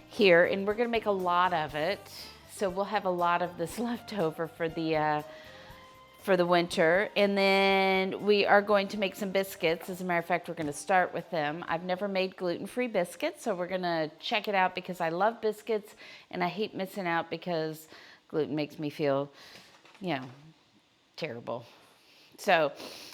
here, and we're gonna make a lot of it. So we'll have a lot of this left over for the winter. And then we are going to make some biscuits. As a matter of fact, we're gonna start with them. I've never made gluten-free biscuits, so we're gonna check it out because I love biscuits and I hate missing out because gluten makes me feel, terrible. So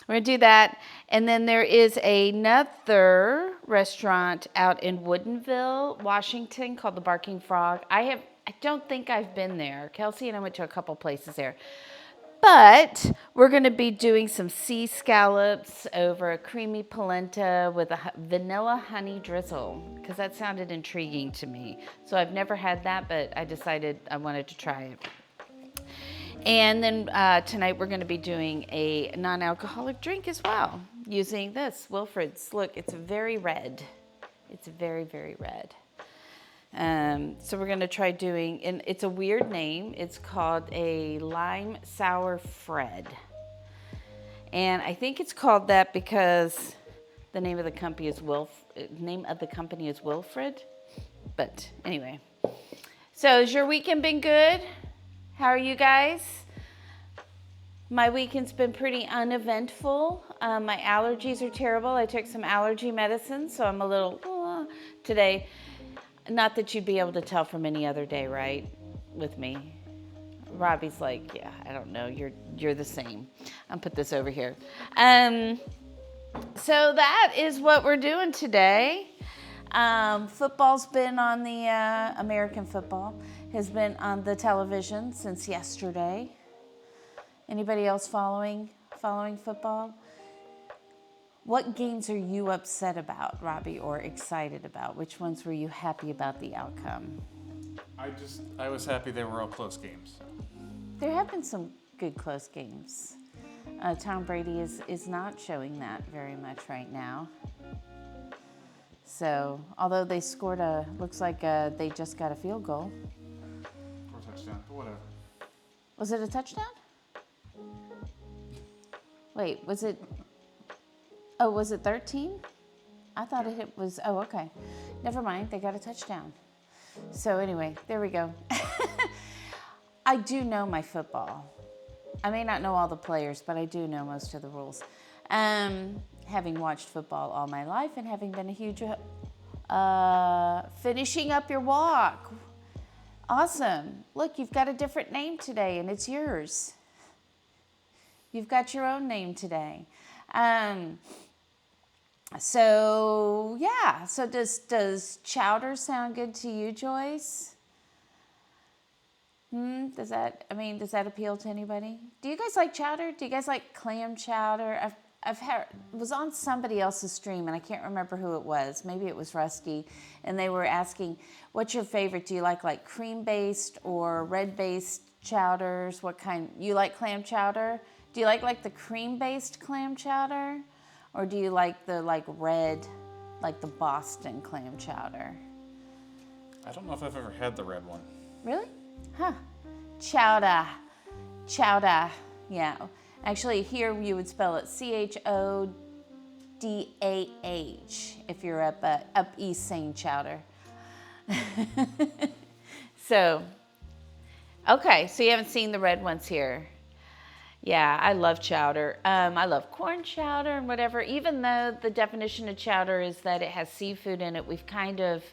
we're gonna do that. And then there is another restaurant out in Woodinville, Washington called the Barking Frog. I don't think I've been there. Kelsey and I went to a couple places there. But we're gonna be doing some sea scallops over a creamy polenta with a vanilla honey drizzle, because that sounded intriguing to me. So I've never had that, but I decided I wanted to try it. And then tonight we're going to be doing a non-alcoholic drink as well, using this, Wilfred's. Look, it's very red. It's very, very red. So we're going to try doing, and it's a weird name. It's called a Lime Sour Fred. And I think it's called that because the name of the company is Wilfred. But anyway. So has your weekend been good? How are you guys? My weekend's been pretty uneventful. My allergies are terrible. I took some allergy medicine, so I'm a little today. Not that you'd be able to tell from any other day, right? With me. Robbie's like, yeah, I don't know. You're the same. I'll put this over here. So that is what we're doing today. Football's been on the American football has been on the television since yesterday. Anybody else following football? What games are you upset about, Robbie, or excited about? Which ones were you happy about the outcome? I was happy they were all close games. There have been some good close games. Tom Brady is not showing that very much right now. So, although they scored looks like they just got a field goal. Or a touchdown, but whatever. Was it a touchdown? Wait, was it 13? I thought it was, okay. Never mind, they got a touchdown. So anyway, there we go. I do know my football. I may not know all the players, but I do know most of the rules. Having watched football all my life and having been a huge, finishing up your walk. Awesome. Look, you've got a different name today and it's yours. You've got your own name today. So does chowder sound good to you, Joyce? Does that appeal to anybody? Do you guys like chowder? Do you guys like clam chowder? I've heard, it was on somebody else's stream and I can't remember who it was. Maybe it was Rusty. And they were asking, what's your favorite? Do you like cream-based or red-based chowders? What kind? You like clam chowder? Do you like the cream-based clam chowder? Or do you like the red, like the Boston clam chowder? I don't know if I've ever had the red one. Really? Huh. Chowder. Yeah. Actually, here you would spell it Chowdah if you're up east saying chowder. So, okay, so you haven't seen the red ones here. Yeah, I love chowder. I love corn chowder and whatever. Even though the definition of chowder is that it has seafood in it, we've kind of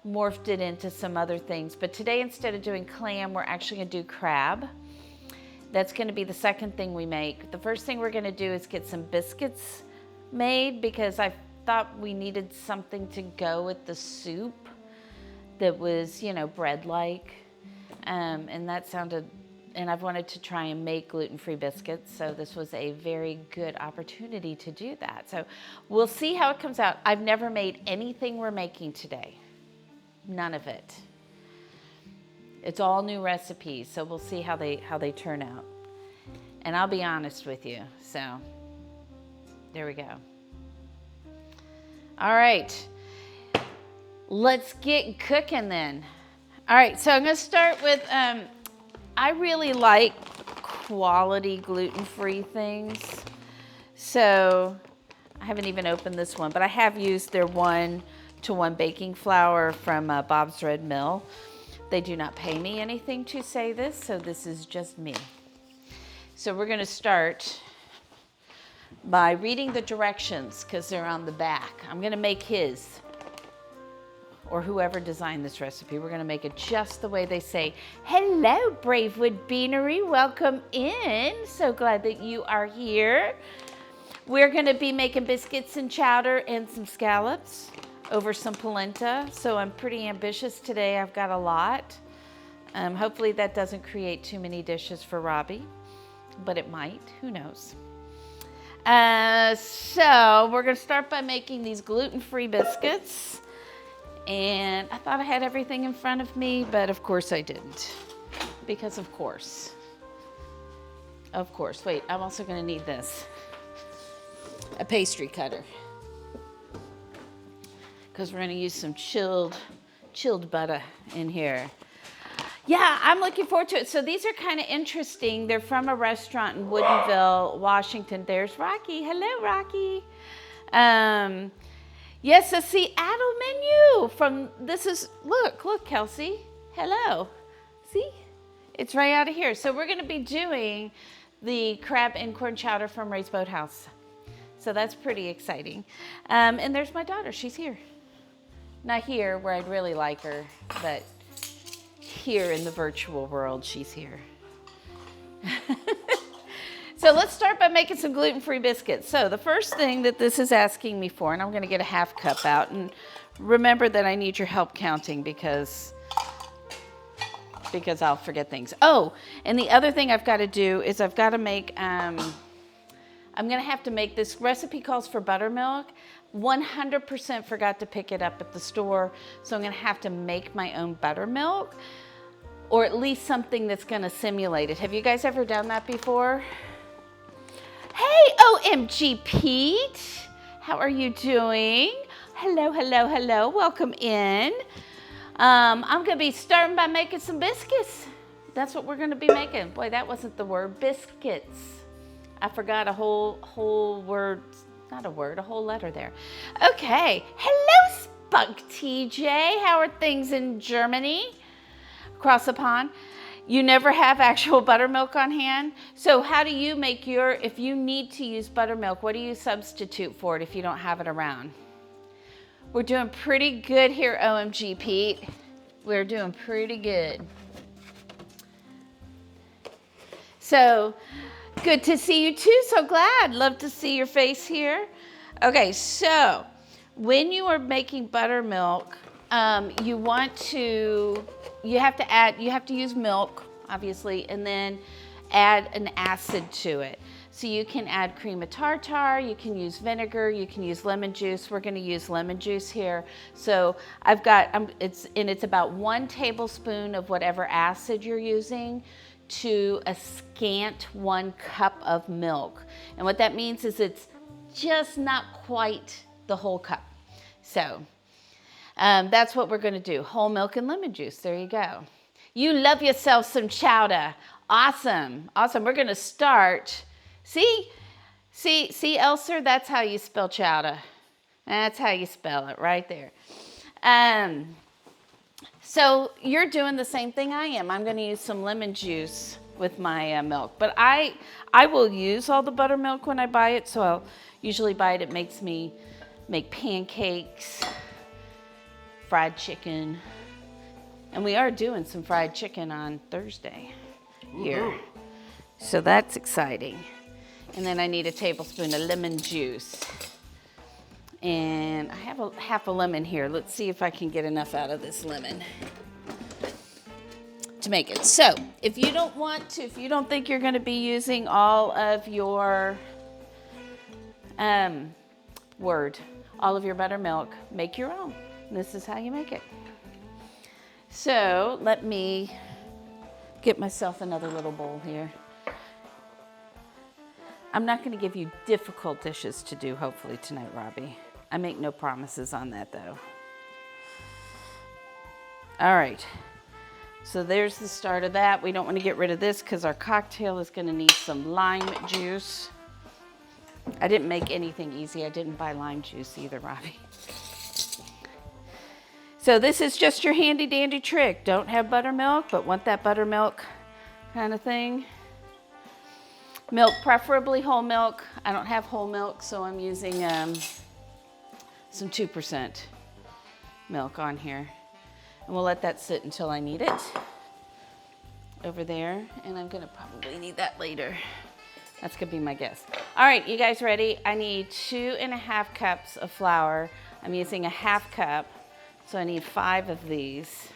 morphed it into some other things. But today, instead of doing clam, we're actually going to do crab. That's going to be the second thing we make. The first thing we're going to do is get some biscuits made because I thought we needed something to go with the soup that was, bread-like. And that sounded, and I've wanted to try and make gluten-free biscuits, so this was a very good opportunity to do that. So we'll see how it comes out. I've never made anything we're making today. None of it. It's all new recipes, so we'll see how they turn out. And I'll be honest with you. So there we go. All right. Let's get cooking then. All right, so I'm going to start with I really like quality gluten-free things. So I haven't even opened this one, but I have used their one to 1 baking flour from Bob's Red Mill. They do not pay me anything to say this, so this is just me. So we're going to start by reading the directions because they're on the back. I'm going to make his, or whoever designed this recipe. We're going to make it just the way they say. Hello, Bravewood Beanery. Welcome in. So glad that you are here. We're going to be making biscuits and chowder and some scallops over some polenta. So I'm pretty ambitious today. I've got a lot. Hopefully that doesn't create too many dishes for Robbie, but it might. Who knows? So we're going to start by making these gluten-free biscuits. And I thought I had everything in front of me, but of course I didn't. Because of course. Of course. Wait, I'm also going to need this. A pastry cutter. Because we're going to use some chilled butter in here. Yeah, I'm looking forward to it. So these are kind of interesting. They're from a restaurant in Woodinville, Washington. There's Rocky. Hello, Rocky. Yes, a Seattle menu from, look, Kelsey. Hello. See? It's right out of here. So we're going to be doing the crab and corn chowder from Ray's Boathouse. So that's pretty exciting. And there's my daughter. She's here. Not here where I'd really like her, but here in the virtual world, she's here. So let's start by making some gluten-free biscuits. So the first thing that this is asking me for, and I'm going to get a half cup out, and remember that I need your help counting because I'll forget things. Oh, and the other thing I've got to do is I've got to make, I'm going to have to make, this recipe calls for buttermilk. 100% forgot to pick it up at the store, so I'm going to have to make my own buttermilk, or at least something that's going to simulate it. Have you guys ever done that before? Hey, OMG Pete, how are you doing? Hello, hello, hello, welcome in. I'm going to be starting by making some biscuits. That's what we're going to be making. Boy, that wasn't the word, biscuits. I forgot a whole word, not a word, a whole letter there. Okay, hello Spunk TJ, how are things in Germany? Across the pond. You never have actual buttermilk on hand? So how do you make your, if you need to use buttermilk, what do you substitute for it if you don't have it around? We're doing pretty good here, OMG Pete. We're doing pretty good. So, good to see you too, so glad. Love to see your face here. Okay, so when you are making buttermilk, you have to use milk, obviously, and then add an acid to it. So you can add cream of tartar, you can use vinegar, you can use lemon juice. We're gonna use lemon juice here. So I've got, it's about 1 tablespoon of whatever acid you're using to a scant 1 cup of milk. And what that means is it's just not quite the whole cup. So that's what we're gonna do, whole milk and lemon juice, there you go. You love yourself some chowder. Awesome, awesome. We're gonna start, see Elser, that's how you spell chowder. That's how you spell it, right there. So you're doing the same thing I am. I'm gonna use some lemon juice with my milk, but I will use all the buttermilk when I buy it, so I'll usually buy it. It makes me make pancakes, fried chicken, and we are doing some fried chicken on Thursday here. So that's exciting. And then I need a tablespoon of lemon juice. And I have half a lemon here. Let's see if I can get enough out of this lemon to make it. So if you don't think you're gonna be using all of your, all of your buttermilk, make your own. This is how you make it. So let me get myself another little bowl here. I'm not going to give you difficult dishes to do, hopefully, tonight, Robbie. I make no promises on that, though. All right. So there's the start of that. We don't want to get rid of this because our cocktail is going to need some lime juice. I didn't make anything easy. I didn't buy lime juice either, Robbie. So this is just your handy dandy trick. Don't have buttermilk, but want that buttermilk kind of thing. Milk, preferably whole milk. I don't have whole milk, so I'm using some 2% milk on here. And we'll let that sit until I need it over there. And I'm gonna probably need that later. That's gonna be my guess. All right, you guys ready? I need 2.5 cups of flour. I'm using a 1/2 cup, so I need 5 of these.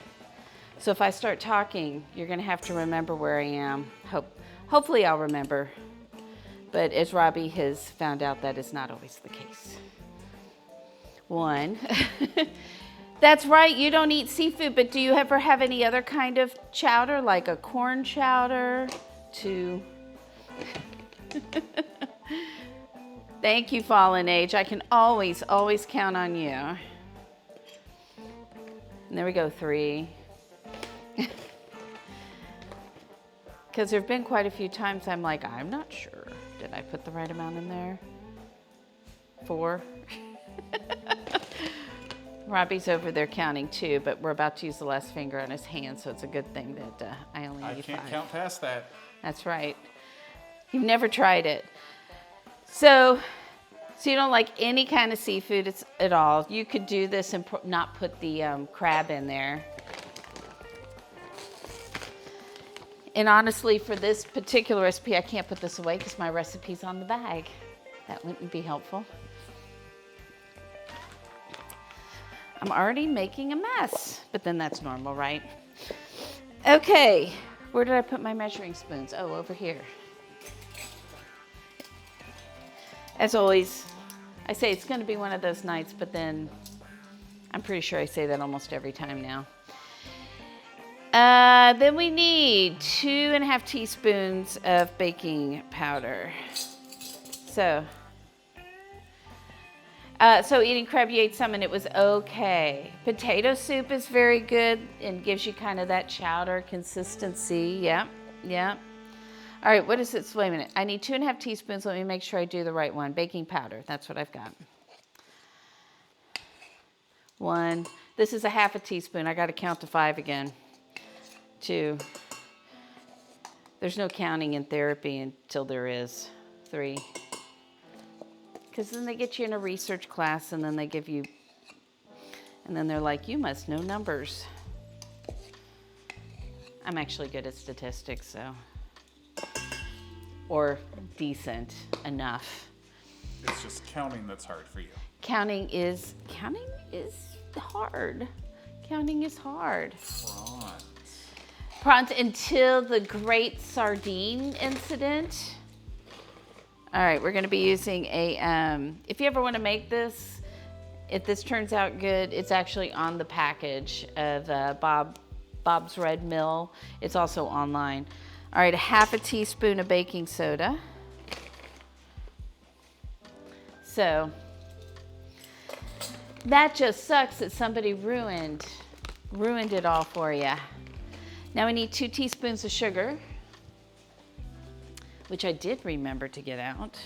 So if I start talking, you're gonna have to remember where I am. Hopefully I'll remember. But as Robbie has found out, that is not always the case. 1. That's right, you don't eat seafood, but do you ever have any other kind of chowder, like a corn chowder? 2. Thank you, Fallen Age. I can always count on you. And there we go, 3. Because there have been quite a few times I'm like, I'm not sure. Did I put the right amount in there? 4. Robbie's over there counting too, but we're about to use the last finger on his hand, so it's a good thing that I only need 5. I can't count past that. That's right. You've never tried it. So you don't like any kind of seafood at all. You could do this and not put the crab in there. And honestly, for this particular recipe, I can't put this away because my recipe's on the bag. That wouldn't be helpful. I'm already making a mess, but then that's normal, right? Okay, where did I put my measuring spoons? Oh, over here. As always, I say it's gonna be one of those nights, but then I'm pretty sure I say that almost every time now. Then we need 2.5 teaspoons of baking powder. So eating crab, you ate some and it was okay. Potato soup is very good and gives you kind of that chowder consistency. Yep. All right, what is it? Wait a minute. I need 2.5 teaspoons. Let me make sure I do the right one. Baking powder, that's what I've got. 1. This is a 1/2 teaspoon. I got to count to 5 again. 2. There's no counting in therapy until there is. 3. Because then they get you in a research class and then they give you, and then they're like, you must know numbers. I'm actually good at statistics, so. Or decent enough. It's just counting that's hard for you. Counting is hard. Counting is hard. Prawns until the great sardine incident. All right, we're gonna be using if you ever wanna make this, if this turns out good, it's actually on the package of Bob's Red Mill. It's also online. All right, 1/2 teaspoon of baking soda. So, that just sucks that somebody ruined it all for you. Now we need 2 teaspoons of sugar, which I did remember to get out.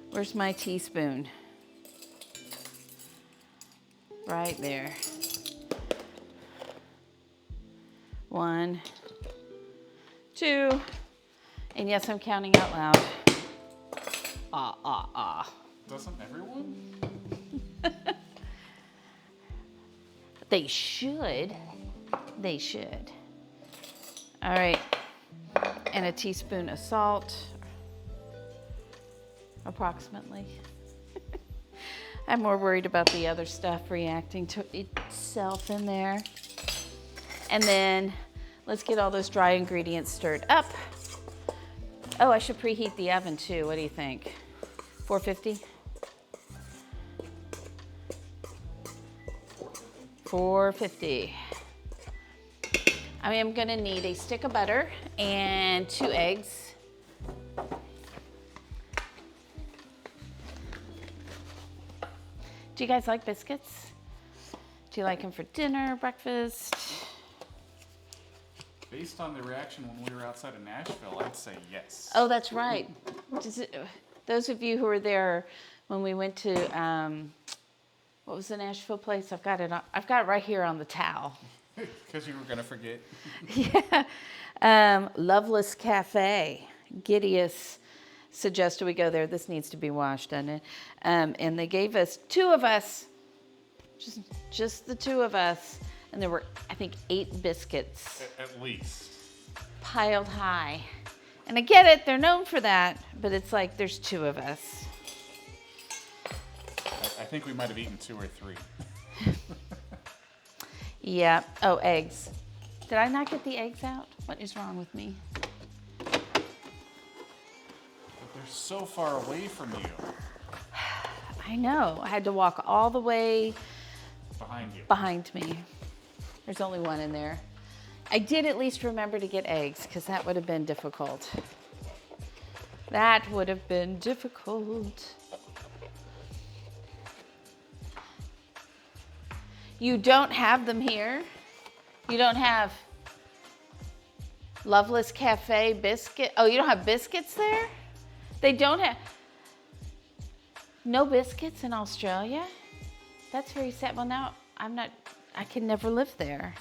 Where's my teaspoon? Right there. 1, 2, and yes, I'm counting out loud. Doesn't everyone? They should. They should. All right. And a teaspoon of salt, approximately. I'm more worried about the other stuff reacting to itself in there. And then let's get all those dry ingredients stirred up. Oh, I should preheat the oven too. What do you think? 450? 450. I am gonna need a stick of butter and 2 eggs. Do you guys like biscuits? Do you like them for dinner, breakfast? Based on the reaction when we were outside of Nashville, I'd say yes. Oh, that's right. Those of you who were there when we went to What was the Nashville place? I've got it right here on the towel. Because you were going to forget. Yeah. Loveless Cafe. Gideus suggested we go there. This needs to be washed, doesn't it? And they gave us, two of us, just the two of us, and there were, I think, 8 biscuits. At least. Piled high. And I get it, they're known for that, but it's like there's 2 of us. I think we might have eaten 2 or 3. Yeah. Oh, eggs. Did I not get the eggs out? What is wrong with me? But they're so far away from you. I know. I had to walk all the way Behind me. There's only one in there. I did at least remember to get eggs because that would have been difficult. That would have been difficult. You don't have them here? You don't have Loveless Cafe biscuit? Oh, you don't have biscuits there? They don't have... No biscuits in Australia? That's very sad. Well, now I can never live there.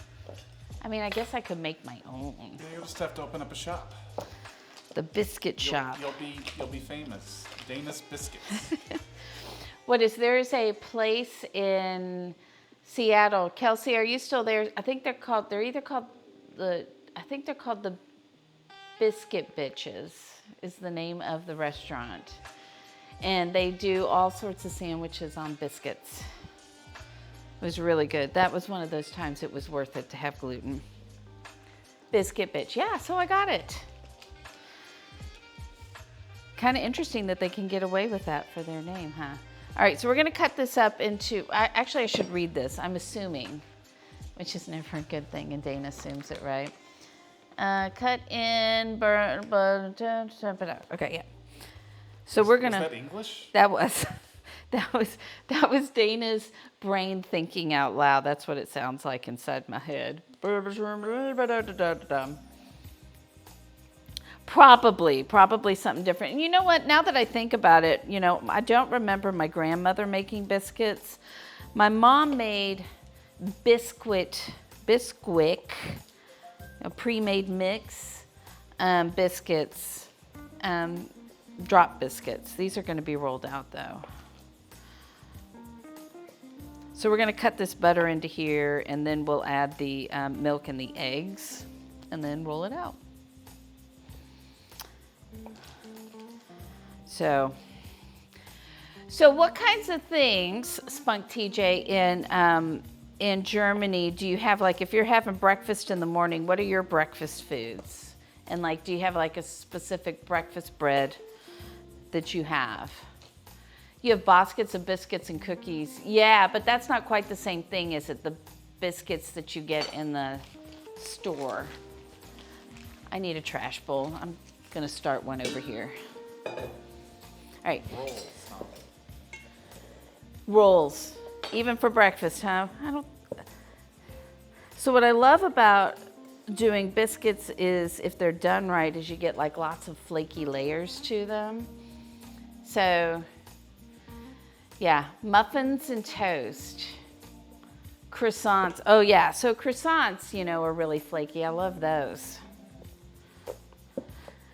I mean, I guess I could make my own. Yeah, you'll just have to open up a shop. The biscuit shop. You'll be famous. Dana's Biscuits. There is a place in Seattle. Kelsey, are you still there? I think they're called the Biscuit Bitches is the name of the restaurant. And they do all sorts of sandwiches on biscuits. It was really good. That was one of those times it was worth it to have gluten. Biscuit Bitch. Yeah, so I got it. Kind of interesting that they can get away with that for their name, huh? All right, so we're going to cut this up into... Actually, I should read this. I'm assuming, which is never a good thing, and Dana assumes it, right? Cut in... Okay, yeah. So we're going to... Was that English? That was... That was Dana's brain thinking out loud. That's what it sounds like inside my head. Probably something different. And you know what? Now that I think about it, I don't remember my grandmother making biscuits. My mom made Bisquick, a pre-made mix, biscuits, drop biscuits. These are going to be rolled out though. So we're going to cut this butter into here, and then we'll add the milk and the eggs, and then roll it out. So what kinds of things, Spunk TJ, in Germany do you have? Like, if you're having breakfast in the morning, what are your breakfast foods? And like, do you have like a specific breakfast bread that you have? You have baskets of biscuits and cookies. Yeah, but that's not quite the same thing, is it? The biscuits that you get in the store. I need a trash bowl. I'm gonna start one over here. All right. Rolls. Even for breakfast, huh? So what I love about doing biscuits is, if they're done right, is you get like lots of flaky layers to them. So, yeah, muffins and toast. Croissants. Oh yeah, so croissants, are really flaky. I love those.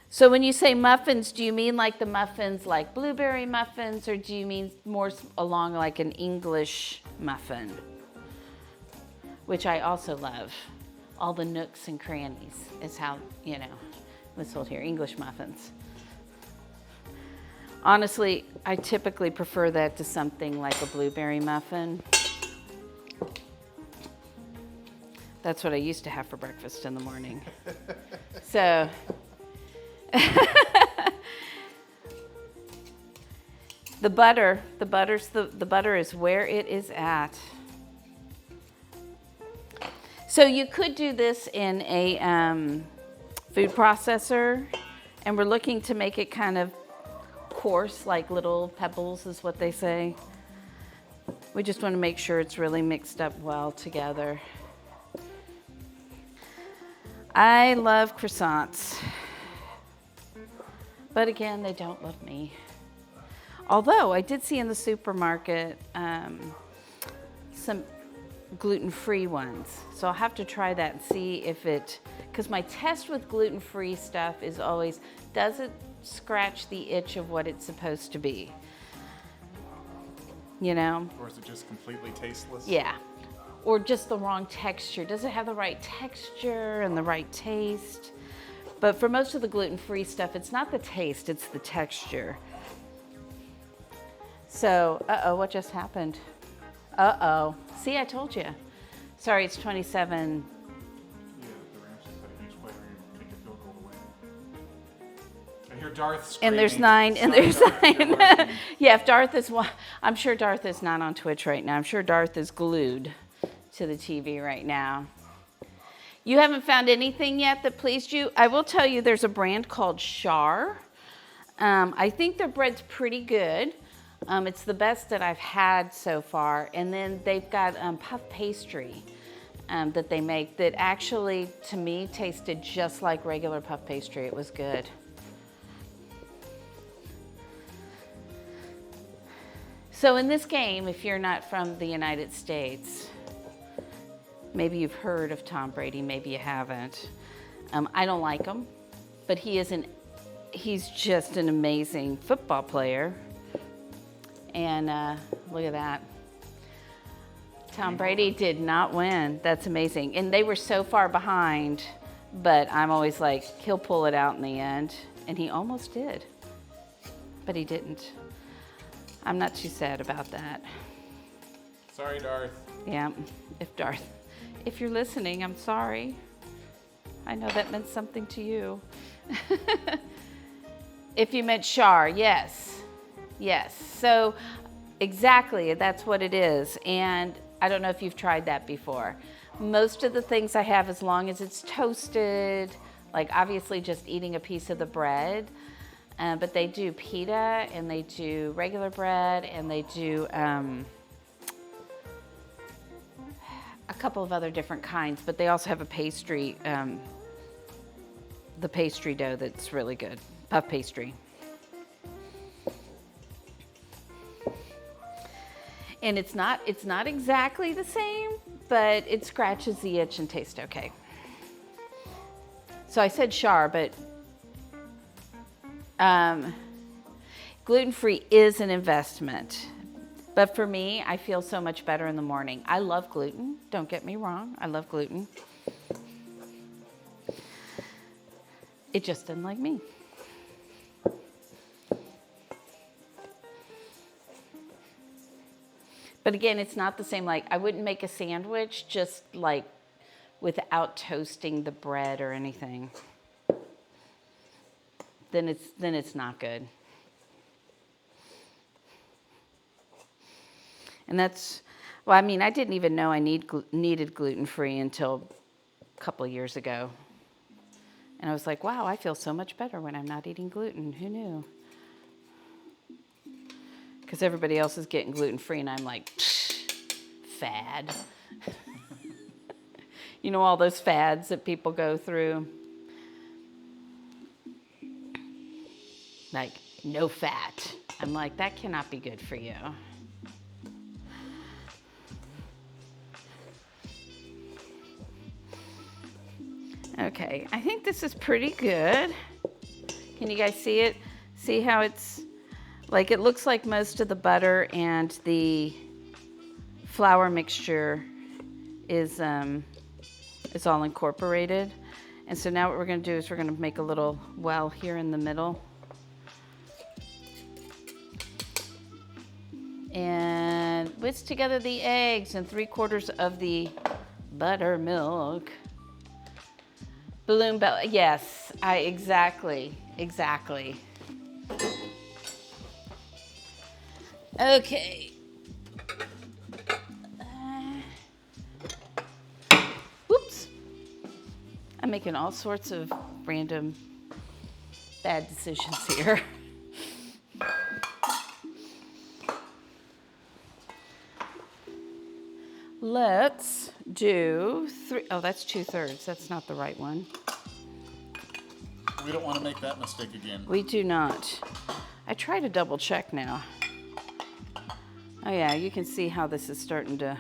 So when you say muffins, do you mean like the muffins like blueberry muffins, or do you mean more along like an English muffin? Which I also love. All the nooks and crannies is how, what's sold here, English muffins. Honestly, I typically prefer that to something like a blueberry muffin. That's what I used to have for breakfast in the morning. So, the butter is where it is at. So you could do this in a food processor, and we're looking to make it kind of coarse, like little pebbles is what they say. We just want to make sure it's really mixed up well together. I love croissants, but again, they don't love me. Although I did see in the supermarket some gluten-free ones. So I'll have to try that and see if it, because my test with gluten-free stuff is always, does it scratch the itch of what it's supposed to be? You know? Or is it just completely tasteless? Yeah. Or just the wrong texture. Does it have the right texture and the right taste? But for most of the gluten-free stuff, it's not the taste, it's the texture. So, what just happened? See, I told you. Sorry, it's 27. Yeah, the Rams just had a huge play where you kick a field goal away. I hear Darth screaming. And there's 9, and Sorry, there's Darth, 9. you're watching. Yeah, if Darth is, I'm sure Darth is not on Twitch right now. I'm sure Darth is glued to the TV right now. You haven't found anything yet that pleased you? I will tell you there's a brand called Char. I think their bread's pretty good. It's the best that I've had so far. And then they've got puff pastry that they make that actually, to me, tasted just like regular puff pastry. It was good. So in this game, if you're not from the United States, maybe you've heard of Tom Brady, maybe you haven't. I don't like him, but he's just an amazing football player. And look at that. Tom Brady did not win. That's amazing. And they were so far behind, but I'm always like, he'll pull it out in the end. And he almost did, but he didn't. I'm not too sad about that. Sorry, Darth. Yeah, if you're listening, I'm sorry. I know that meant something to you. If you meant Char, yes. Yes, so exactly, that's what it is. And I don't know if you've tried that before. Most of the things I have, as long as it's toasted, like obviously just eating a piece of the bread, but they do pita and they do regular bread and they do a couple of other different kinds, but they also have a pastry, the pastry dough that's really good, puff pastry. And it's not exactly the same, but it scratches the itch and tastes okay. So I said Char, but gluten-free is an investment. But for me, I feel so much better in the morning. I love gluten, don't get me wrong, I love gluten. It just doesn't like me. But again, it's not the same, like I wouldn't make a sandwich just like without toasting the bread or anything. Then it's not good. And that's, well, I mean, I didn't even know I needed gluten-free until a couple of years ago. And I was like, wow, I feel so much better when I'm not eating gluten. Who knew? Because everybody else is getting gluten-free and I'm like, fad. You know, all those fads that people go through. Like, no fat. I'm like, that cannot be good for you. Okay, I think this is pretty good. Can you guys see it? See how it's, like it looks like most of the butter and the flour mixture is all incorporated. And so now what we're gonna do is we're gonna make a little well here in the middle. And whisk together the eggs and 3/4 of the buttermilk. Balloon bell, yes, exactly. Okay. Whoops. I'm making all sorts of random bad decisions here. Let's do 3, oh, that's 2/3. That's not the right one. We don't want to make that mistake again. We do not. I try to double check now. Oh yeah, you can see how this is starting to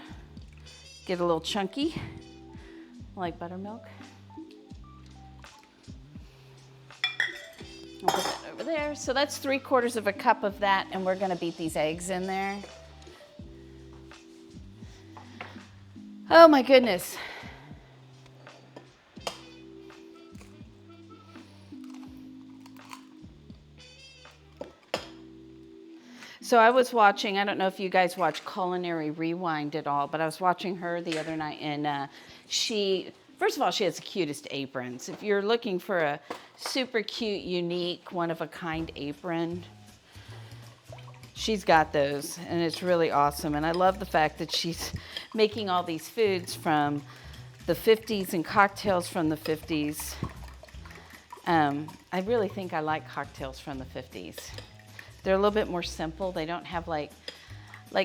Get a little chunky, like buttermilk. I'll put that over there. So that's 3/4 of a cup of that, and we're gonna beat these eggs in there. Oh my goodness. So I was watching, I don't know if you guys watch Culinary Rewind at all, but I was watching her the other night, and first of all, she has the cutest aprons. If you're looking for a super cute, unique, one-of-a-kind apron, she's got those, and it's really awesome. And I love the fact that she's making all these foods from the 50s and cocktails from the 50s. I really think I like cocktails from the 50s. They're a little bit more simple. They don't have like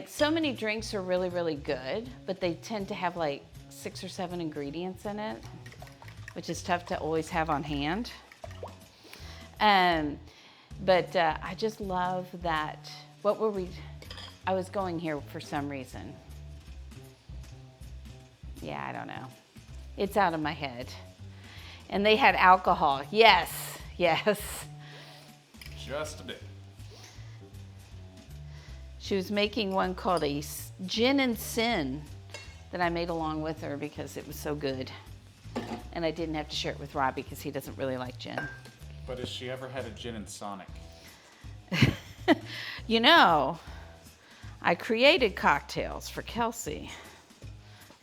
so many drinks are really, really good, but they tend to have like 6 or 7 ingredients in it, which is tough to always have on hand. But I just love that. What were we? I was going here for some reason. Yeah, I don't know. It's out of my head. And they had alcohol. Yes, yes. Just a bit. She was making one called a gin and sin that I made along with her because it was so good. And I didn't have to share it with Robbie because he doesn't really like gin. But has she ever had a gin and sonic? You know, I created cocktails for Kelsey,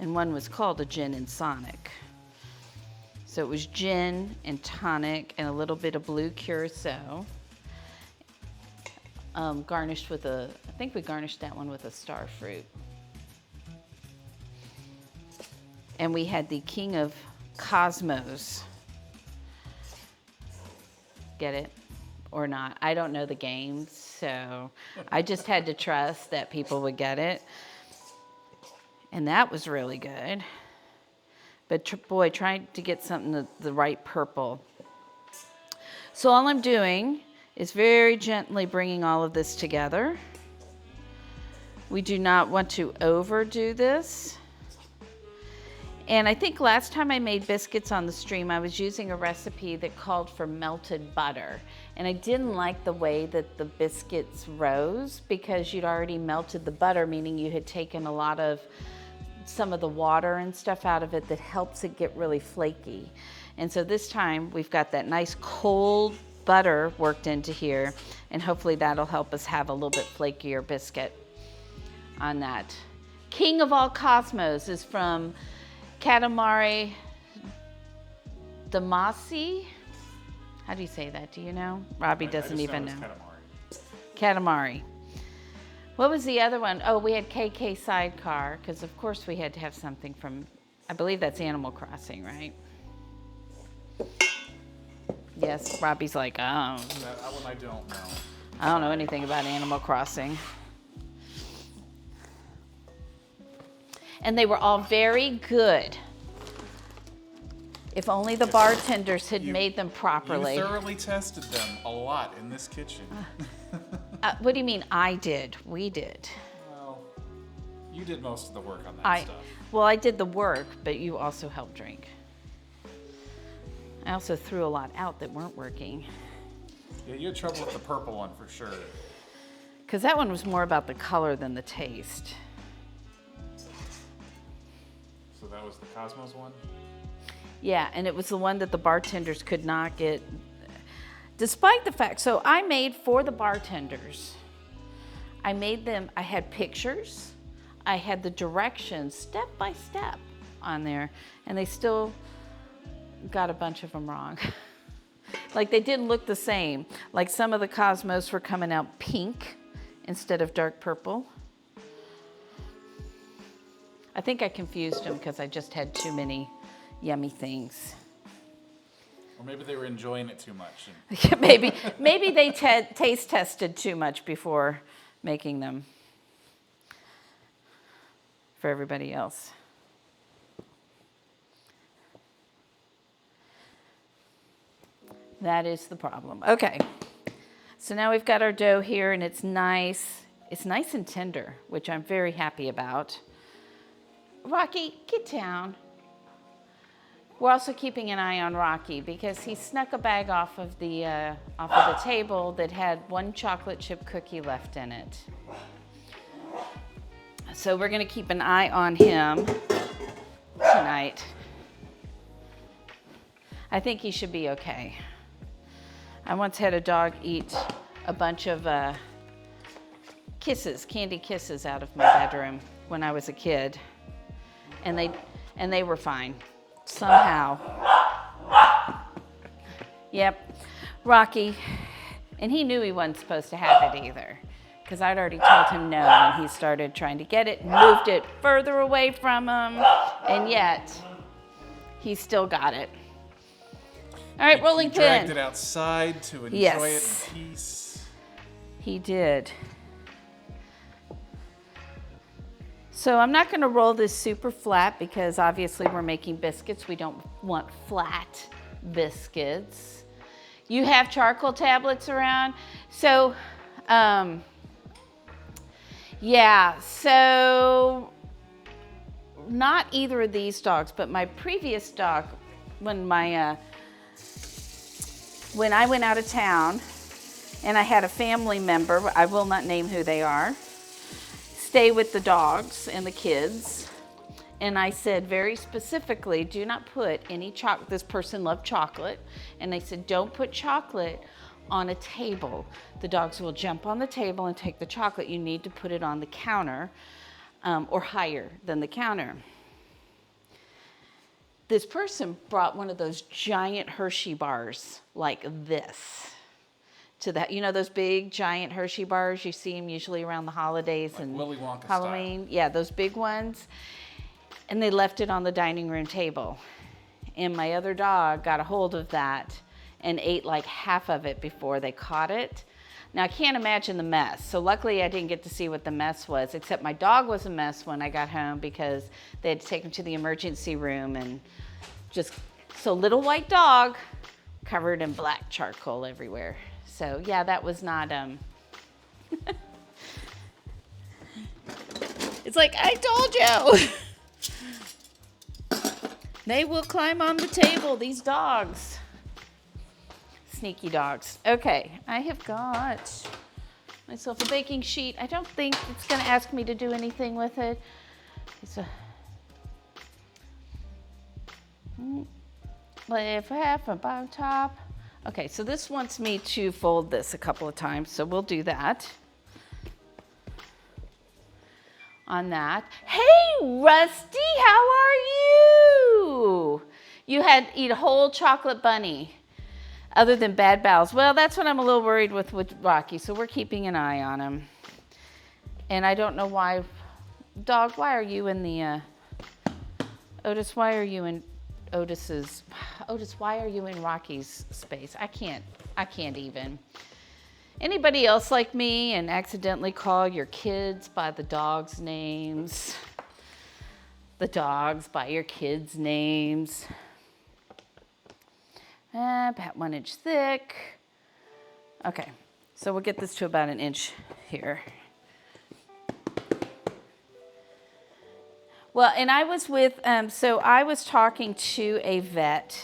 and one was called a gin and sonic. So it was gin and tonic and a little bit of blue curacao, garnished with I think we garnished that one with a star fruit. And we had the King of Cosmos. Get it? Or not. I don't know the games, so I just had to trust that people would get it. And that was really good. But boy, trying to get something the right purple. So all I'm doing is very gently bringing all of this together. We do not want to overdo this. And I think last time I made biscuits on the stream, I was using a recipe that called for melted butter. And I didn't like the way that the biscuits rose because you'd already melted the butter, meaning you had taken a lot of some of the water and stuff out of it that helps it get really flaky. And so this time we've got that nice cold butter worked into here, and hopefully that'll help us have a little bit flakier biscuit on that. King of all Cosmos is from Katamari Damacy. How do you say that? Do you know? Robbie doesn't even know. Katamari. What was the other one? Oh, we had KK Sidecar, because of course we had to have something from, I believe that's Animal Crossing, right? Yes, Robbie's like, oh. That one I don't know. I don't know anything about Animal Crossing. And they were all very good. If only the bartenders had made them properly. You thoroughly tested them a lot in this kitchen. What do you mean I did? We did. Well, you did most of the work on that stuff. Well, I did the work, but you also helped drink. I also threw a lot out that weren't working. Yeah, you had trouble with the purple one for sure. Because that one was more about the color than the taste. So that was the Cosmos one? Yeah, and it was the one that the bartenders could not get, despite the fact, so I made for the bartenders, I made them, I had pictures, I had the directions step by step on there, and they still got a bunch of them wrong. Like they didn't look the same. Like some of the Cosmos were coming out pink instead of dark purple. I think I confused them because I just had too many yummy things. Or maybe they were enjoying it too much. maybe they taste tested too much before making them for everybody else. That is the problem. Okay, so now we've got our dough here, and it's nice. It's nice and tender, which I'm very happy about. Rocky, get down. We're also keeping an eye on Rocky because he snuck a bag off of the table that had one chocolate chip cookie left in it. So we're going to keep an eye on him tonight. I think he should be okay. I once had a dog eat a bunch of candy kisses out of my bedroom when I was a kid, and they were fine somehow. Yep, Rocky, and he knew he wasn't supposed to have it either, because I'd already told him no when he started trying to get it, moved it further away from him, and yet he still got it. All right, rolling pin. He dragged it outside to enjoy it in peace. He did. So I'm not going to roll this super flat because obviously we're making biscuits. We don't want flat biscuits. You have charcoal tablets around? So, yeah, so not either of these dogs, but my previous dog, when I went out of town and I had a family member, I will not name who they are, stay with the dogs and the kids. And I said very specifically, do not put any chocolate. This person loved chocolate. And they said, don't put chocolate on a table. The dogs will jump on the table and take the chocolate. You need to put it on the counter or higher than the counter. This person brought one of those giant Hershey bars like this to that. You know those big giant Hershey bars? You see them usually around the holidays like and Willy Wonka Halloween. Style. Yeah, those big ones. And they left it on the dining room table. And my other dog got a hold of that and ate like half of it before they caught it. Now, I can't imagine the mess. So luckily, I didn't get to see what the mess was, except my dog was a mess when I got home because they had to take him to the emergency room and just, so little white dog covered in black charcoal everywhere. So yeah, that was not, it's like, I told you. They will climb on the table, these dogs. Sneaky dogs. Okay, I have got myself a baking sheet. I don't think it's gonna ask me to do anything with it. It's a lift half and bottom top. Okay, so this wants me to fold this a couple of times, so we'll do that. On that. Hey, Rusty, how are you? You had to eat a whole chocolate bunny, other than bad bowels. Well, that's what I'm a little worried with Rocky, so we're keeping an eye on him. And I don't know why, dog, why are you in the, Otis, why are you in Otis, why are you in Rocky's space? I can't even. Anybody else like me and accidentally call your kids by the dogs' names? The dogs by your kids' names. About 1 inch thick. Okay, so we'll get this to about 1 inch here. Well, and I was with, so I was talking to a vet,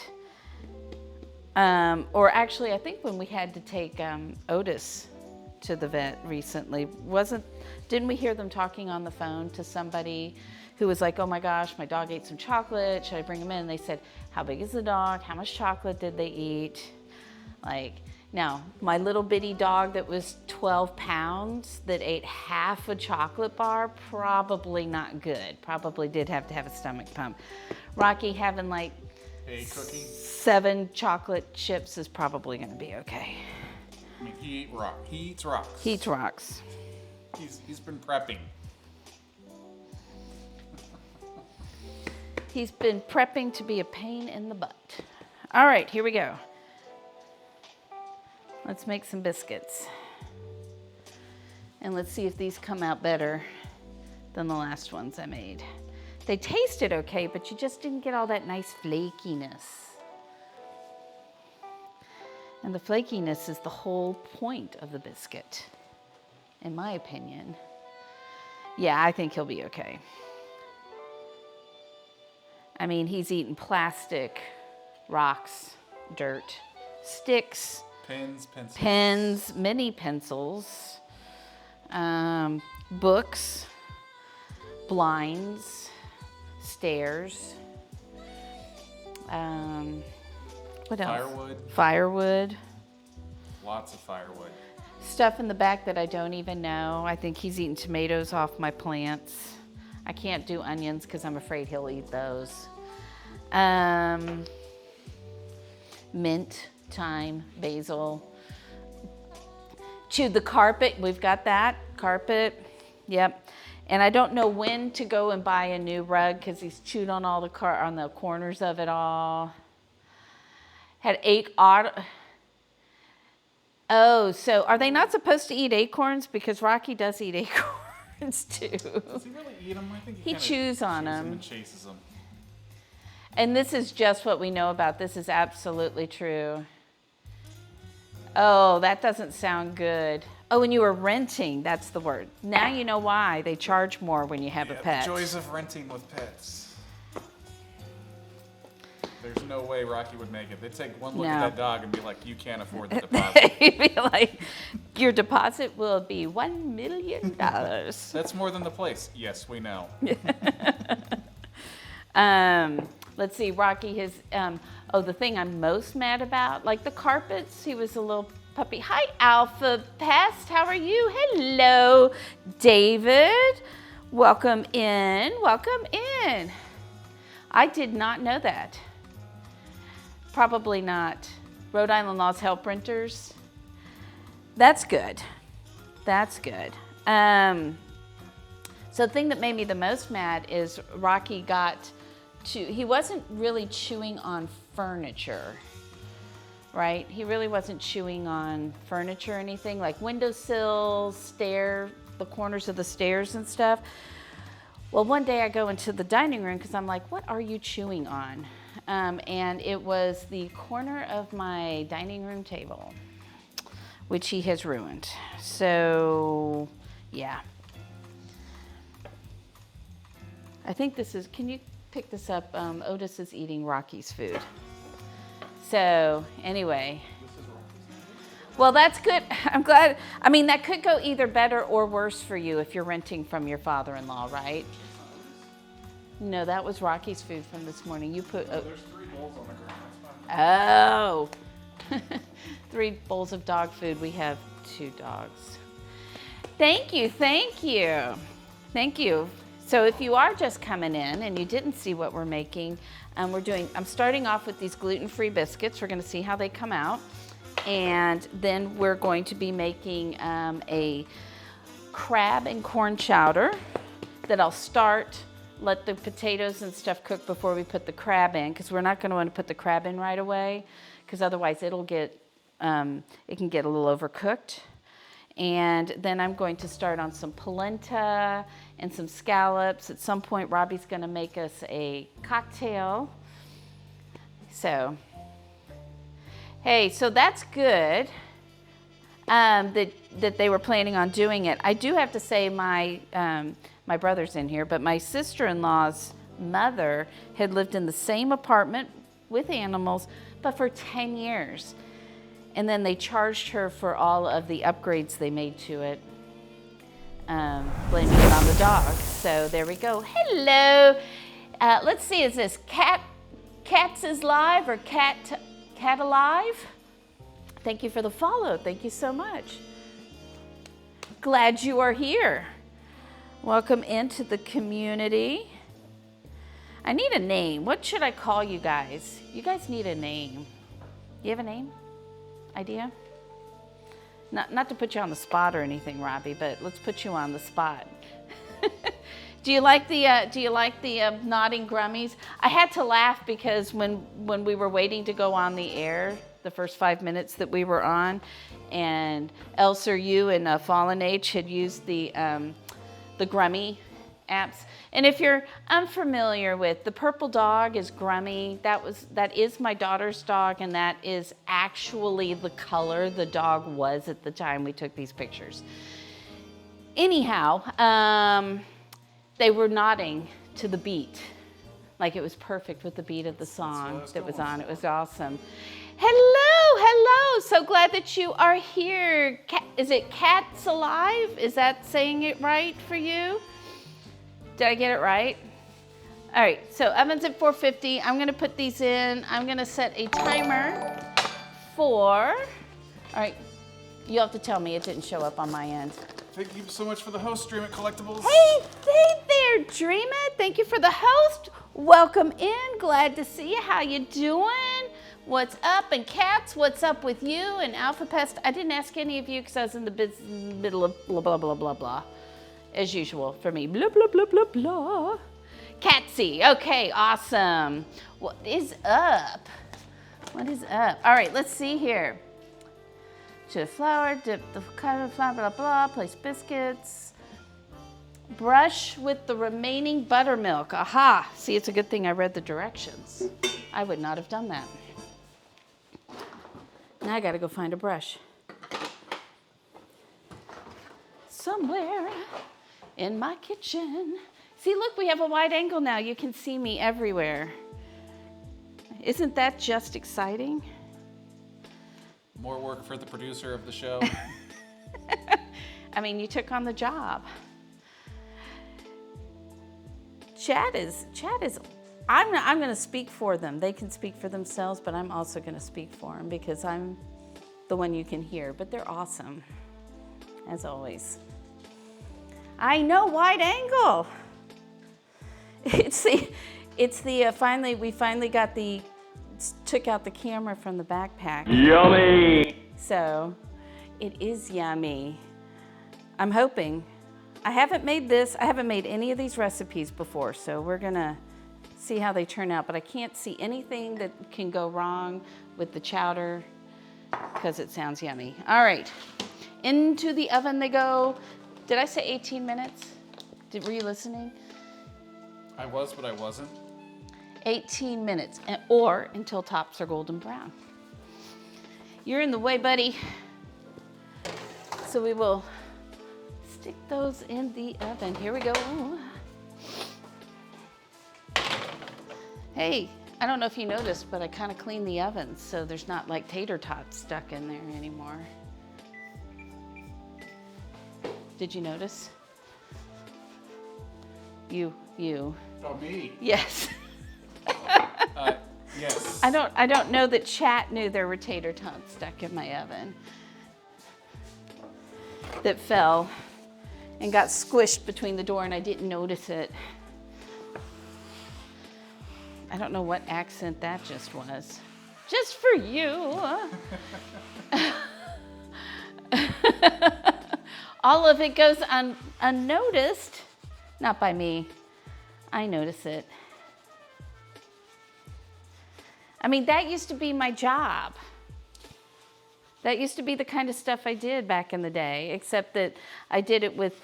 or actually I think when we had to take Otis to the vet recently, didn't we hear them talking on the phone to somebody who was like, oh my gosh, my dog ate some chocolate, should I bring him in? And they said, how big is the dog? How much chocolate did they eat? Like, now, my little bitty dog that was 12 pounds that ate half a chocolate bar, probably not good. Probably did have to have a stomach pump. Rocky having like a cookie, 7 chocolate chips is probably gonna be okay. I mean, he eats rocks. He eats rocks. He's been prepping. He's been prepping to be a pain in the butt. All right, here we go. Let's make some biscuits. And let's see if these come out better than the last ones I made. They tasted okay, but you just didn't get all that nice flakiness. And the flakiness is the whole point of the biscuit, in my opinion. Yeah, I think he'll be okay. I mean, he's eating plastic, rocks, dirt, sticks, Pens, pencils. pens, mini pencils, books, blinds, stairs. What else? Firewood. Firewood. Lots of firewood. Stuff in the back that I don't even know. I think he's eating tomatoes off my plants. I can't do onions because I'm afraid he'll eat those. Mint, thyme, basil. Chewed the carpet. We've got that. Carpet. Yep. And I don't know when to go and buy a new rug because he's chewed on all the on the corners of it all. Had Oh, so are they not supposed to eat acorns? Because Rocky does eat acorns too. Does he really eat them? I think He chews on them and chases them. And this is just what we know about. This is absolutely true. Oh, that doesn't sound good. Oh, when you were renting, that's the word. Now you know why they charge more when you have a pet. The joys of renting with pets. There's no way Rocky would make it. They'd take one look at that dog and be like, you can't afford the deposit. He'd be like, your deposit will be $1 million. That's more than the place. Yes, we know. Let's see, Rocky, the thing I'm most mad about, like the carpets, he was a little puppy. Hi, Alpha Pest, how are you? Hello, David. Welcome in, welcome in. I did not know that. Probably not. Rhode Island Laws help renters. That's good. That's good. So the thing that made me the most mad is Rocky he wasn't really chewing on furniture, right? He really wasn't chewing on furniture or anything, like windowsills, the corners of the stairs and stuff. Well, one day I go into the dining room because I'm like, what are you chewing on? And it was the corner of my dining room table, which he has ruined. So, yeah. I think this is, can you pick this up? Otis is eating Rocky's food. So, anyway. Well, that's good. I'm glad. I mean, that could go either better or worse for you if you're renting from your father-in-law, right? No, that was Rocky's food from this morning. You put. There's 3 bowls on the ground. Oh. That's fine. 3 bowls of dog food. We have 2 dogs. Thank you. Thank you. Thank you. So if you are just coming in and you didn't see what we're making, I'm starting off with these gluten-free biscuits. We're going to see how they come out. And then we're going to be making a crab and corn chowder that I'll let the potatoes and stuff cook before we put the crab in, because we're not going to want to put the crab in right away, because otherwise it can get a little overcooked. And then I'm going to start on some polenta and some scallops. At some point, Robbie's going to make us a cocktail. So, hey, so that's good that they were planning on doing it. I do have to say my brother's in here, but my sister-in-law's mother had lived in the same apartment with animals, but for 10 years. And then they charged her for all of the upgrades they made to it, blaming it on the dogs. So there we go. Hello. Let's see, is this Cats is Live or Cat Alive? Thank you for the follow. Thank you so much. Glad you are here. Welcome into the community. I need a name. What should I call you guys? You guys need a name. You have a name? Idea? Not to put you on the spot or anything, Robbie, but let's put you on the spot. Do you like the nodding grummies? I had to laugh because when we were waiting to go on the air, the first 5 minutes that we were on, and Else or you and Fallen H had used the grummy apps. And if you're unfamiliar with, the purple dog is Grummy. That is my daughter's dog, and that is actually the color the dog was at the time we took these pictures. Anyhow, they were nodding to the beat. Like it was perfect with the beat of the song was that was going on. for. It was awesome. Hello. So glad that you are here. Is it Cats Alive? Is that saying it right for you? Did I get it right? All right, so oven's at 450. I'm gonna put these in. I'm gonna set a timer for, all right, you have to tell me it didn't show up on my end. Thank you so much for the host, Dream It Collectibles. Hey there, Dream It. Thank you for the host. Welcome in. Glad to see you. How you doing? What's up? And Cats, what's up with you? And Alpha Pest, I didn't ask any of you because I was in the middle of blah, blah, blah, blah, blah. As usual for me. Blah, blah, blah, blah, blah. Catsy. Okay, awesome. What is up? What is up? All right, let's see here. To the flour, dip the flour, blah, blah, blah, place biscuits. Brush with the remaining buttermilk. Aha! See, it's a good thing I read the directions. I would not have done that. Now I gotta go find a brush. Somewhere in my kitchen. See, look, we have a wide angle now. You can see me everywhere. Isn't that just exciting? More work for the producer of the show. I mean, you took on the job. Chat is, I'm going to speak for them. They can speak for themselves, but I'm also going to speak for them because I'm the one you can hear. But they're awesome, as always. I know, wide angle. We finally took out the camera from the backpack. Yummy! So it is yummy. I'm hoping. I haven't made any of these recipes before, so we're gonna see how they turn out, but I can't see anything that can go wrong with the chowder because it sounds yummy. All right, into the oven they go. Did I say 18 minutes? Were you listening? I was, but I wasn't. 18 minutes, or until tops are golden brown. You're in the way, buddy. So we will stick those in the oven. Here we go. Hey, I don't know if you noticed, but I kind of cleaned the oven so there's not like tater tots stuck in there anymore. Did you notice? You. Oh, me? Yes. Yes. I don't know that chat knew there were tater tots stuck in my oven that fell and got squished between the door and I didn't notice it. I don't know what accent that just was. Just for you. All of it goes unnoticed. Not by me. I notice it. I mean, that used to be my job. That used to be the kind of stuff I did back in the day, except that I did it with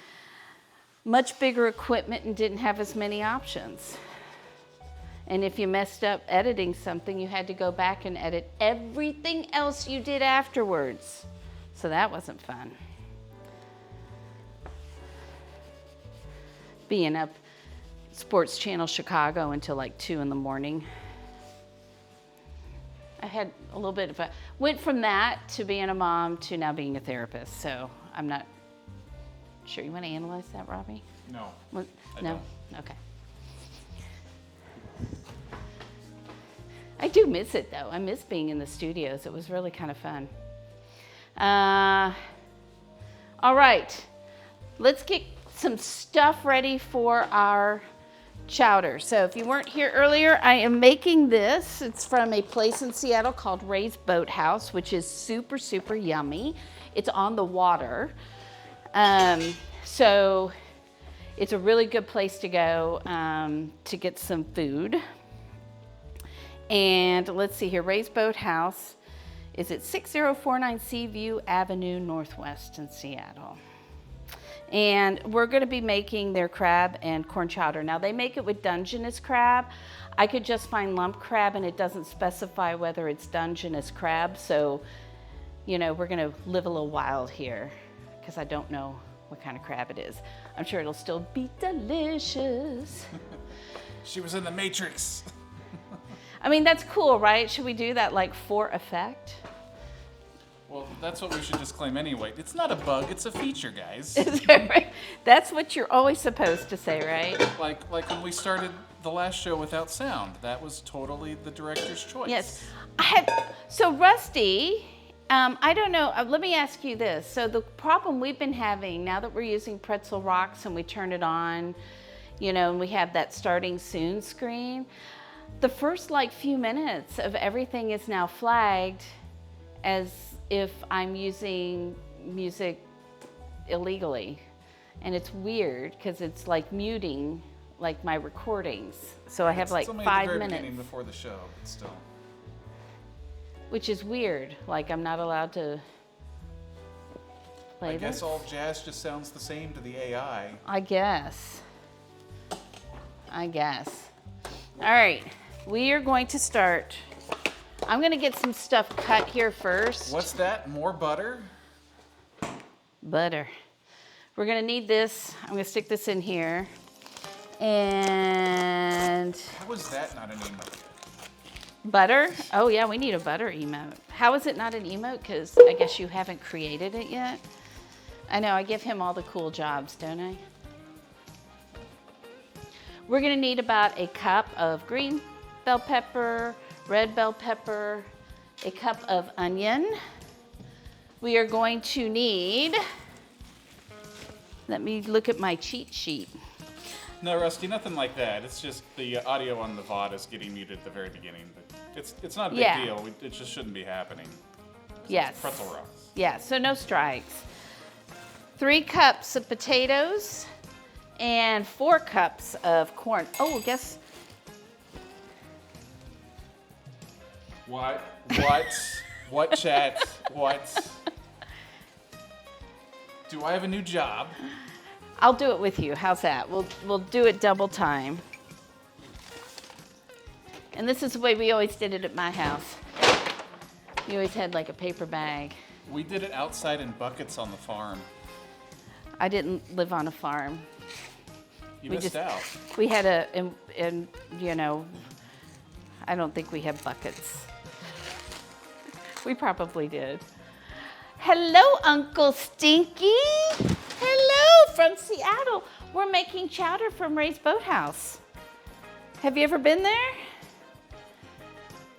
much bigger equipment and didn't have as many options. And if you messed up editing something, you had to go back and edit everything else you did afterwards. So that wasn't fun. Being up Sports Channel Chicago until like 2 in the morning. I had a little bit of went from that to being a mom to now being a therapist. So I'm not sure. You want to analyze that, Robbie? No. No? don't. Okay. I do miss it though. I miss being in the studios. It was really kind of fun. All right. Let's get some stuff ready for our chowder. So if you weren't here earlier, I am making this. It's from a place in Seattle called Ray's Boathouse, which is super, super yummy. It's on the water. So it's a really good place to go to get some food. And let's see here, Ray's Boathouse is at 6049 Seaview Avenue Northwest in Seattle. And we're gonna be making their crab and corn chowder. Now they make it with Dungeness crab. I could just find lump crab and it doesn't specify whether it's Dungeness crab. So, you know, we're gonna live a little wild here because I don't know what kind of crab it is. I'm sure it'll still be delicious. She was in the Matrix. I mean, that's cool, right? Should we do that like for effect? Well, that's what we should disclaim anyway. It's not a bug, it's a feature, guys. That's what you're always supposed to say, right? Like when we started the last show without sound. That was totally the director's choice. Yes. So Rusty, I don't know, let me ask you this. So the problem we've been having now that we're using Pretzel Rocks and we turn it on, you know, and we have that starting soon screen, the first like few minutes of everything is now flagged as if I'm using music illegally. And it's weird because it's like muting like my recordings. So I have like 5 minutes. It's only at the very beginning before the show, but still. Which is weird. Like I'm not allowed to play this. I guess all jazz just sounds the same to the AI. I guess. All right, we are going to start. I'm gonna get some stuff cut here first. What's that? More butter? Butter. We're gonna need this. I'm gonna stick this in here. And How is that not an emote? butter? Oh yeah, we need a butter emote. How is it not an emote? Because I guess you haven't created it yet. I know, I give him all the cool jobs, don't I? We're gonna need about a cup of green bell pepper, red bell pepper, a cup of onion. We are going to need, let me look at my cheat sheet. No, Rusty, nothing like that. It's just the audio on the VOD is getting muted at the very beginning. But it's not a big deal. It just shouldn't be happening. Yes. It's Pretzel Rocks. Yeah, so no strikes. 3 cups of potatoes and 4 cups of corn. Oh, guess. What? What, chat? What? Do I have a new job? I'll do it with you. How's that? We'll do it double time. And this is the way we always did it at my house. We always had like a paper bag. We did it outside in buckets on the farm. I didn't live on a farm. You missed out. We had and you know, I don't think we had buckets. We probably did. Hello, Uncle Stinky. Hello from Seattle. We're making chowder from Ray's Boathouse. Have you ever been there?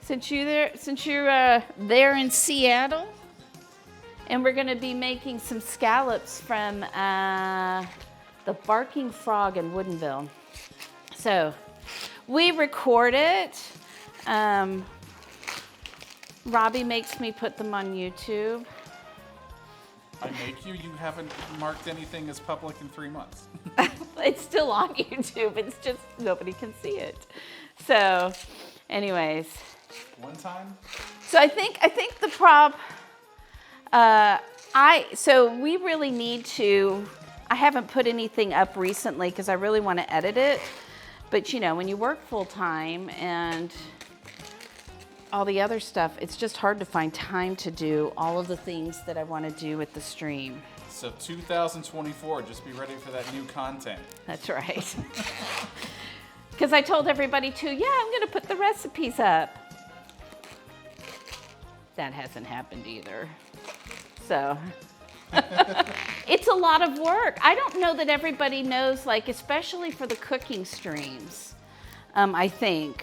Since you're there in Seattle? And we're gonna be making some scallops from the Barking Frog in Woodinville. So we record it. Robbie makes me put them on YouTube. I make you? You haven't marked anything as public in 3 months. It's still on YouTube. It's just nobody can see it. So, anyways. One time? So I think the so we really need to. I haven't put anything up recently because I really want to edit it. But you know, when you work full time and all the other stuff, it's just hard to find time to do all of the things that I want to do with the stream. So 2024, just be ready for that new content. That's right. Because I told everybody too, yeah, I'm going to put the recipes up. That hasn't happened either. So it's a lot of work. I don't know that everybody knows, like, especially for the cooking streams, I think.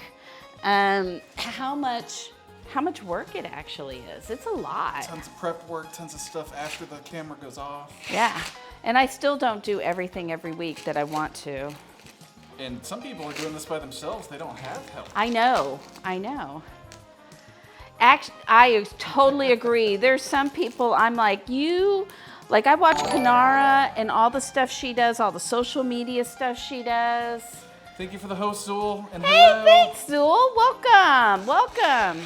How much work it actually is. It's a lot. Tons of prep work, tons of stuff after the camera goes off. Yeah, and I still don't do everything every week that I want to. And some people are doing this by themselves. They don't have help. I know. I totally agree. There's some people I'm like, I watch Panara and all the stuff she does, all the social media stuff she does. Thank you for the host, Zool. And Hey, hello. thanks, Zool. Welcome.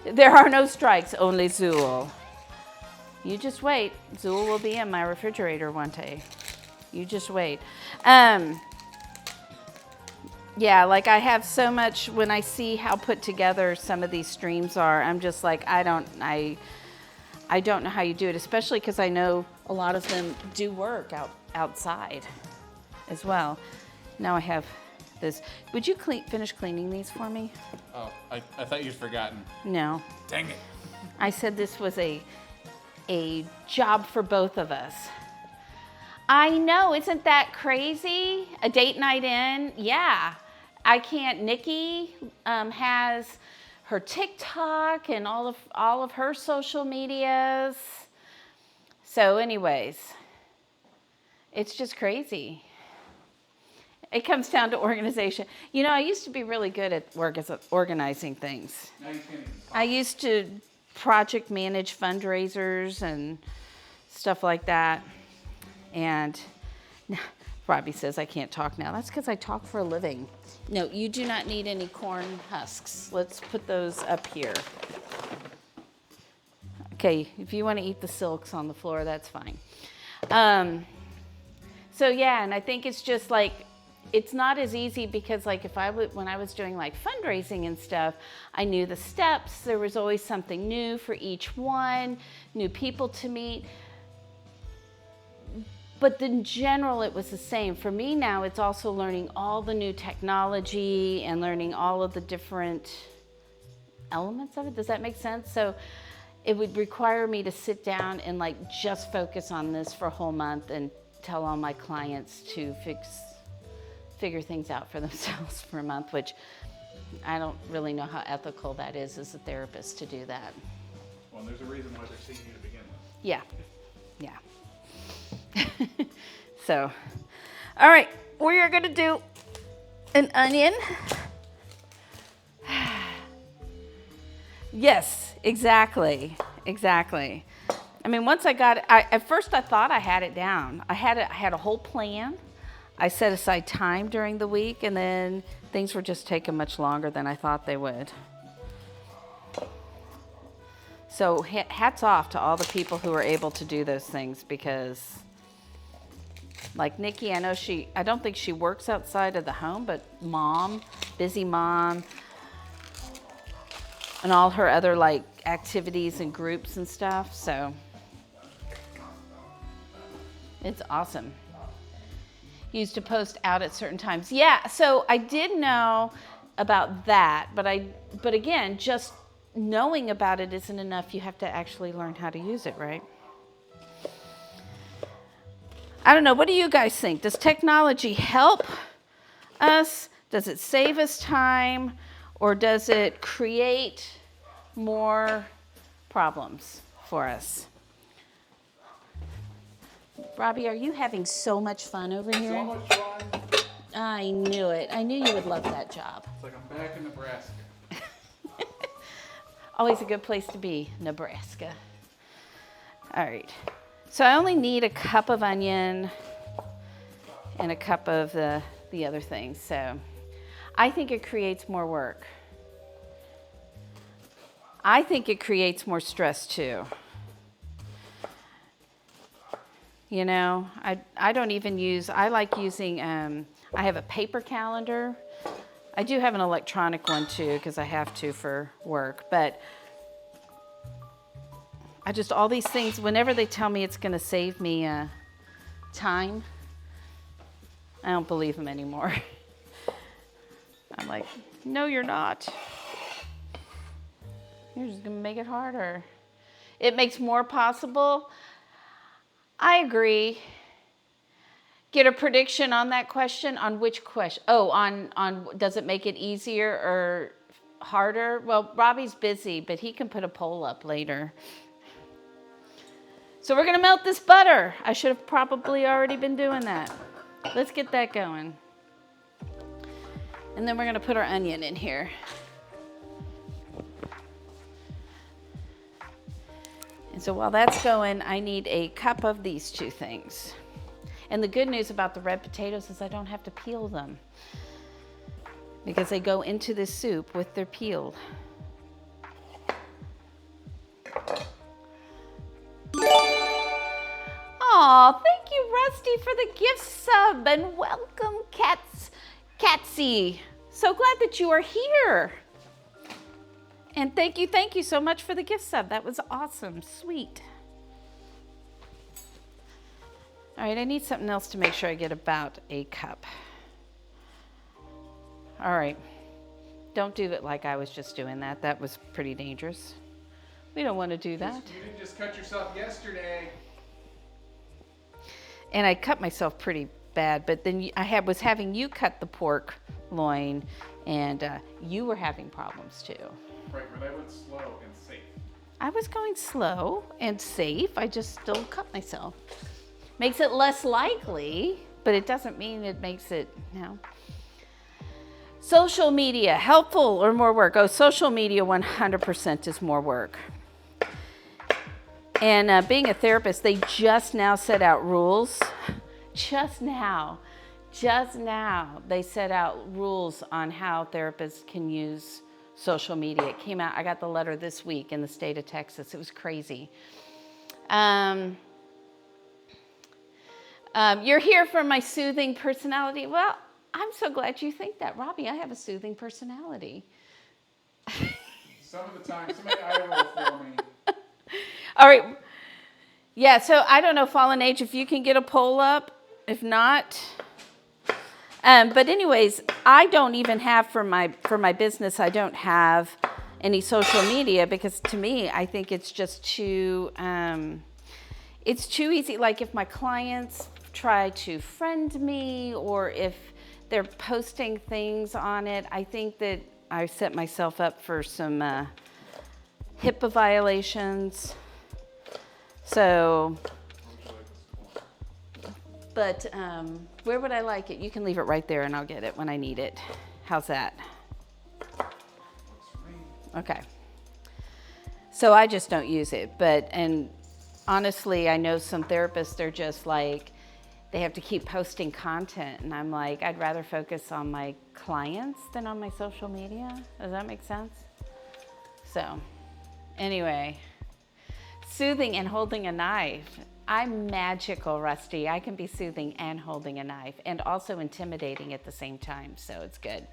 There are no strikes, only Zool. You just wait. Zool will be in my refrigerator one day. You just wait. Yeah, like I have so much, when I see how put together some of these streams are, I'm just like, I don't know how you do it, especially because I know a lot of them do work outside as well. Now I have this. Would you finish cleaning these for me? Oh, I thought you'd forgotten. No. Dang it. I said this was a job for both of us. I know, isn't that crazy? A date night in, yeah. I can't. Nikki has her TikTok and all of her social medias. So, anyways, it's just crazy. It comes down to organization. You know, I used to be really good at organizing things. Now you can't even talk. I used to project manage fundraisers and stuff like that. And Robbie says I can't talk now. That's because I talk for a living. No, you do not need any corn husks. Let's put those up here. Okay, if you want to eat the silks on the floor, that's fine. So yeah, and I think it's just like, it's not as easy because like when I was doing like fundraising and stuff, I knew the steps. There was always something new for each one, new people to meet. But in general, it was the same. For me now, it's also learning all the new technology and learning all of the different elements of it. Does that make sense? So it would require me to sit down and like just focus on this for a whole month and tell all my clients to figure things out for themselves for a month, which I don't really know how ethical that is as a therapist to do that. Well, there's a reason why they're seeing you to begin with. Yeah, yeah. So, all right, we're gonna do an onion. Yes, exactly. I mean, once I got it, at first I thought I had it down. I had a whole plan. I set aside time during the week, and then things were just taking much longer than I thought they would. So hats off to all the people who are able to do those things, because like Nikki, I don't think she works outside of the home, but busy mom, and all her other like activities and groups and stuff. So it's awesome. Used to post out at certain times. Yeah, so I did know about that, but again, just knowing about it isn't enough. You have to actually learn how to use it, right? I don't know. What do you guys think? Does technology help us? Does it save us time? Or does it create more problems for us? Robbie, are you having so much fun over here? So much fun. I knew it. I knew you would love that job. It's like I'm back in Nebraska. Always a good place to be, Nebraska. All right. So I only need a cup of onion and a cup of the other things. So I think it creates more work. I think it creates more stress too. You know, I don't even I like using, I have a paper calendar. I do have an electronic one too, because I have to for work, but all these things, whenever they tell me it's going to save me time, I don't believe them anymore. I'm like, no, you're not. You're just going to make it harder. It makes more possible. I agree. Get a prediction on that question. On which question? Oh, on does it make it easier or harder? Well, Robbie's busy, but he can put a poll up later. So we're going to melt this butter. I should have probably already been doing that. Let's get that going. And then we're going to put our onion in here. And so while that's going, I need a cup of these two things. And the good news about the red potatoes is I don't have to peel them, because they go into this soup with their peeled. Aw, thank you, Rusty, for the gift sub, and welcome, Catsy. So glad that you are here. And thank you so much for the gift sub. That was awesome, sweet. All right, I need something else to make sure I get about a cup. All right. Don't do it like I was just doing that. That was pretty dangerous. We don't want to do that. You didn't just cut yourself yesterday. And I cut myself pretty bad, but then was having you cut the pork loin, and you were having problems too. Right, but I went slow and safe. I was going slow and safe. I just still cut myself. Makes it less likely, but it doesn't mean it makes it, Social media, helpful or more work? Oh, social media 100% is more work. And being a therapist, they just now set out rules. Just now, they set out rules on how therapists can use social media. It came out, I got the letter this week in the state of Texas. It was crazy. You're here for my soothing personality. Well, I'm so glad you think that. Robbie, I have a soothing personality. Some of the time, somebody eye roll for me. All right. Yeah, so I don't know, Fallen Age, if you can get a poll up. If not. But anyways, I don't even have for my business, I don't have any social media because to me, I think it's just too easy. Like if my clients try to friend me or if they're posting things on it, I think that I set myself up for some HIPAA violations. So, but where would I like it? You can leave it right there and I'll get it when I need it. How's that? Okay. So I just don't use it. And honestly, I know some therapists, they're just like, they have to keep posting content. And I'm like, I'd rather focus on my clients than on my social media. Does that make sense? So anyway, soothing and holding a knife. I'm magical, Rusty. I can be soothing and holding a knife and also intimidating at the same time. So it's good.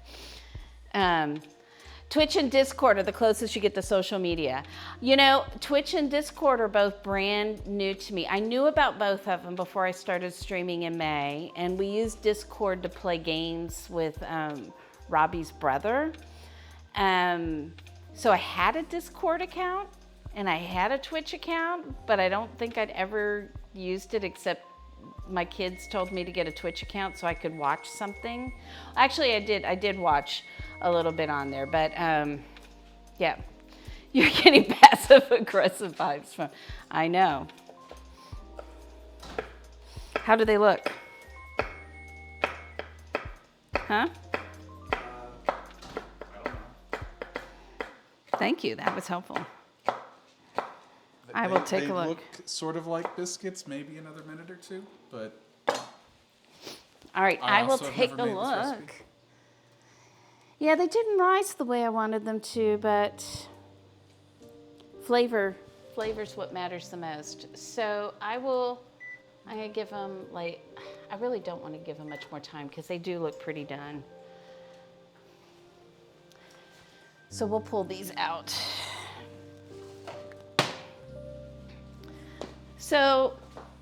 Twitch and Discord are the closest you get to social media. You know, Twitch and Discord are both brand new to me. I knew about both of them before I started streaming in May, and we used Discord to play games with Robbie's brother. So I had a Discord account and I had a Twitch account, but I don't think I'd ever used it except my kids told me to get a Twitch account so I could watch something. Actually, I did watch a little bit on there, but yeah, you're getting passive aggressive vibes from, I know. How do they look? Huh? I don't know. Thank you, that was helpful. I will take a look. They look sort of like biscuits, maybe another minute or two, but. All right, I will also have take a never made this look. recipe. Yeah, they didn't rise the way I wanted them to, but flavor's what matters the most. So I'm gonna give them I really don't want to give them much more time because they do look pretty done. So we'll pull these out. So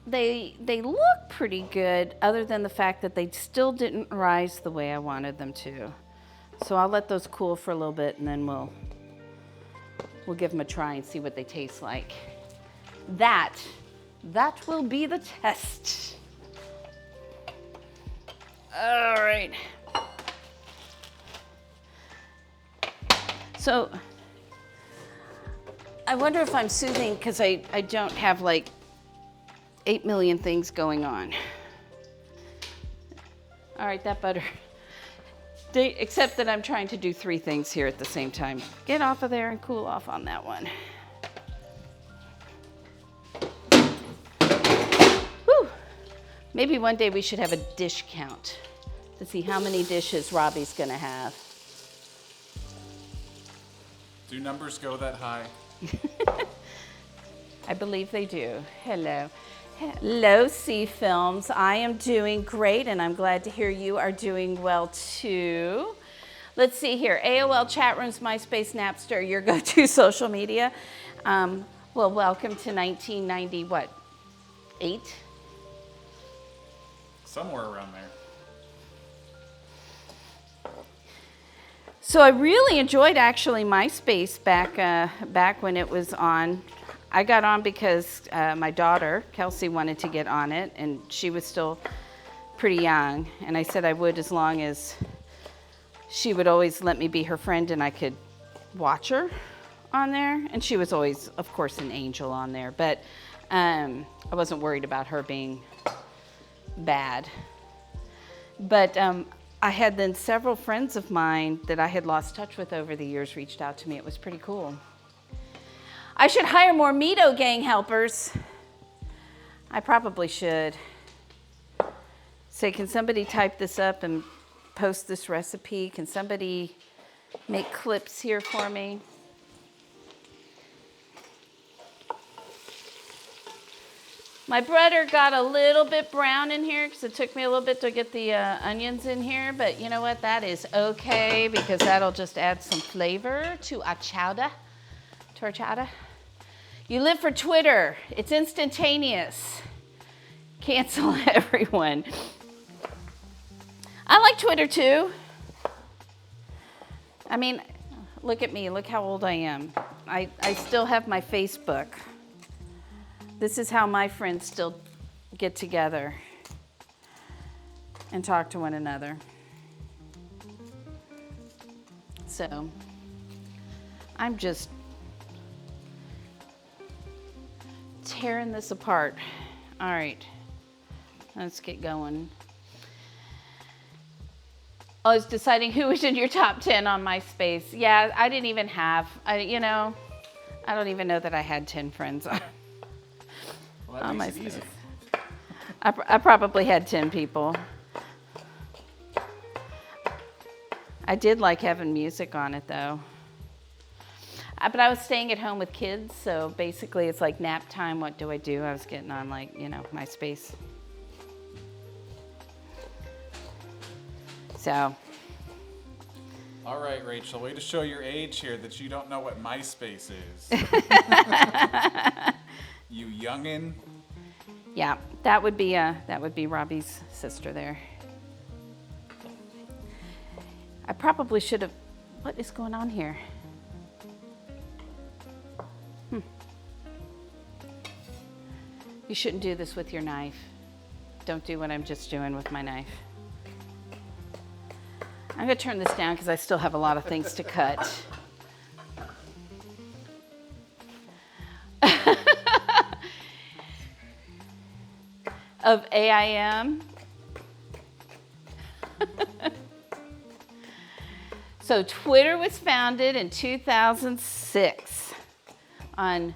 they look pretty good other than the fact that they still didn't rise the way I wanted them to. So I'll let those cool for a little bit and then we'll give them a try and see what they taste like. That will be the test. All right. So I wonder if I'm soothing because I don't have like 8 million things going on. All right, that butter. Except that I'm trying to do 3 things here at the same time. Get off of there and cool off on that one. Whew. Maybe one day we should have a dish count to see how many dishes Robbie's gonna have. Do numbers go that high? I believe they do. Hello. Hello, C Films. I am doing great, and I'm glad to hear you are doing well too. Let's see here. AOL chat rooms, MySpace, Napster, your go-to social media. Well, welcome to 1990, what, 8? Somewhere around there. So I really enjoyed actually MySpace back when it was on. I got on because my daughter, Kelsey, wanted to get on it, and she was still pretty young. And I said I would as long as she would always let me be her friend and I could watch her on there. And she was always, of course, an angel on there. But I wasn't worried about her being bad. But I had then several friends of mine that I had lost touch with over the years reached out to me. It was pretty cool. I should hire more Mito gang helpers. I probably should. Say, can somebody type this up and post this recipe? Can somebody make clips here for me? My butter got a little bit brown in here because it took me a little bit to get the onions in here, but you know what? That is okay because that'll just add some flavor to our chowder. You live for Twitter. It's instantaneous. Cancel everyone. I like Twitter too. I mean, look at me. Look how old I am. I still have my Facebook. This is how my friends still get together and talk to one another. So I'm just tearing this apart. All right, let's get going. I was deciding who was in your top 10 on MySpace. Yeah, I didn't even have, I don't even know that I had 10 friends on. Well, that makes it easy. I probably had 10 people. I did like having music on it though. But I was staying at home with kids, so basically it's like nap time. What do? I was getting on MySpace. So. All right, Rachel, way to show your age here that you don't know what MySpace is. You youngin'. Yeah, that would be Robbie's sister there. I probably should have. What is going on here? You shouldn't do this with your knife. Don't do what I'm just doing with my knife. I'm gonna turn this down because I still have a lot of things to cut. Of AIM. So Twitter was founded in 2006 on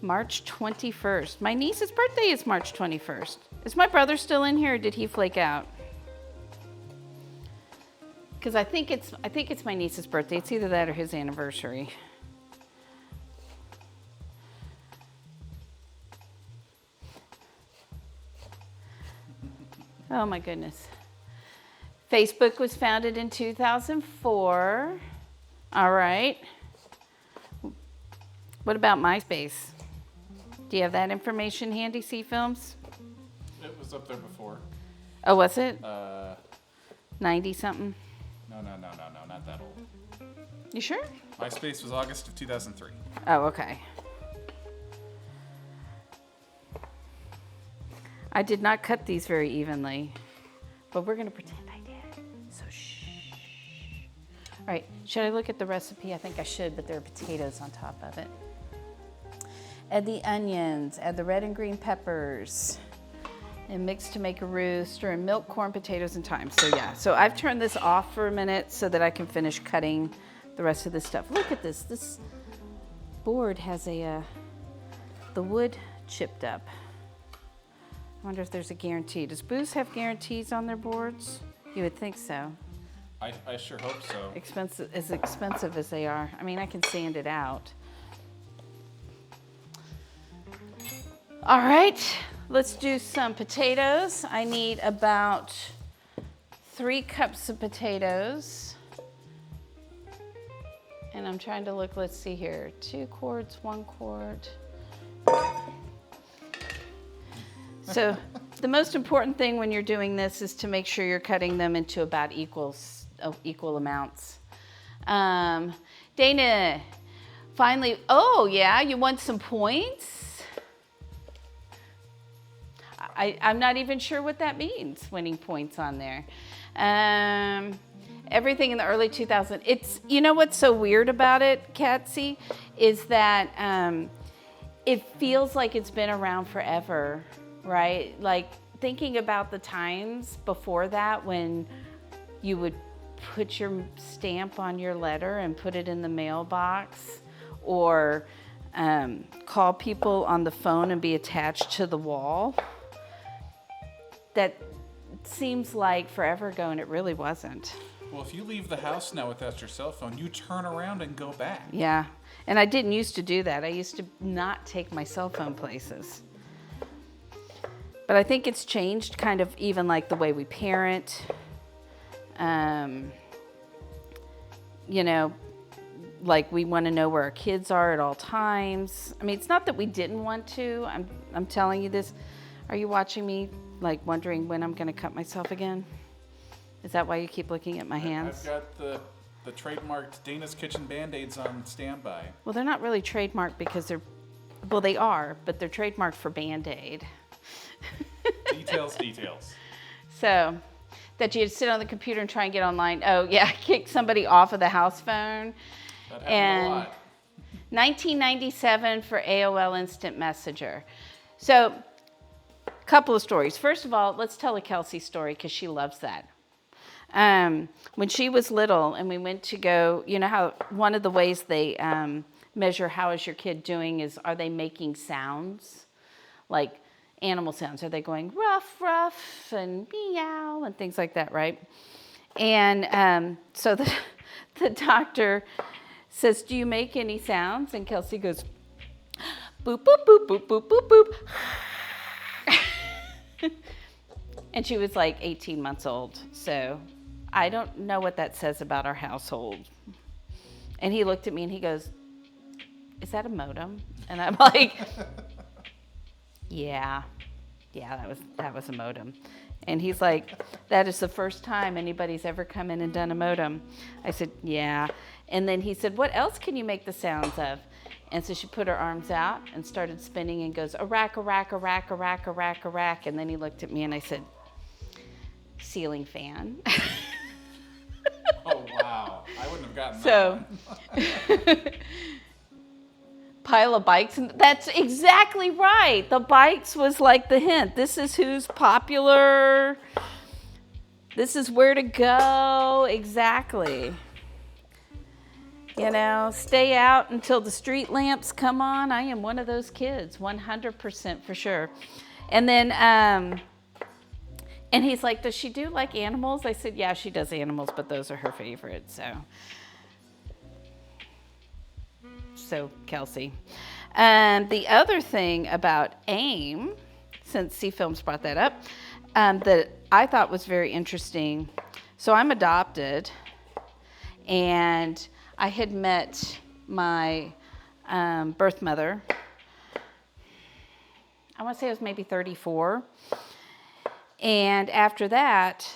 March 21st. My niece's birthday is March 21st. Is my brother still in here or did he flake out? Because I think it's my niece's birthday. It's either that or his anniversary. Oh my goodness. Facebook was founded in 2004. All right. What about MySpace? Do you have that information handy, C-Films? It was up there before. Oh, was it? 90 something? No, not that old. You sure? MySpace was August of 2003. Oh, okay. I did not cut these very evenly, but we're gonna pretend I did. So shh. All right, should I look at the recipe? I think I should, but there are potatoes on top of it. Add the onions, add the red and green peppers, and mix to make a roux, stir in milk, corn, potatoes, and thyme. So yeah, so I've turned this off for a minute so that I can finish cutting the rest of this stuff. Look at this. This board has the wood chipped up. I wonder if there's a guarantee. Does Booze have guarantees on their boards? You would think so. I sure hope so. As expensive as they are. I mean, I can sand it out. All right, let's do some potatoes. I need about 3 cups of potatoes. And I'm trying to look, let's see here, 2 quarts, 1 quart. So the most important thing when you're doing this is to make sure you're cutting them into about equal amounts. Dana, finally, oh yeah, you want some points? I'm not even sure what that means, winning points on there. Everything in the early 2000s. It's, you know what's so weird about it, Katsy, is that it feels like it's been around forever, right? Like thinking about the times before that when you would put your stamp on your letter and put it in the mailbox, or call people on the phone and be attached to the wall. That seems like forever ago, and it really wasn't. Well, if you leave the house now without your cell phone, you turn around and go back. Yeah, and I didn't used to do that. I used to not take my cell phone places. But I think it's changed kind of even like the way we parent. You know, like we want to know where our kids are at all times. I mean, it's not that we didn't want to. I'm telling you this. Are you watching me, like wondering when I'm going to cut myself again? Is that why you keep looking at my hands? I've got the trademarked Dana's Kitchen Band-Aids on standby. Well, they're not really trademarked because they're, well, they are, but they're trademarked for Band-Aid. Details. So, that you'd sit on the computer and try and get online. Oh, yeah, kick somebody off of the house phone. That happened a lot. 1997 for AOL Instant Messenger. So, couple of stories. First of all, let's tell a Kelsey story because she loves that. When she was little and we went to go, you know how one of the ways they measure how is your kid doing is, are they making sounds? Like animal sounds. Are they going ruff, ruff, and meow, and things like that, right? And so the doctor says, do you make any sounds? And Kelsey goes, boop, boop, boop, boop, boop, boop, boop. And she was like 18 months old. So I don't know what that says about our household. And he looked at me and he goes, is that a modem? And I'm like, yeah, that was a modem. And he's like, that is the first time anybody's ever come in and done a modem. I said, yeah. And then he said, what else can you make the sounds of? And so she put her arms out and started spinning and goes, a rack, a rack, a rack, a rack, a rack, a rack. And then he looked at me and I said, ceiling fan. Oh, wow. I wouldn't have gotten that. So, pile of bikes. And that's exactly right. The bikes was like the hint. This is who's popular. This is where to go. Exactly. You know, stay out until the street lamps come on. I am one of those kids, 100% for sure. And then, and he's like, does she do like animals? I said, yeah, she does animals, but those are her favorites. So Kelsey. The other thing about AIM, since C-Films brought that up, that I thought was very interesting. So I'm adopted, and I had met my birth mother. I want to say I was maybe 34. And after that,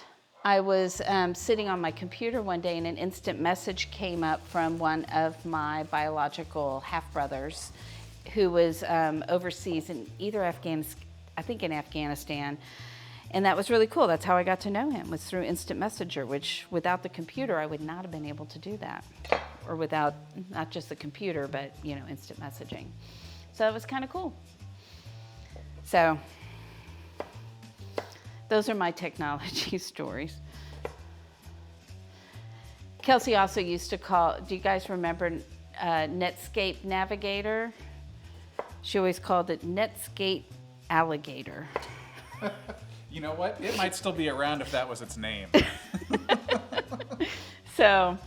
I was sitting on my computer one day and an instant message came up from one of my biological half-brothers who was overseas in either Afghanistan. And that was really cool. That's how I got to know him, was through instant messenger, which without the computer, I would not have been able to do that. Or without, not just the computer, but, you know, instant messaging. So it was kind of cool. So those are my technology stories. Kelsey also used to call, do you guys remember Netscape Navigator? She always called it Netscape Alligator. You know what? It might still be around if that was its name. So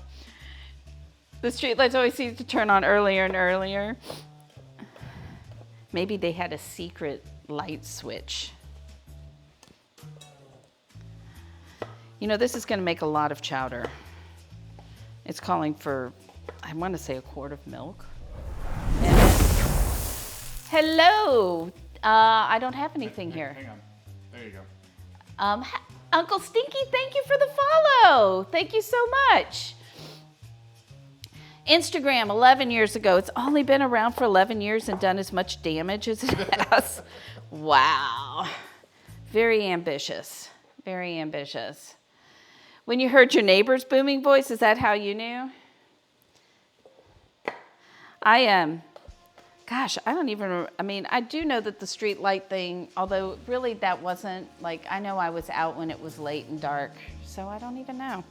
the streetlights always seem to turn on earlier and earlier. Maybe they had a secret light switch. You know, this is going to make a lot of chowder. It's calling for, I want to say, a quart of milk. Hello. I don't have anything here. Hang on. There you go. Uncle Stinky, thank you for the follow. Thank you so much. Instagram, 11 years ago. It's only been around for 11 years and done as much damage as it has. Wow. Very ambitious. Very ambitious. When you heard your neighbor's booming voice, is that how you knew? Gosh, I don't even, I mean, I do know that the street light thing, although really that wasn't, like, I know I was out when it was late and dark, so I don't even know.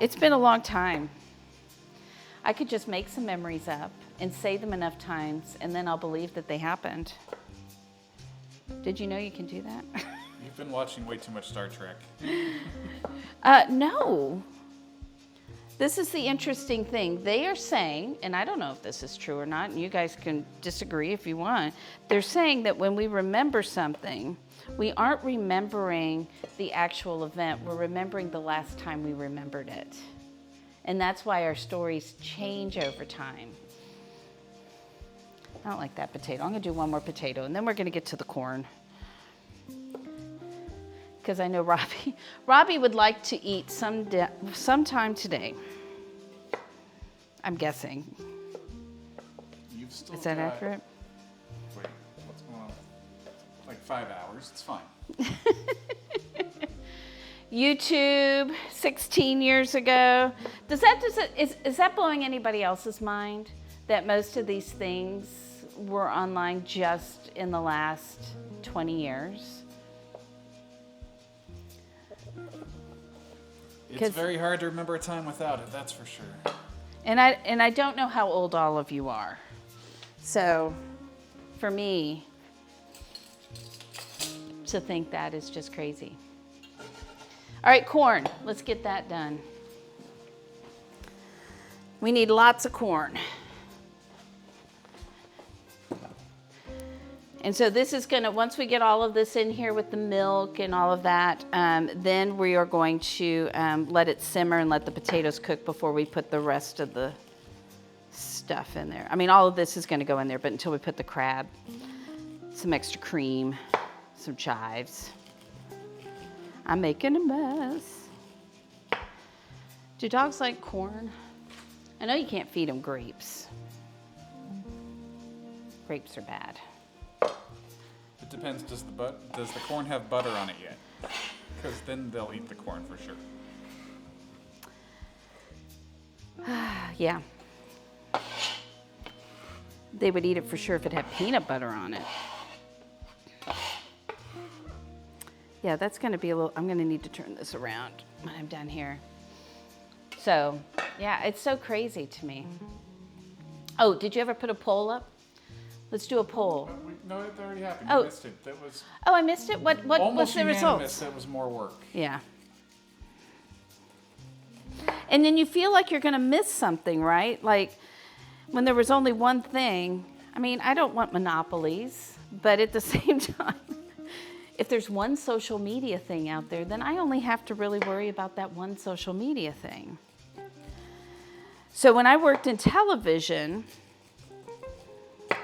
It's been a long time. I could just make some memories up and say them enough times, and then I'll believe that they happened. Did you know you can do that? You've been watching way too much Star Trek. No. This is the interesting thing. They are saying, and I don't know if this is true or not, and you guys can disagree if you want. They're saying that when we remember something, we aren't remembering the actual event. We're remembering the last time we remembered it. And that's why our stories change over time. I don't like that potato. I'm going to do one more potato, and then we're going to get to the corn. Because I know Robbie would like to eat sometime today. I'm guessing. You've still Is that accurate? Wait, what's going on? Like 5 hours. It's fine. YouTube, 16 years ago. Is that blowing anybody else's mind that most of these things were online just in the last 20 years? It's very hard to remember a time without it, that's for sure. And I don't know how old all of you are. So for me to think that is just crazy. All right, corn. Let's get that done. We need lots of corn. And so this is gonna, once we get all of this in here with the milk and all of that, then we are going to let it simmer and let the potatoes cook before we put the rest of the stuff in there. I mean, all of this is gonna go in there, but until we put the crab, some extra cream, some chives. I'm making a mess. Do dogs like corn? I know you can't feed them grapes. Grapes are bad. It depends. Does the corn have butter on it yet? Because then they'll eat the corn for sure. Yeah. They would eat it for sure if it had peanut butter on it. Yeah, that's going to be a little, I'm going to need to turn this around when I'm done here. So, yeah, it's so crazy to me. Oh, did you ever put a poll up? Let's do a poll. No, it already happened. Oh. You missed it. That was Oh, I missed it? What was the results? That was more work. Yeah. And then you feel like you're going to miss something, right? Like when there was only one thing. I mean, I don't want monopolies, but at the same time, if there's one social media thing out there, then I only have to really worry about that one social media thing. So when I worked in television,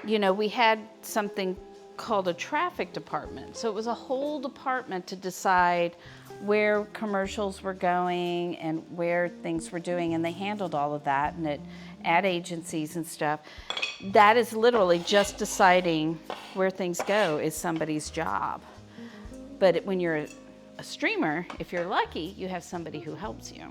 you know, we had something called a traffic department. So it was a whole department to decide where commercials were going and where things were doing, and they handled all of that, and ad agencies and stuff. That is literally just deciding where things go is somebody's job. But when you're a streamer, if you're lucky, you have somebody who helps you.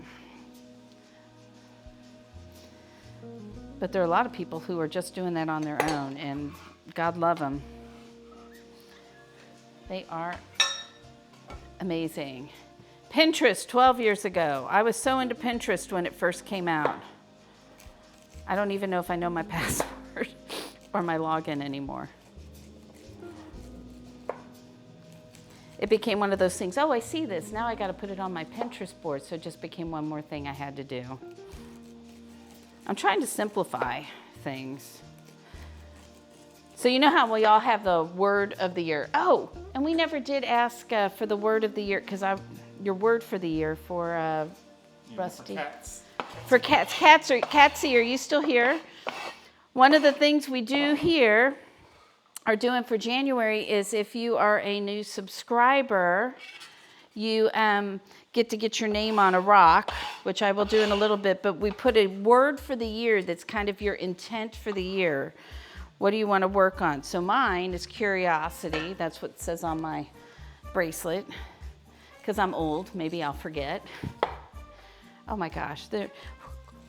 But there are a lot of people who are just doing that on their own, and God love them. They are amazing. Pinterest, 12 years ago. I was so into Pinterest when it first came out. I don't even know if I know my password or my login anymore. It became one of those things, oh, I see this. Now I got to put it on my Pinterest board, so it just became one more thing I had to do. I'm trying to simplify things. So you know how we all have the word of the year. Oh, and we never did ask for the word of the year, because your word for the year for Rusty. For cats. For cats. Catsy, are you still here? One of the things we do here, are doing for January, is if you are a new subscriber, you get your name on a rock, which I will do in a little bit, but we put a word for the year that's kind of your intent for the year. What do you want to work on? So mine is curiosity. That's what it says on my bracelet. Because I'm old, maybe I'll forget. Oh my gosh,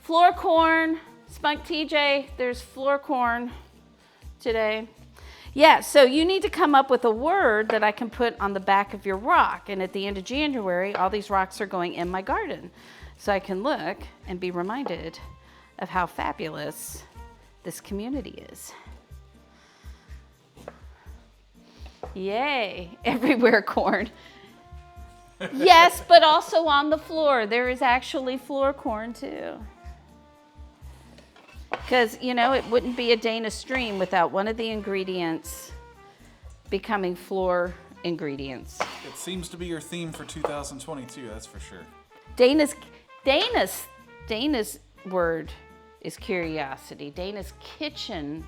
floor corn, Spunk TJ, there's floor corn today. Yeah, so you need to come up with a word that I can put on the back of your rock. And at the end of January, all these rocks are going in my garden. So I can look and be reminded of how fabulous this community is. Yay, everywhere corn. Yes, but also on the floor. There is actually floor corn too. Because, you know, it wouldn't be a Dana stream without one of the ingredients becoming floor ingredients. It seems to be your theme for 2022, that's for sure. Dana's word is curiosity. Dana's kitchen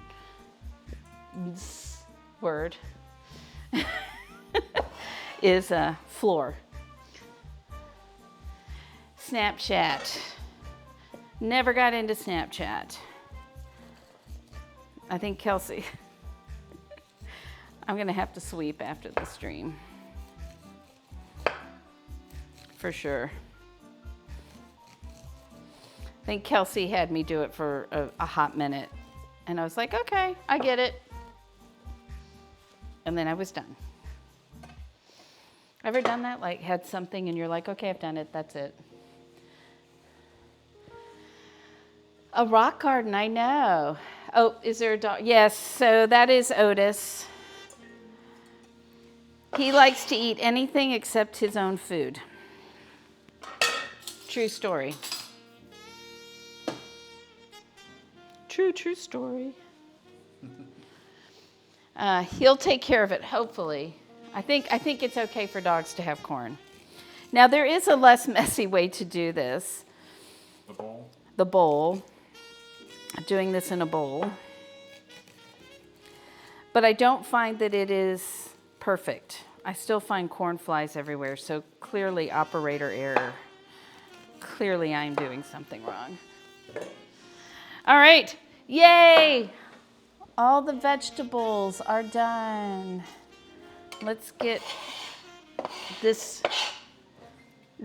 word is floor. Snapchat. Never got into Snapchat. I think Kelsey, I'm going to have to sweep after the stream. For sure. I think Kelsey had me do it for a hot minute. And I was like, okay, I get it. And then I was done. Ever done that? Like had something and you're like, okay, I've done it, that's it. A rock garden, I know. Oh, is there a dog? Yes, so that is Otis. He likes to eat anything except his own food. True story. True story. He'll take care of it, hopefully. I think it's okay for dogs to have corn. Now, there is a less messy way to do this. The bowl? The bowl. Doing this in a bowl. But I don't find that it is perfect. I still find corn flies everywhere, so clearly operator error. Clearly I'm doing something wrong. All right, yay! All the vegetables are done. Let's get this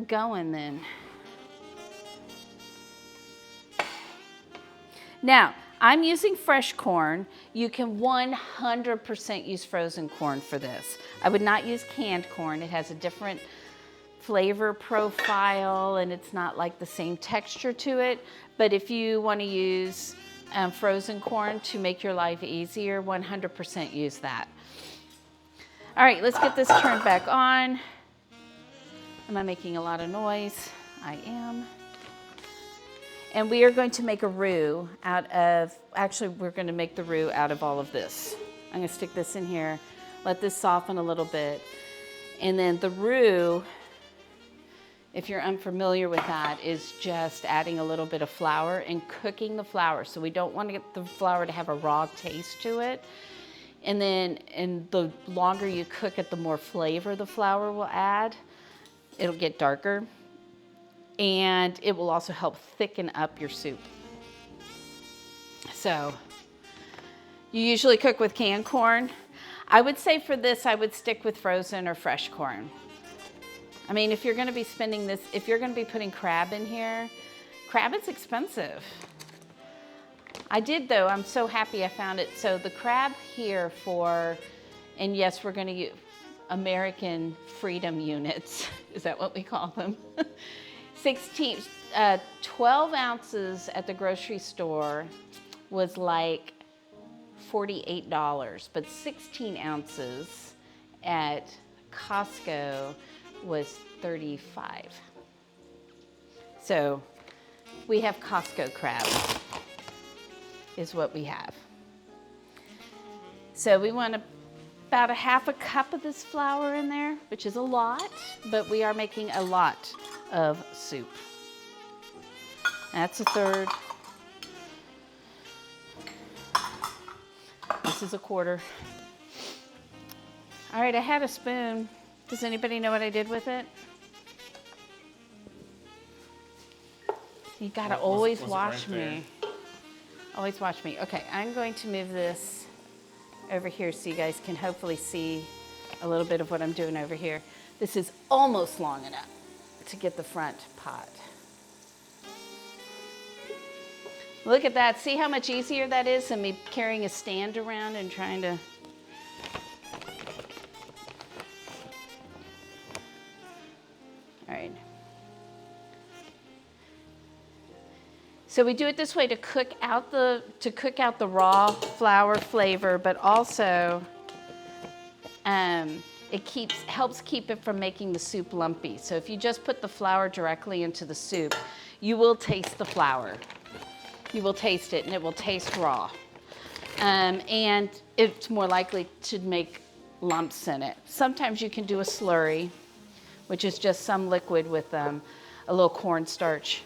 going then. Now, I'm using fresh corn. You can 100% use frozen corn for this. I would not use canned corn. It has a different flavor profile and it's not like the same texture to it. But if you want to use frozen corn to make your life easier, 100% use that. All right, let's get this turned back on. Am I making a lot of noise? I am. And we are going to make a roux out of, actually we're going to make the roux out of all of this. I'm going to stick this in here, let this soften a little bit. And then the roux, if you're unfamiliar with that, is just adding a little bit of flour and cooking the flour. So we don't want to get the flour to have a raw taste to it. And the longer you cook it, the more flavor the flour will add. It'll get darker. And it will also help thicken up your soup. So you usually cook with canned corn. I would say for this, I would stick with frozen or fresh corn. I mean, if you're going to be spending this, if you're going to be putting crab in here, crab is expensive. I did though, I'm so happy I found it. So the crab here for, and yes, we're going to use American Freedom Units. Is that what we call them? 12 ounces at the grocery store was like $48, but 16 ounces at Costco was $35. So we have Costco crabs is what we have. So we want about a half a cup of this flour in there, which is a lot, but we are making a lot of soup. That's a third. This is a quarter. All right, I had a spoon. Does anybody know what I did with it? You gotta Was always it watch right me. Always watch me. Okay, I'm going to move this over here so you guys can hopefully see a little bit of what I'm doing over here. This is almost long enough to get the front pot. Look at that. See how much easier that is than me carrying a stand around and trying to... All right. So we do it this way to cook out the raw flour flavor, but also it helps keep it from making the soup lumpy. So if you just put the flour directly into the soup, you will taste the flour. You will taste it, and it will taste raw. And it's more likely to make lumps in it. Sometimes you can do a slurry, which is just some liquid with a little cornstarch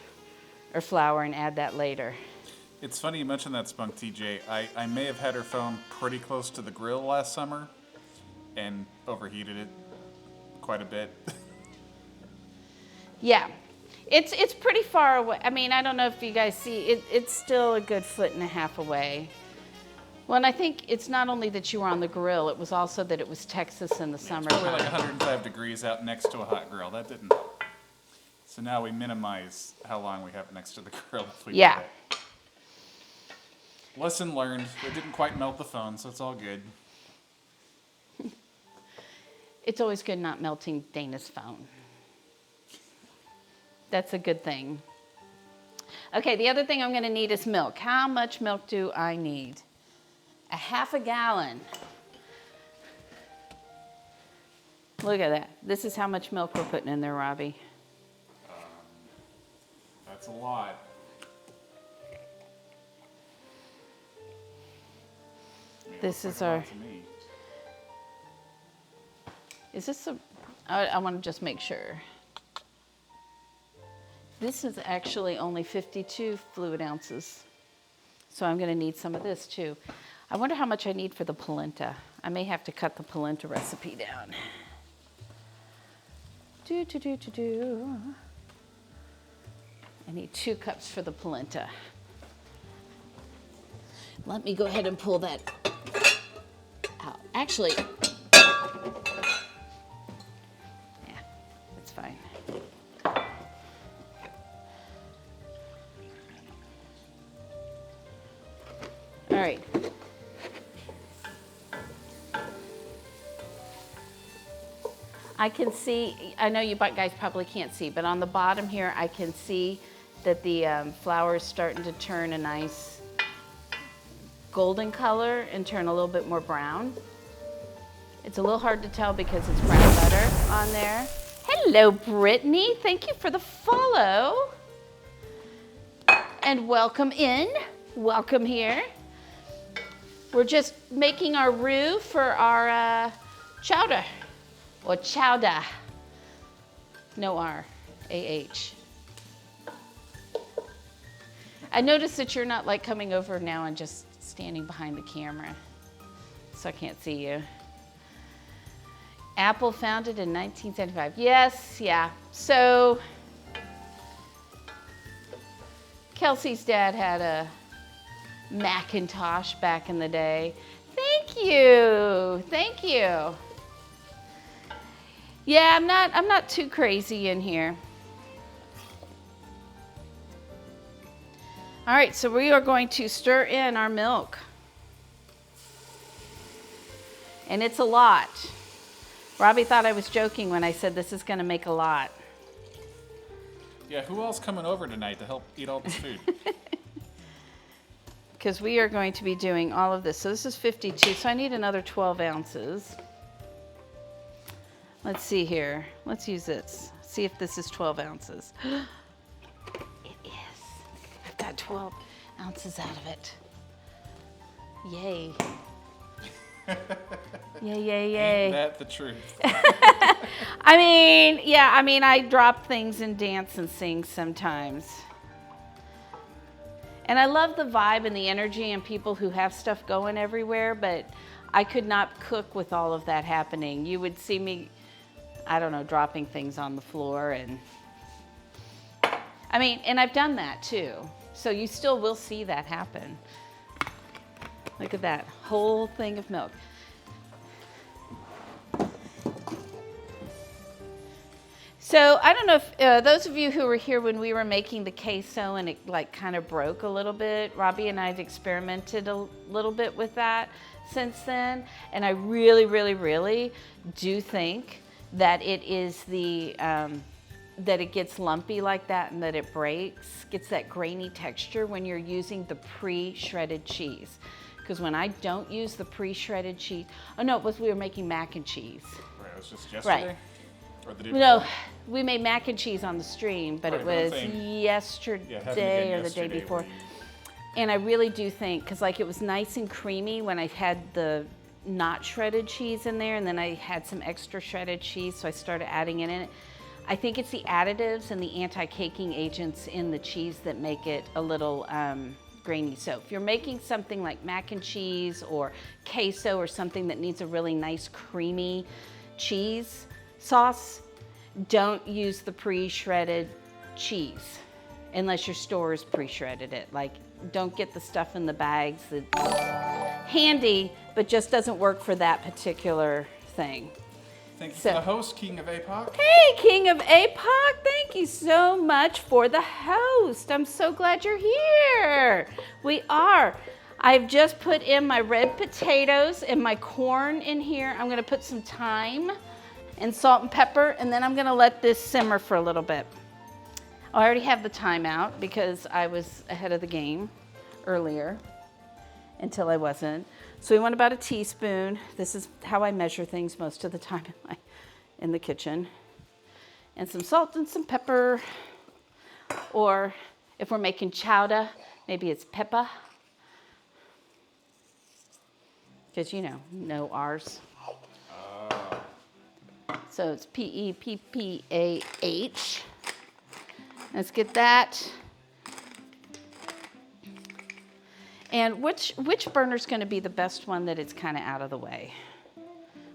or flour, and add that later. It's funny you mentioned that, Spunk TJ. I may have had her phone pretty close to the grill last summer and overheated it quite a bit. Yeah, it's pretty far away. I mean, I don't know if you guys see, it's still a good 1.5 feet away. Well, and I think it's not only that you were on the grill, it was also that it was Texas in the summertime. It's probably like 105 degrees out next to a hot grill. That didn't... So now we minimize how long we have next to the grill if we do that. Lesson learned. It didn't quite melt the phone, so it's all good. It's always good not melting Dana's phone. That's a good thing. Okay, the other thing I'm gonna need is milk. How much milk do I need? 1/2 gallon. Look at that. This is how much milk we're putting in there, Robbie. That's a lot. This is our... Is this a... I want to just make sure. This is actually only 52 fluid ounces. So I'm going to need some of this too. I wonder how much I need for the polenta. I may have to cut the polenta recipe down. I need 2 cups for the polenta. Let me go ahead and pull that out. Actually, yeah, that's fine. All right. I can see, I know you guys probably can't see, but on the bottom here, I can see that the flour is starting to turn a nice golden color and turn a little bit more brown. It's a little hard to tell because it's brown butter on there. Hello, Brittany. Thank you for the follow. And welcome in. Welcome here. We're just making our roux for our chowder. Or chowder. No R, A-H. I noticed that you're not like coming over now and just standing behind the camera, so I can't see you. Apple founded in 1975. Yes, yeah. So Kelsey's dad had a Macintosh back in the day. Thank you. Thank you. Yeah, I'm not too crazy in here. All right, so we are going to stir in our milk. And it's a lot. Robbie thought I was joking when I said this is going to make a lot. Yeah, who else coming over tonight to help eat all this food? Because we are going to be doing all of this. So this is 52, so I need another 12 ounces. Let's see here. Let's use this. See if this is 12 ounces. It is. I've got 12 ounces out of it. Yay. Yay, yay, yay. Ain't that the truth? I mean, yeah, I drop things and dance and sing sometimes. And I love the vibe and the energy and people who have stuff going everywhere, but I could not cook with all of that happening. You would see me, I don't know, dropping things on the floor. And I mean, and I've done that too. So you still will see that happen. Look at that whole thing of milk. So I don't know if those of you who were here when we were making the queso and it like kind of broke a little bit, Robbie and I have experimented a little bit with that since then. And I really, really, really do think that it is the, that it gets lumpy like that and that it breaks, gets that grainy texture when you're using the pre-shredded cheese. Because when I don't use the pre-shredded cheese, oh no, it was we were making mac and cheese. Right, it was just yesterday? Right. Or the day No, before? we made mac and cheese on the stream, but Right, it but I'm was saying, yesterday or the day yesterday before. where you- And I really do think, because like it was nice and creamy when I had the not shredded cheese in there, and then I had some extra shredded cheese, so I started adding it in. I think it's the additives and the anti-caking agents in the cheese that make it a little grainy. So if you're making something like mac and cheese or queso or something that needs a really nice creamy cheese sauce, don't use the pre-shredded cheese unless your store has pre-shredded it. Like, don't get the stuff in the bags that's handy but just doesn't work for that particular thing. Thank you So- for the host, King of APOC. Hey, King of APOC, thank you so much for the host. I'm so glad you're here. We are. I've just put in my red potatoes and my corn in here. I'm gonna put some thyme and salt and pepper, and then I'm gonna let this simmer for a little bit. I already have the thyme out because I was ahead of the game earlier until I wasn't. So we want about a teaspoon. This is how I measure things most of the time in the kitchen. And some salt and some pepper. Or if we're making chowder, maybe it's pepper. Because you know, no R's. So it's P-E-P-P-A-H. Let's get that. And which burner's going to be the best one that it's kind of out of the way?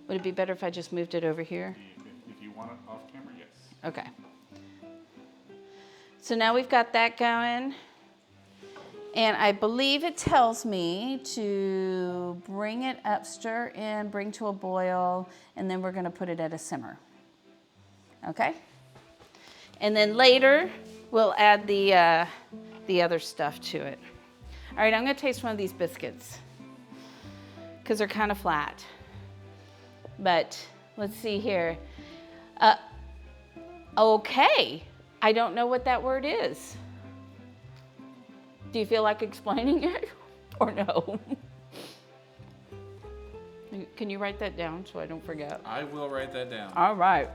Would it be better if I just moved it over here? If you want it off camera, yes. Okay. So now we've got that going. And I believe it tells me to bring it up, stir in, bring to a boil, and then we're going to put it at a simmer. Okay? And then later, we'll add the other stuff to it. All right, I'm going to taste one of these biscuits because they're kind of flat. But let's see here. Okay. I don't know what that word is. Do you feel like explaining it or no? Can you write that down so I don't forget? I will write that down. All right.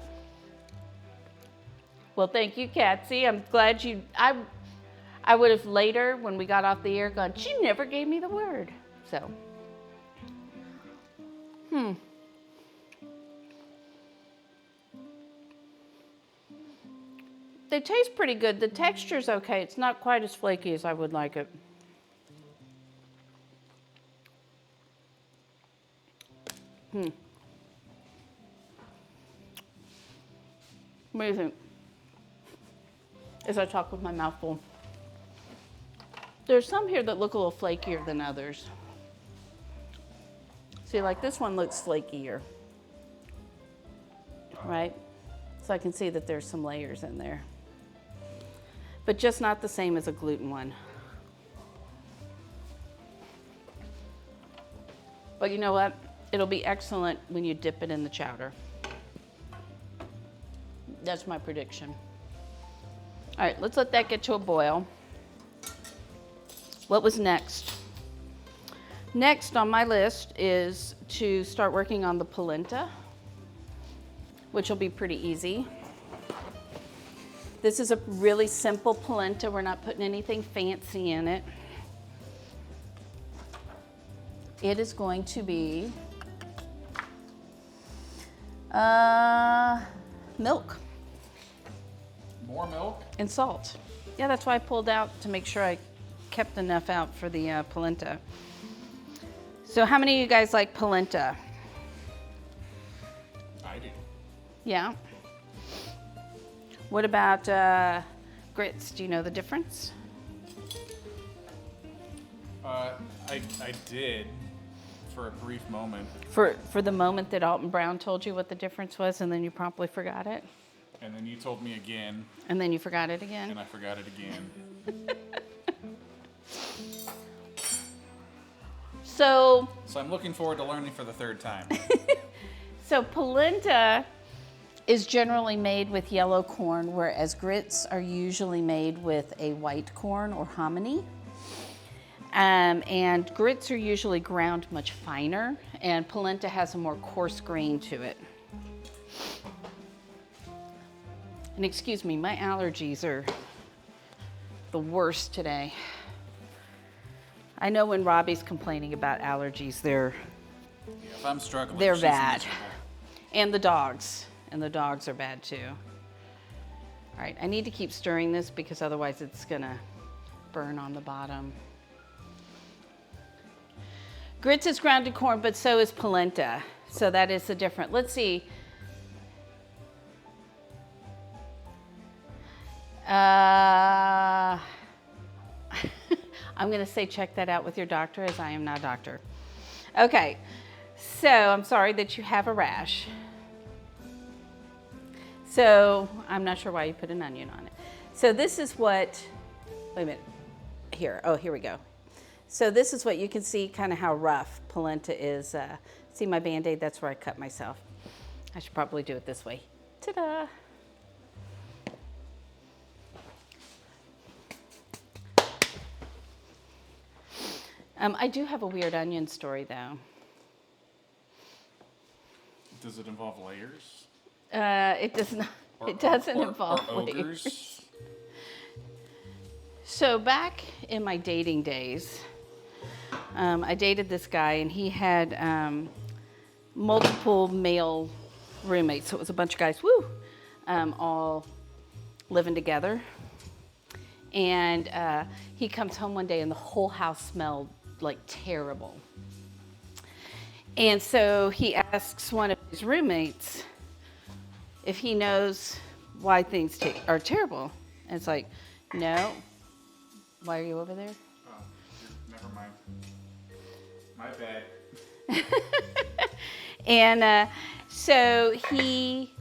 Well, thank you, Katsy. I'm glad you, I would have later, when we got off the air, gone, she never gave me the word. So, They taste pretty good. The texture's okay. It's not quite as flaky as I would like it. What do you think? As I talk with my mouth full. There's some here that look a little flakier than others. See, like this one looks flakier, right? So I can see that there's some layers in there, but just not the same as a gluten one. But you know what? It'll be excellent when you dip it in the chowder. That's my prediction. All right, let's let that get to a boil. What was next? Next on my list is to start working on the polenta, which will be pretty easy. This is a really simple polenta. We're not putting anything fancy in it. It is going to be milk. More milk? And salt. Yeah, that's why I pulled out to make sure I kept enough out for the polenta. So how many of you guys like polenta? I do. Yeah. What about grits? Do you know the difference? I did for a brief moment, For the moment that Alton Brown told you what the difference was, and then you promptly forgot it, and then you told me again, and then you forgot it again. and I forgot it again. So I'm looking forward to learning for the third time. So polenta is generally made with yellow corn, whereas grits are usually made with a white corn or hominy. And grits are usually ground much finer, and polenta has a more coarse grain to it. And excuse me, my allergies are the worst today. I know when Robbie's complaining about allergies, they're If I'm struggling, they're she's bad. miserable. And the dogs are bad too. All right, I need to keep stirring this because otherwise it's gonna burn on the bottom. Grits is grounded corn, but so is polenta. So that is the difference. Let's see. I'm gonna say check that out with your doctor, as I am not a doctor. Okay, so I'm sorry that you have a rash. So I'm not sure why you put an onion on it. So this is what, wait a minute, here we go. So this is what you can see, kind of how rough polenta is. See my Band-Aid, that's where I cut myself. I should probably do it this way. Ta-da. I do have a weird onion story though. Does it involve layers? It does not. It doesn't involve or layers. ogres? So back in my dating days, I dated this guy, and he had multiple male roommates. So it was a bunch of guys, all living together. And he comes home one day, and the whole house smelled like terrible. And so he asks one of his roommates if he knows why things are terrible. And it's like, no. Why are you over there? Oh, never mind. My bad. And so he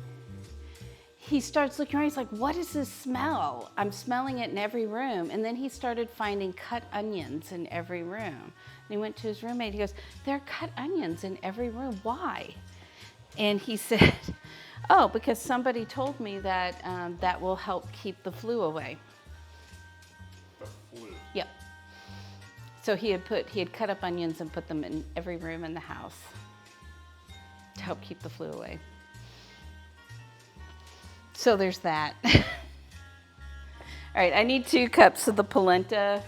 starts looking around. He's like, what is this smell? I'm smelling it in every room. And then he started finding cut onions in every room. And he went to his roommate. He goes, there are cut onions in every room. Why? And he said, oh, because somebody told me that that will help keep the flu away. The flu. Yep. So he had cut up onions and put them in every room in the house to help keep the flu away. So there's that. All right, I need 2 cups of the polenta.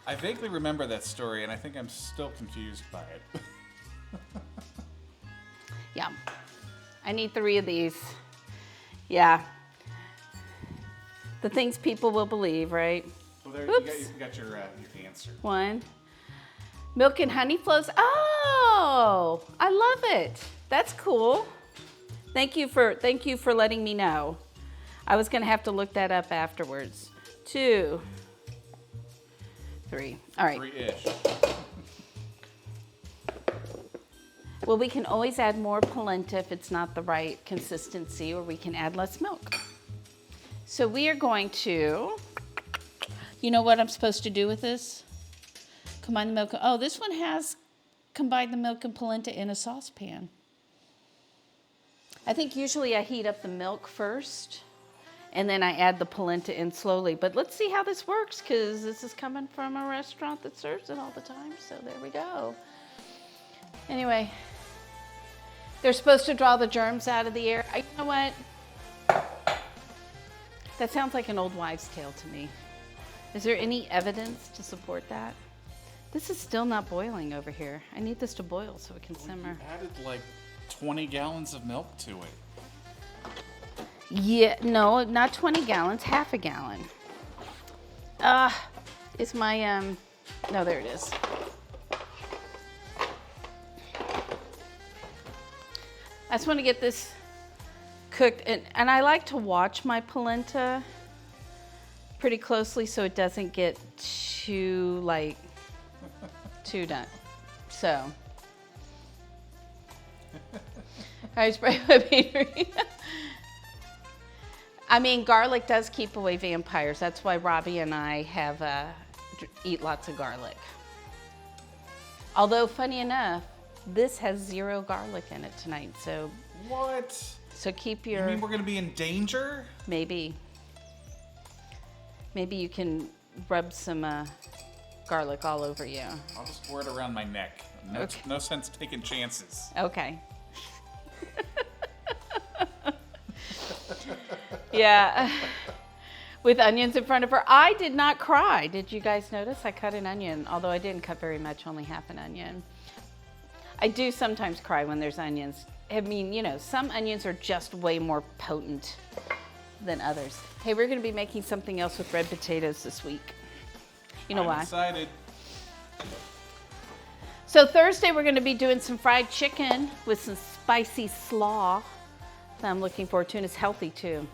I vaguely remember that story, and I think I'm still confused by it. Yeah. I need 3 of these. Yeah. The things people will believe, right? Well, there Oops. you got your answer. 1. Milk and honey flows. Oh, I love it. That's cool. Thank you for letting me know. I was gonna have to look that up afterwards. 2, 3. All right. 3-ish. Well, we can always add more polenta if it's not the right consistency, or we can add less milk. So we are going to, you know what I'm supposed to do with this? Combine the milk. Oh, this one has combined the milk and polenta in a saucepan. I think usually I heat up the milk first, and then I add the polenta in slowly. But let's see how this works, because this is coming from a restaurant that serves it all the time. So there we go. Anyway, they're supposed to draw the germs out of the air. You know what? That sounds like an old wives' tale to me. Is there any evidence to support that? This is still not boiling over here. I need this to boil so it can simmer. You added like 20 gallons of milk to it. Yeah, no, not 20 gallons, half a gallon. Is my, no, there it is. I just want to get this cooked, and I like to watch my polenta pretty closely so it doesn't get too done. So, I spray my papery. I mean, garlic does keep away vampires. That's why Robbie and I have eat lots of garlic. Although, funny enough, this has 0 garlic in it tonight. So What? So keep your. You mean we're gonna be in danger? Maybe you can rub some garlic all over you. I'll just wear it around my neck. No, Okay. no sense taking chances. Okay. Yeah. With onions in front of her. I did not cry. Did you guys notice? I cut an onion, although I didn't cut very much, only half an onion. I do sometimes cry when there's onions. I mean, you know, some onions are just way more potent than others. Hey, we're going to be making something else with red potatoes this week. You know why? I'm excited. So Thursday we're going to be doing some fried chicken with some spicy slaw that I'm looking forward to, and it's healthy too.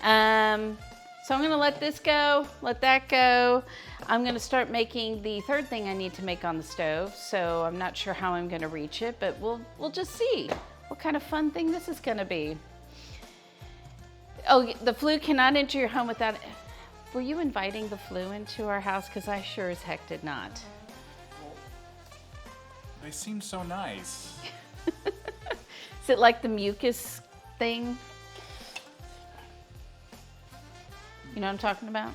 So I'm going to let this go, let that go. I'm going to start making the third thing I need to make on the stove. So I'm not sure how I'm going to reach it, but we'll just see what kind of fun thing this is going to be. Oh, the flu cannot enter your home without. Were you inviting the flu into our house? Because I sure as heck did not. They seem so nice. Is it like the mucus thing? You know what I'm talking about?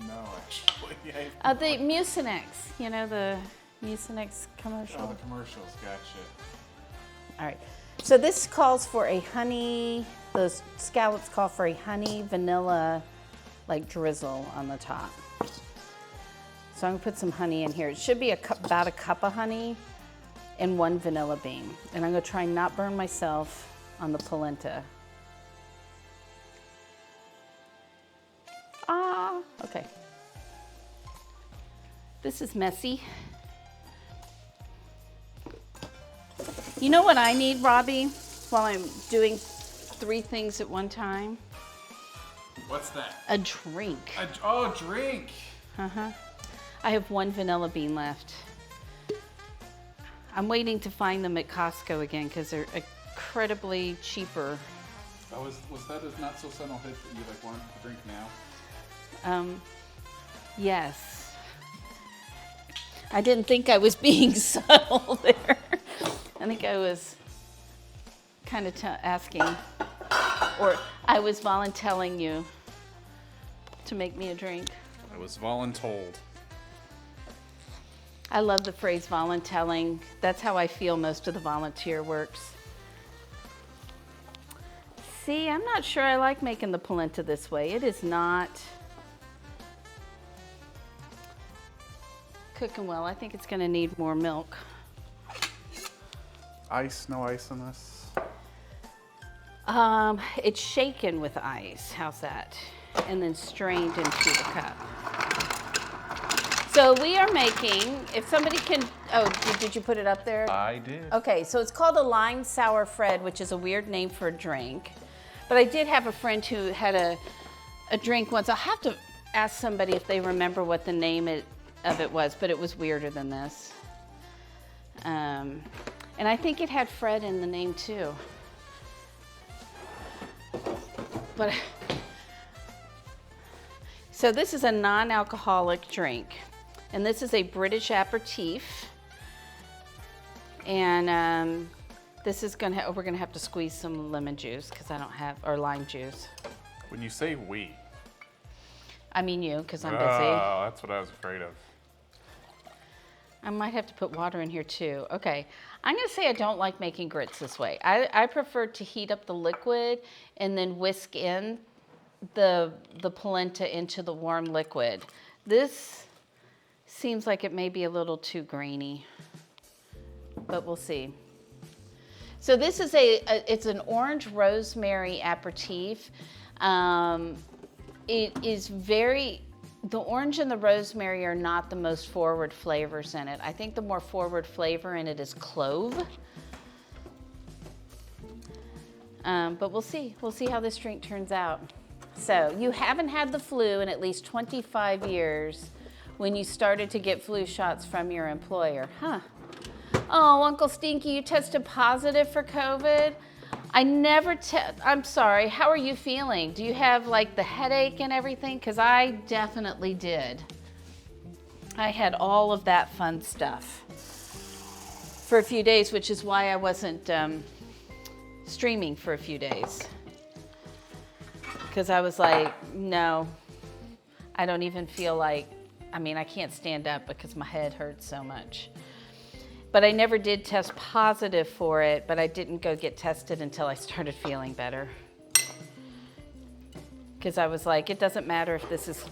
No, actually. The Mucinex. You know the Mucinex commercial? Oh, the commercials. Gotcha. All right. So this calls for a honey, those scallops call for a honey vanilla like drizzle on the top. So I'm gonna put some honey in here. It should be about a cup of honey and 1 vanilla bean. And I'm gonna try and not burn myself on the polenta. Okay. This is messy. You know what I need, Robbie, while I'm doing 3 things at one time? What's that? A drink. Oh, drink. Uh-huh. I have 1 vanilla bean left. I'm waiting to find them at Costco again because they're incredibly cheaper. Oh, was that a not so subtle hit that you want to drink now? Yes. I didn't think I was being subtle there. I think I was kind of asking, or I was volunteering you to make me a drink. I was voluntold. I love the phrase volunteering. That's how I feel most of the volunteer works. See, I'm not sure I like making the polenta this way. It is not cooking well. I think it's going to need more milk. Ice, no ice in this? It's shaken with ice. How's that? And then strained into the cup. So we are making, if somebody can, oh, did you put it up there? I did. Okay, so it's called a lime sour Fred, which is a weird name for a drink. But I did have a friend who had a drink once. I'll have to ask somebody if they remember what the name of it was, but it was weirder than this. And I think it had Fred in the name too. But so this is a non-alcoholic drink, and this is a British aperitif. And this is we're gonna have to squeeze some lemon juice because I don't have, or lime juice. When you say we. I mean you, because I'm busy. Oh, that's what I was afraid of. I might have to put water in here too. Okay, I'm gonna say I don't like making grits this way. I prefer to heat up the liquid and then whisk in the polenta into the warm liquid. This seems like it may be a little too grainy, but we'll see. So this is it's an orange rosemary aperitif. It is the orange and the rosemary are not the most forward flavors in it. I think the more forward flavor in it is clove. But we'll see. We'll see how this drink turns out. So you haven't had the flu in at least 25 years when you started to get flu shots from your employer, huh? Oh, Uncle Stinky, you tested positive for COVID? I'm sorry, how are you feeling? Do you have like the headache and everything? Because I definitely did. I had all of that fun stuff for a few days, which is why I wasn't streaming for a few days. Because I was like, no, I don't even feel like, I can't stand up because my head hurts so much. But I never did test positive for it, but I didn't go get tested until I started feeling better. Because I was like, it doesn't matter if this is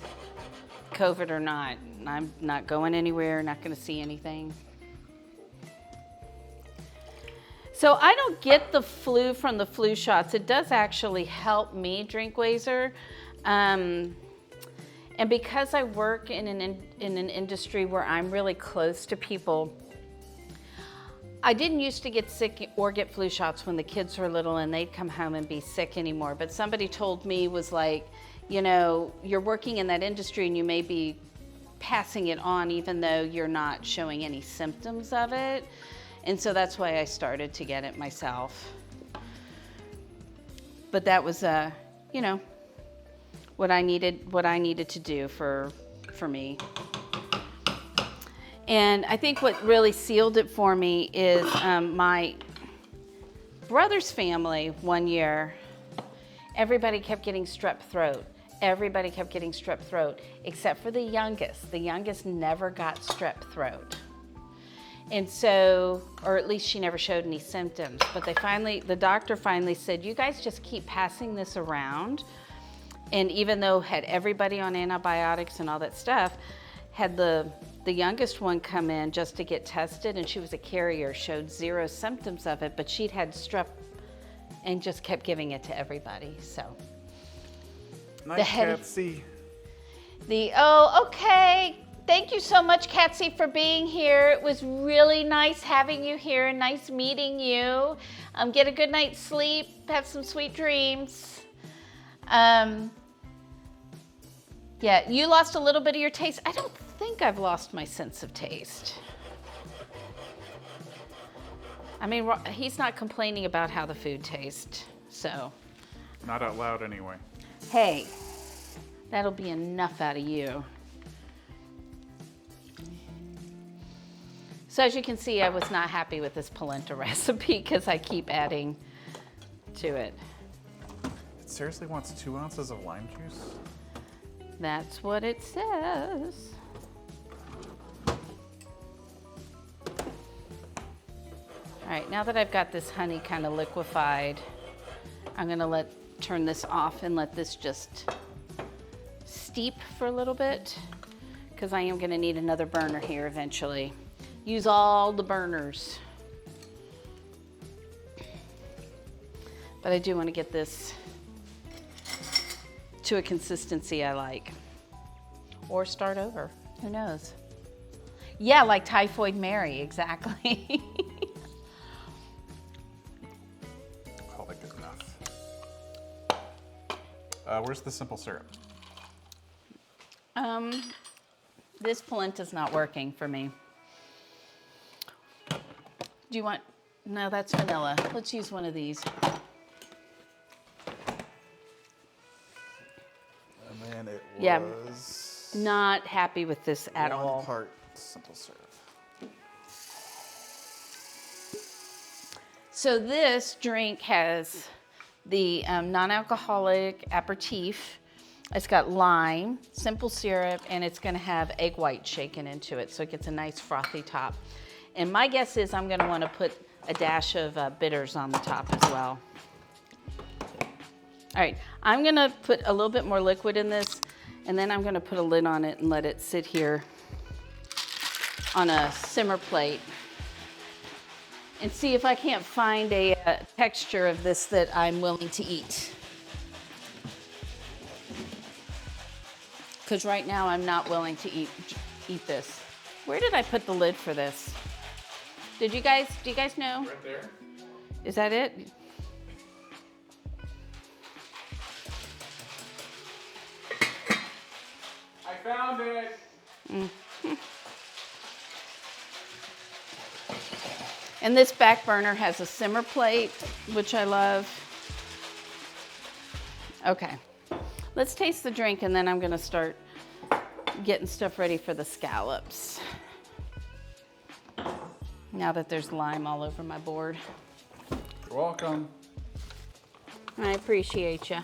COVID or not. I'm not going anywhere, not going to see anything. So I don't get the flu from the flu shots. It does actually help me drink Wazer. And because I work in an industry where I'm really close to people, I didn't used to get sick or get flu shots when the kids were little and they'd come home and be sick anymore. But somebody told me, was like, you're working in that industry and you may be passing it on even though you're not showing any symptoms of it. And so that's why I started to get it myself. But that was, what I needed to do for me. And I think what really sealed it for me is my brother's family one year, everybody kept getting strep throat. Everybody kept getting strep throat, except for the youngest. The youngest never got strep throat. And so, or at least she never showed any symptoms. But the doctor finally said, you guys just keep passing this around. And even though had everybody on antibiotics and all that stuff, had the youngest one come in just to get tested, and she was a carrier, showed 0 symptoms of it, but she'd had strep and just kept giving it to everybody, so. Nice, Catsy. Okay. Thank you so much, Catsy, for being here. It was really nice having you here and nice meeting you. Get a good night's sleep, have some sweet dreams. Yeah, you lost a little bit of your taste. I don't think I've lost my sense of taste. He's not complaining about how the food tastes, so. Not out loud anyway. Hey, that'll be enough out of you. So as you can see, I was not happy with this polenta recipe because I keep adding to it. It seriously wants 2 ounces of lime juice? That's what it says. All right, now that I've got this honey kind of liquefied, I'm gonna turn this off and let this just steep for a little bit, because I am gonna need another burner here eventually. Use all the burners. But I do want to get this to a consistency I like. Or start over, who knows? Yeah, like Typhoid Mary, exactly. Call that good enough. Where's the simple syrup? This polenta's not working for me. Do you want, no, that's vanilla. Let's use one of these. And it was not happy with this at all. 1 part simple syrup. So this drink has the non-alcoholic aperitif. It's got lime, simple syrup, and it's gonna have egg white shaken into it, so it gets a nice frothy top. And my guess is I'm gonna wanna put a dash of bitters on the top as well. All right, I'm gonna put a little bit more liquid in this, and then I'm gonna put a lid on it and let it sit here on a simmer plate and see if I can't find a texture of this that I'm willing to eat. Because right now I'm not willing to eat this. Where did I put the lid for this? Do you guys know? Right there. Is that it? found it. And this back burner has a simmer plate, which I love. Okay, let's taste the drink and then I'm gonna start getting stuff ready for the scallops. Now that there's lime all over my board. You're welcome. I appreciate you.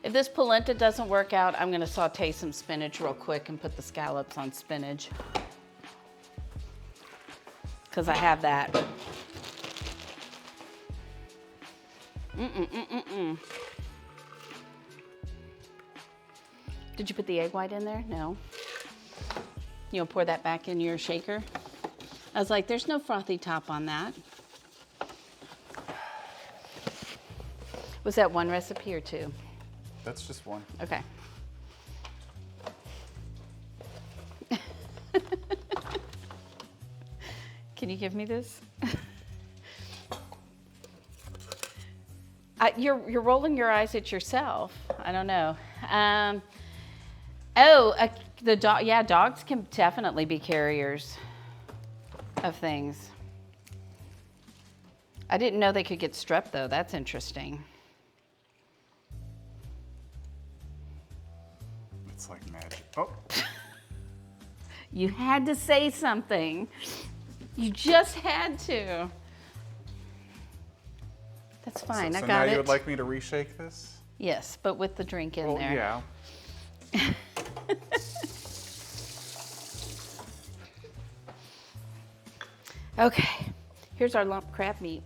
If this polenta doesn't work out, I'm gonna saute some spinach real quick and put the scallops on spinach. Because I have that. Did you put the egg white in there? No. You'll pour that back in your shaker? I was like, there's no frothy top on that. Was that one recipe or two? That's just one. Okay. Can you give me this? You're rolling your eyes at yourself. I don't know. The dog. Yeah, dogs can definitely be carriers of things. I didn't know they could get strep though. That's interesting. It's like magic. Oh. You had to say something. You just had to. That's fine. So I got now it. you would like me to reshake this? Yes, but with the drink in there. Yeah. Okay, here's our lump crab meat.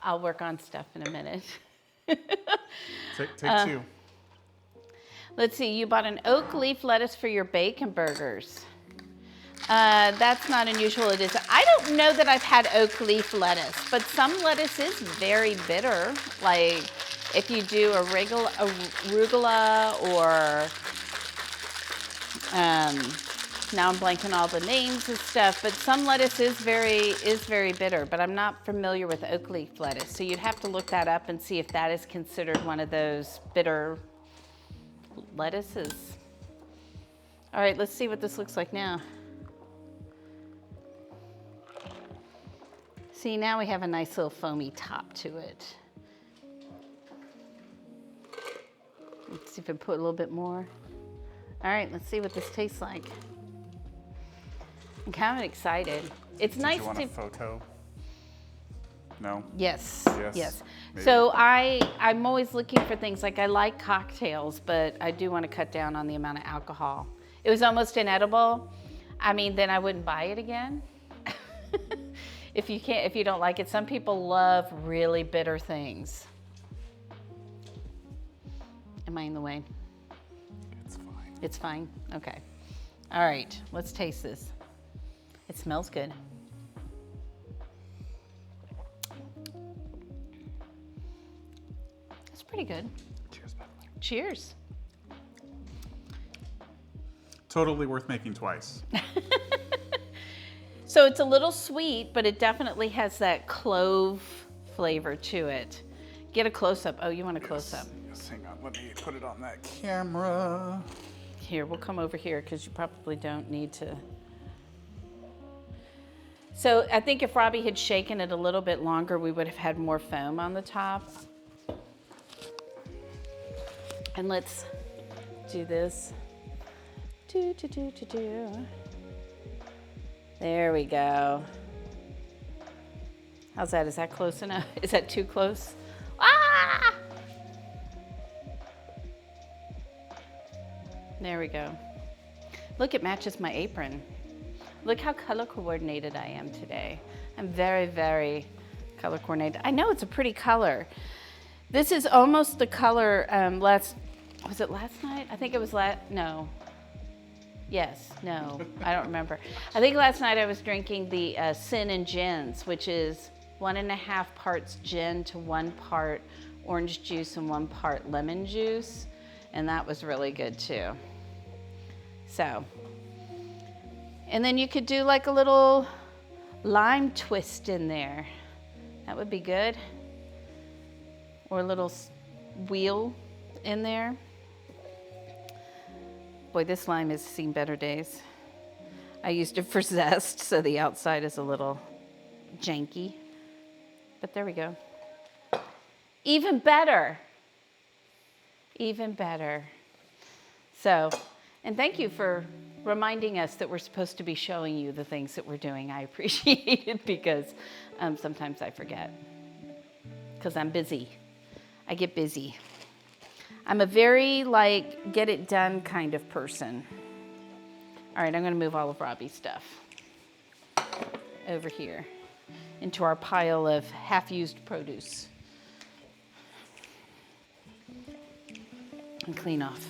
I'll work on stuff in a minute. Take two. Let's see, you bought an oak leaf lettuce for your bacon burgers. That's not unusual, it is. I don't know that I've had oak leaf lettuce, but some lettuce is very bitter. Like if you do arugula or, now I'm blanking all the names and stuff, but some lettuce is very bitter, but I'm not familiar with oak leaf lettuce. So you'd have to look that up and see if that is considered one of those bitter lettuces. All right, let's see what this looks like now. See, now we have a nice little foamy top to it. Let's see if I put a little bit more. All right, let's see what this tastes like. I'm kind of excited. It's nice Did you want to. a photo? No? Yes. Yes. Maybe. So I'm always looking for things like I like cocktails, but I do want to cut down on the amount of alcohol. It was almost inedible. I mean, then I wouldn't buy it again. If you don't like it. Some people love really bitter things. Am I in the way? It's fine. It's fine? Okay. All right, let's taste this. It smells good. It's pretty good. Cheers, by the way. Cheers. Totally worth making twice. So it's a little sweet, but it definitely has that clove flavor to it. Get a close-up. Oh, you want a close-up? Yes, hang on. Let me put it on that camera. Here, we'll come over here because you probably don't need to. So I think if Robbie had shaken it a little bit longer, we would have had more foam on the top. And let's do this. There we go. How's that? Is that close enough? Is that too close? Ah! There we go. Look, it matches my apron. Look how color coordinated I am today. I'm very, very color coordinated. I know it's a pretty color. This is almost the color was it last night? I think it was no. Yes, no, I don't remember. I think last night I was drinking the Sin and Gins, which is 1.5 parts gin to 1 part orange juice and 1 part lemon juice. And that was really good too. So, and then you could do like a little lime twist in there. That would be good. or a little wheel in there. Boy, this lime has seen better days. I used it for zest, so the outside is a little janky. But there we go. Even better. Even better. So, and thank you for reminding us that we're supposed to be showing you the things that we're doing. I appreciate it because sometimes I forget because I'm busy. I get busy. I'm a very get it done kind of person. All right, I'm going to move all of Robbie's stuff over here into our pile of half-used produce and clean off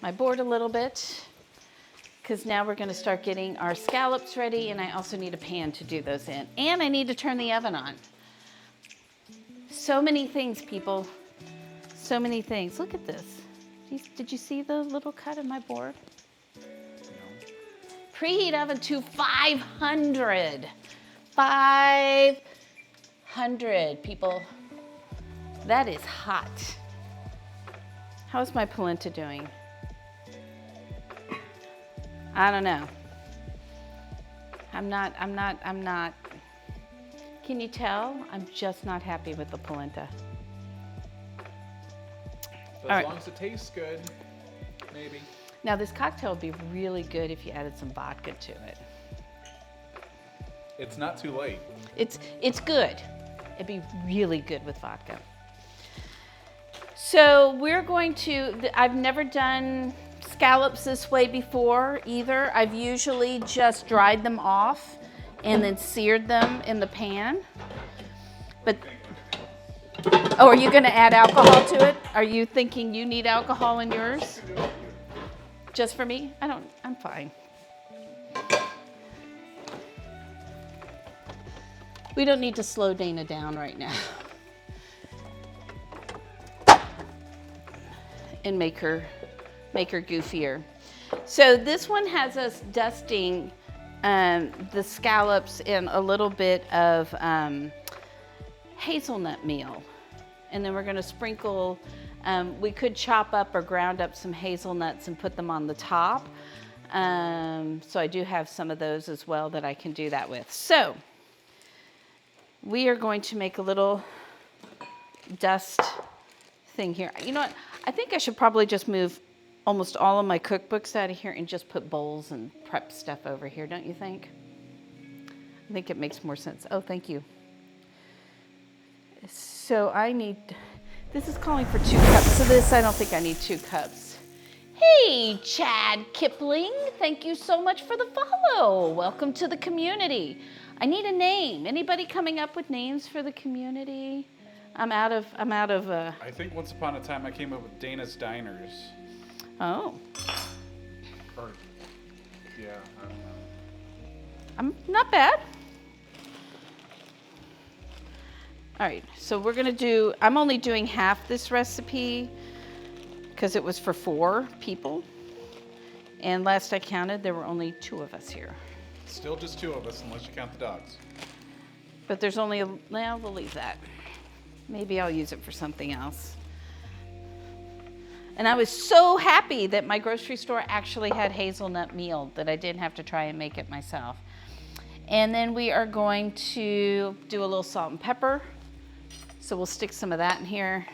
my board a little bit because now we're going to start getting our scallops ready, and I also need a pan to do those in, and I need to turn the oven on. So many things, people. So many things. Look at this. Did you see the little cut in my board? Preheat oven to 500. 500, people. That is hot. How's my polenta doing? I don't know. I'm not. Can you tell? I'm just not happy with the polenta. As long as it tastes good, maybe. Now this cocktail would be really good if you added some vodka to it. It's not too late. It's good. It'd be really good with vodka. So we're going to, I've never done scallops this way before either. I've usually just dried them off and then seared them in the pan. But, oh, are you gonna add alcohol to it? Are you thinking you need alcohol in yours? Just for me? I'm fine. We don't need to slow Dana down right now and make her goofier. So this one has us dusting the scallops in a little bit of hazelnut meal. And then we're gonna sprinkle, we could chop up or ground up some hazelnuts and put them on the top. So I do have some of those as well that I can do that with. So we are going to make a little dust thing here. You know what? I think I should probably just move almost all of my cookbooks out of here and just put bowls and prep stuff over here, don't you think? I think it makes more sense. Oh, thank you. So this is calling for 2 cups. So this, I don't think I need 2 cups. Hey, Chad Kipling, thank you so much for the follow. Welcome to the community. I need a name. Anybody coming up with names for the community? I'm out of. I think once upon a time I came up with Dana's Diners. Oh. Or, yeah, I don't know. I'm not bad. All right, so we're gonna do, I'm only doing half this recipe because it was for 4 people. And last I counted, there were only 2 of us here. Still just 2 of us, unless you count the dogs. But there's only, well, we'll leave that. Maybe I'll use it for something else. And I was so happy that my grocery store actually had hazelnut meal that I didn't have to try and make it myself. And then we are going to do a little salt and pepper. So we'll stick some of that in here.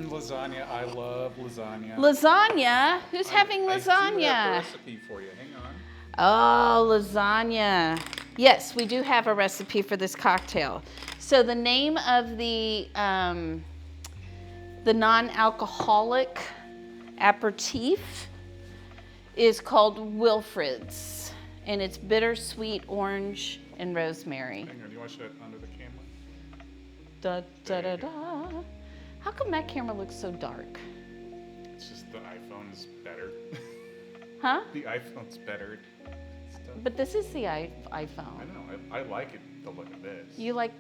Lasagna. I love lasagna. Lasagna? Who's having lasagna? I do have a recipe for you. Hang on. Oh, lasagna. Yes, we do have a recipe for this cocktail. So the name of the non-alcoholic aperitif is called Wilfred's, and it's bittersweet orange and rosemary. Hang on, do you want to show it under the camera? Da, da, da, da. How come that camera looks so dark? It's just the iPhone's better. Huh? The iPhone's better. But this is the iPhone. I know. I like it, the look of this. You like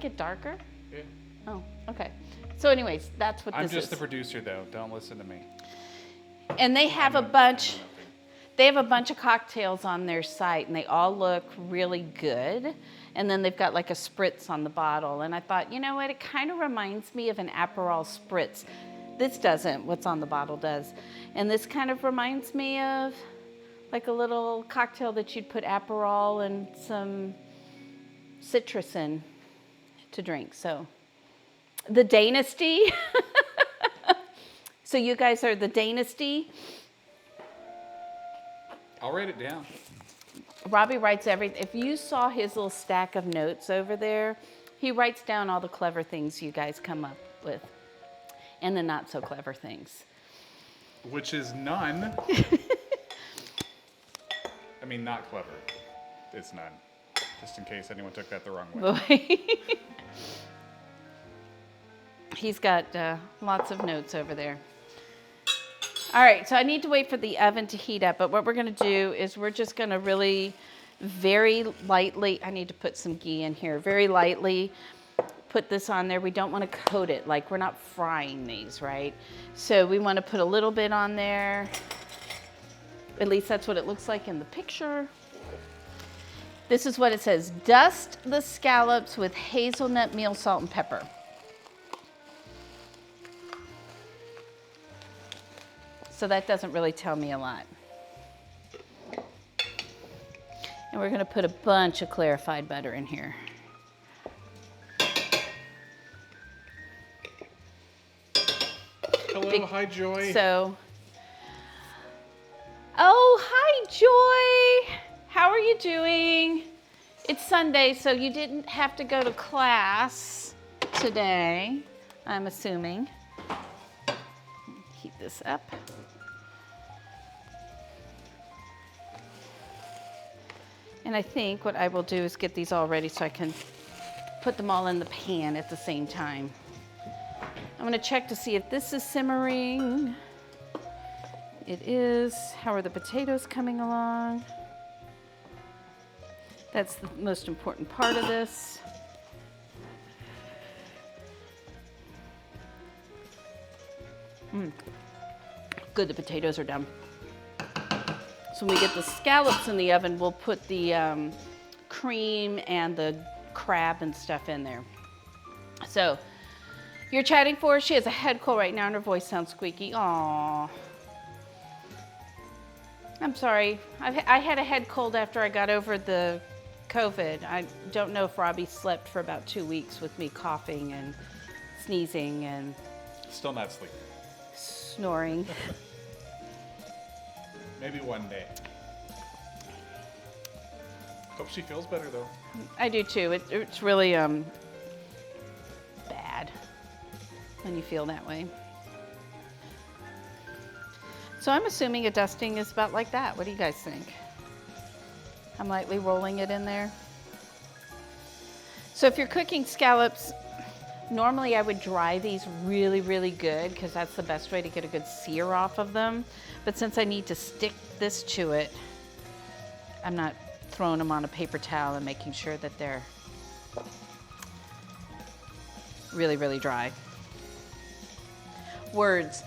it darker? Yeah. Oh, okay. So anyways, that's what this is. I'm just the producer, though. Don't listen to me. And they have a bunch of cocktails on their site, and they all look really good. And then they've got like a spritz on the bottle. And I thought, you know what, it kind of reminds me of an Aperol spritz. This doesn't, what's on the bottle does. And this kind of reminds me of like a little cocktail that you'd put Aperol and some citrus in to drink. So the Dynasty. So you guys are the Dynasty. I'll write it down. Robbie writes everything. If you saw his little stack of notes over there, he writes down all the clever things you guys come up with and the not so clever things. Which is none. I mean, not clever. It's none. Just in case anyone took that the wrong way. He's got lots of notes over there. All right, so I need to wait for the oven to heat up, but what we're gonna do is we're just gonna really very lightly, I need to put some ghee in here, very lightly put this on there. We don't wanna coat it, like we're not frying these, right? So we wanna put a little bit on there. At least that's what it looks like in the picture. This is what it says, dust the scallops with hazelnut meal, salt, and pepper. So that doesn't really tell me a lot. And we're gonna put a bunch of clarified butter in here. Hello, hi Joy. So, oh, hi Joy. How are you doing? It's Sunday, so you didn't have to go to class today, I'm assuming. Heat this up. And I think what I will do is get these all ready so I can put them all in the pan at the same time. I'm gonna check to see if this is simmering. It is. How are the potatoes coming along? That's the most important part of this. Good, the potatoes are done. So when we get the scallops in the oven, we'll put the cream and the crab and stuff in there. So you're chatting for her. She has a head cold right now and her voice sounds squeaky. Aww. I'm sorry. I had a head cold after I got over the COVID. I don't know if Robbie slept for about 2 weeks with me coughing and sneezing and Still not sleeping. snoring. Maybe one day. Hope she feels better though. I do too. It's really bad when you feel that way. So I'm assuming a dusting is about like that. What do you guys think? I'm lightly rolling it in there. So if you're cooking scallops, normally I would dry these really, really good because that's the best way to get a good sear off of them. But since I need to stick this to it, I'm not throwing them on a paper towel and making sure that they're really, really dry. Words.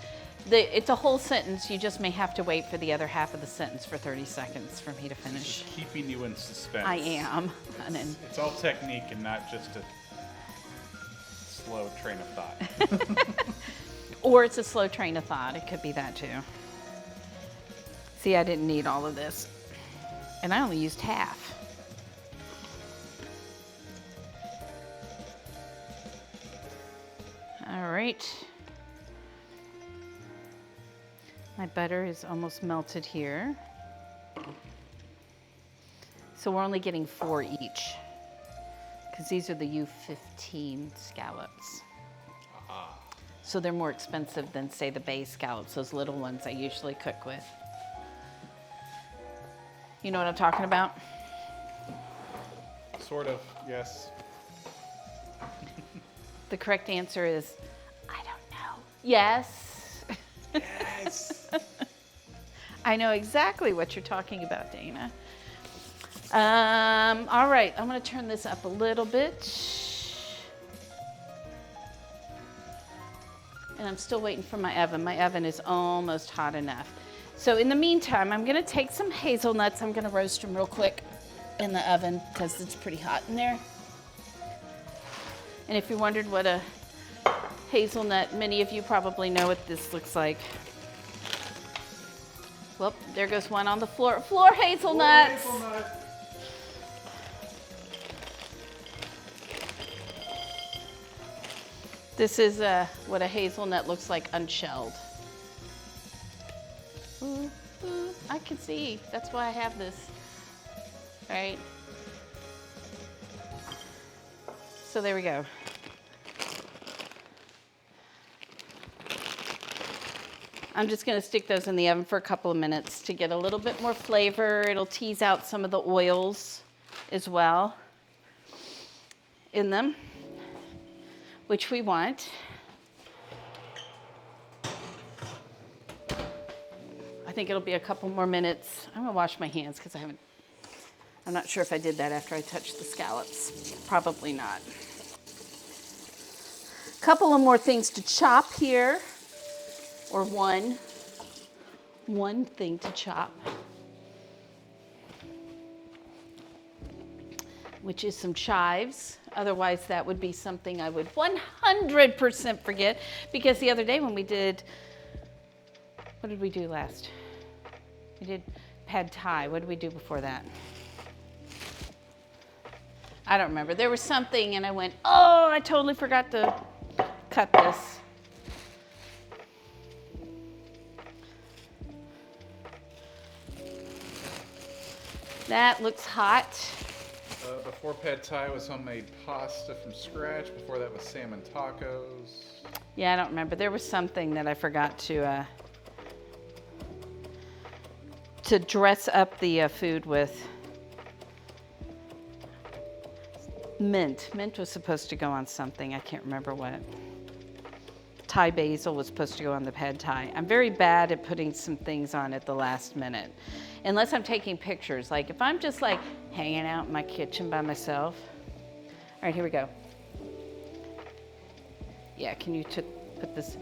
It's a whole sentence. You just may have to wait for the other half of the sentence for 30 seconds for me to finish. Just keeping you in suspense. I am. It's all technique and not just a slow train of thought. Or it's a slow train of thought. It could be that too. See, I didn't need all of this. And I only used half. All right. My butter is almost melted here. So we're only getting 4 each because these are the U15 scallops. So they're more expensive than, say, the bay scallops, those little ones I usually cook with. You know what I'm talking about? Sort of, yes. The correct answer is, I don't know. Yes. Yes. I know exactly what you're talking about, Dana. All right, I'm gonna turn this up a little bit. And I'm still waiting for my oven. My oven is almost hot enough. So in the meantime, I'm gonna take some hazelnuts. I'm gonna roast them real quick. in the oven because it's pretty hot in there. And if you wondered what a hazelnut, many of you probably know what this looks like. Well, there goes one on the floor. Floor hazelnuts. Floor hazelnut. This is what a hazelnut looks like unshelled. Ooh, ooh, I can see. That's why I have this. All right. So there we go. I'm just going to stick those in the oven for a couple of minutes to get a little bit more flavor. It'll tease out some of the oils as well in them, which we want. I think it'll be a couple more minutes. I'm going to wash my hands because I'm not sure if I did that after I touched the scallops. Probably not. A couple of more things to chop here. Or one thing to chop, which is some chives. Otherwise, that would be something I would 100% forget, because the other day when we did, what did we do last? We did pad thai. What did we do before that? I don't remember. There was something and I went, oh, I totally forgot to cut this. That looks hot. Before pad thai was homemade pasta from scratch. Before that was salmon tacos. Yeah, I don't remember. There was something that I forgot to dress up the food with. Mint. Mint was supposed to go on something. I can't remember what. Thai basil was supposed to go on the pad thai. I'm very bad at putting some things on at the last minute. Unless I'm taking pictures. Like if I'm just like hanging out in my kitchen by myself. All right, here we go. Yeah, can you put this?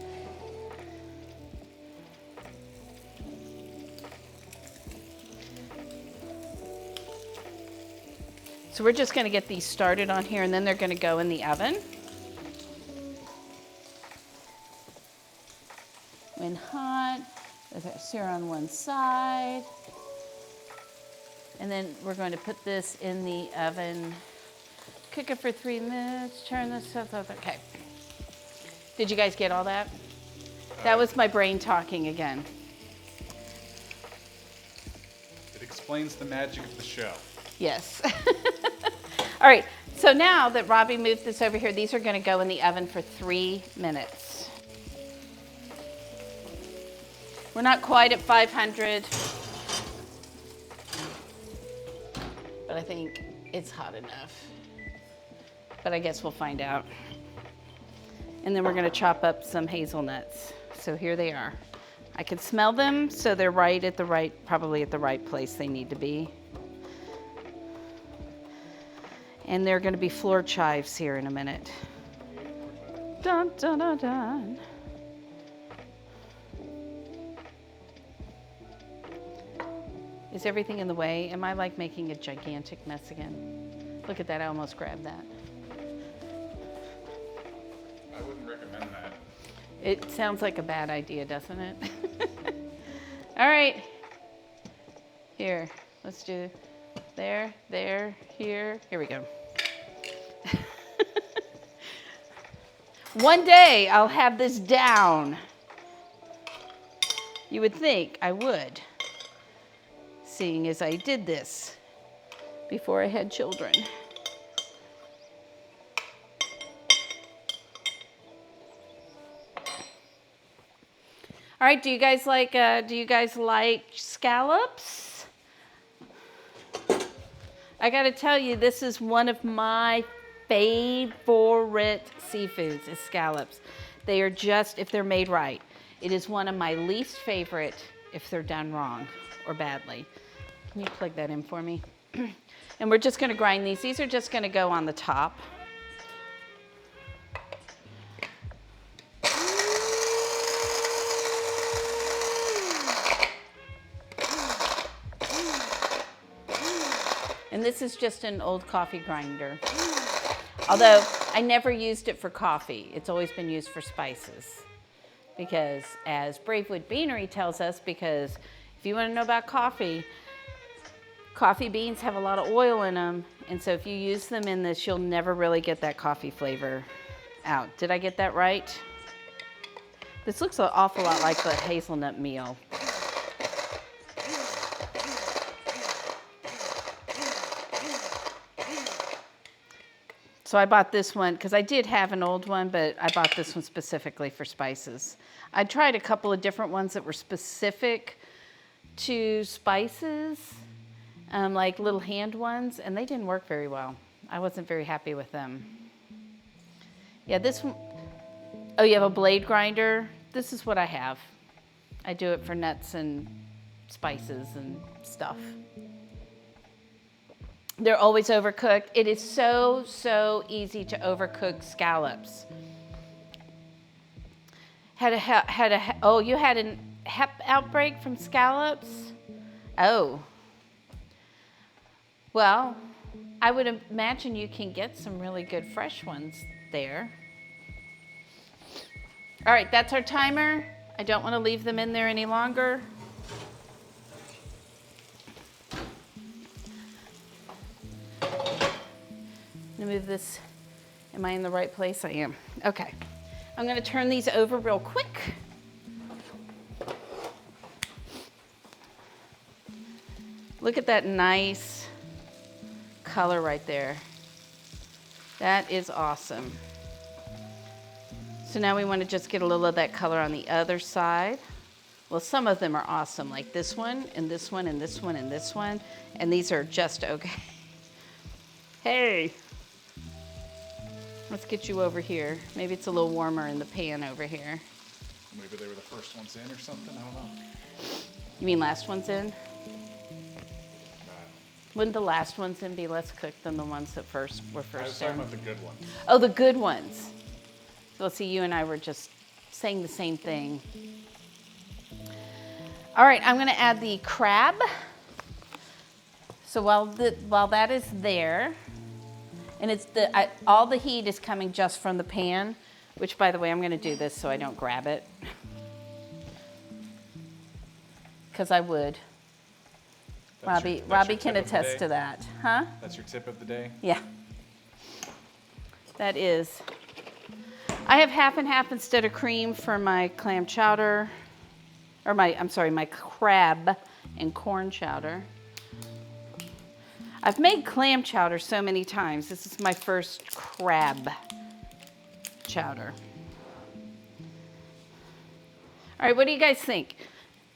So we're just gonna get these started on here and then they're gonna go in the oven. When hot, sear on one side. And then we're going to put this in the oven, cook it for 3 minutes, turn this stuff up. Okay. Did you guys get all that? That was my brain talking again. It explains the magic of the show. Yes. All right, so now that Robbie moved this over here, these are gonna go in the oven for 3 minutes. We're not quite at 500. But I think it's hot enough. But I guess we'll find out. And then we're gonna chop up some hazelnuts. So here they are. I can smell them, so they're probably at the right place they need to be. And they're gonna be floor chives here in a minute. Dun, dun, dun, dun. Is everything in the way? Am I like making a gigantic mess again? Look at that, I almost grabbed that. I wouldn't recommend that. It sounds like a bad idea, doesn't it? All right. Here, let's do there, here. Here we go. One day I'll have this down. You would think I would, seeing as I did this before I had children. All right, do you guys like scallops? I got to tell you, this is one of my favorite seafoods, is scallops. They are just, if they're made right. It is one of my least favorite if they're done wrong or badly. Can you plug that in for me? And we're just going to grind these. These are just going to go on the top. And this is just an old coffee grinder. Although I never used it for coffee. It's always been used for spices. Because as Bravewood Beanery tells us, because if you want to know about coffee beans have a lot of oil in them. And so if you use them in this, you'll never really get that coffee flavor out. Did I get that right? This looks an awful lot like the hazelnut meal. So I bought this one because I did have an old one, but I bought this one specifically for spices. I tried a couple of different ones that were specific to spices, like little hand ones, and they didn't work very well. I wasn't very happy with them. Yeah, this one, oh, you have a blade grinder? This is what I have. I do it for nuts and spices and stuff. They're always overcooked. It is so, so easy to overcook scallops. Oh, you had a hep outbreak from scallops? Oh. Well, I would imagine you can get some really good fresh ones there. All right, that's our timer. I don't want to leave them in there any longer. I'm gonna move this. Am I in the right place? I am. Okay. I'm gonna turn these over real quick. Look at that nice color right there. That is awesome. So now we want to just get a little of that color on the other side. Well, some of them are awesome, like this one, and this one, and this one, and this one, and these are just okay. Hey, let's get you over here. Maybe it's a little warmer in the pan over here. Maybe they were the first ones in or something, I don't know. You mean last one's in? Wouldn't the last ones in be less cooked than the ones that were first in? I was talking about the good ones. Oh, the good ones. Well, see, you and I were just saying the same thing. All right, I'm gonna add the crab. So while that is there, and it's all the heat is coming just from the pan, which, by the way, I'm gonna do this so I don't grab it, because I would. Robbie can attest to that, huh? That's your tip of the day? Yeah. That is. I have half and half instead of cream for my clam chowder, or my crab and corn chowder. I've made clam chowder so many times. This is my first crab chowder. All right, what do you guys think?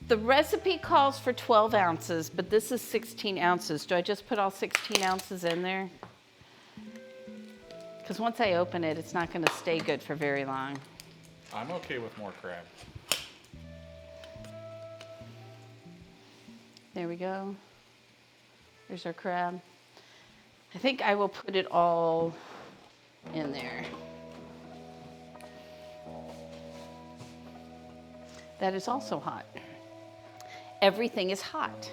The recipe calls for 12 ounces, but this is 16 ounces. Do I just put all 16 ounces in there? Because once I open it, it's not going to stay good for very long. I'm okay with more crab. There we go. There's our crab. I think I will put it all in there. That is also hot. Everything is hot.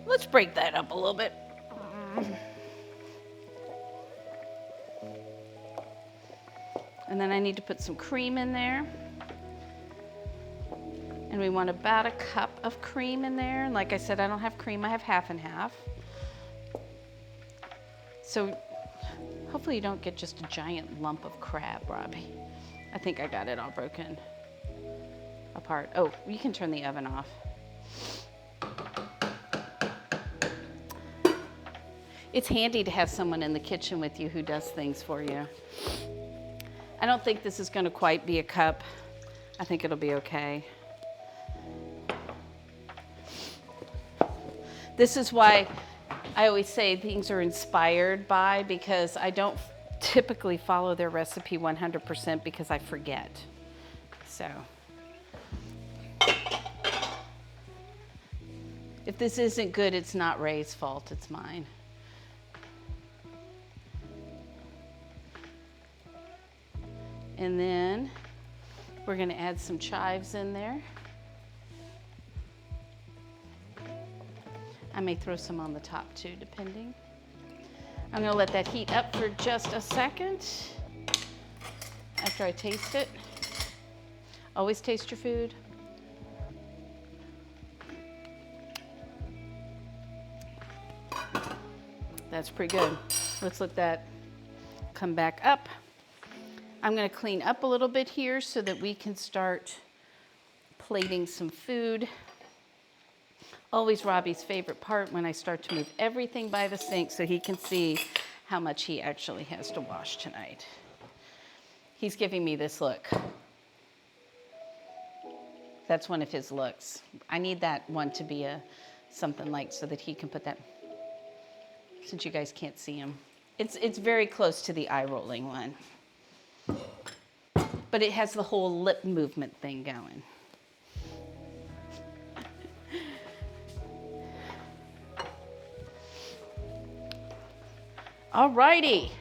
Let's break that up a little bit. And then I need to put some cream in there. And we want about a cup of cream in there. And like I said, I don't have cream, I have half and half. So hopefully you don't get just a giant lump of crab, Robbie. I think I got it all broken apart. Oh, you can turn the oven off. It's handy to have someone in the kitchen with you who does things for you. I don't think this is going to quite be a cup. I think it'll be okay. This is why I always say things are inspired by, because I don't typically follow their recipe 100% because I forget. So if this isn't good, it's not Ray's fault, it's mine. And then we're going to add some chives in there. I may throw some on the top too, depending. I'm gonna let that heat up for just a second after I taste it. Always taste your food. That's pretty good. Let's let that come back up. I'm gonna clean up a little bit here so that we can start plating some food. Always Robbie's favorite part when I start to move everything by the sink so he can see how much he actually has to wash tonight. He's giving me this look. That's one of his looks. I need that one to be something like so that he can put that, since you guys can't see him. It's very close to the eye rolling one. But it has the whole lip movement thing going. Alrighty.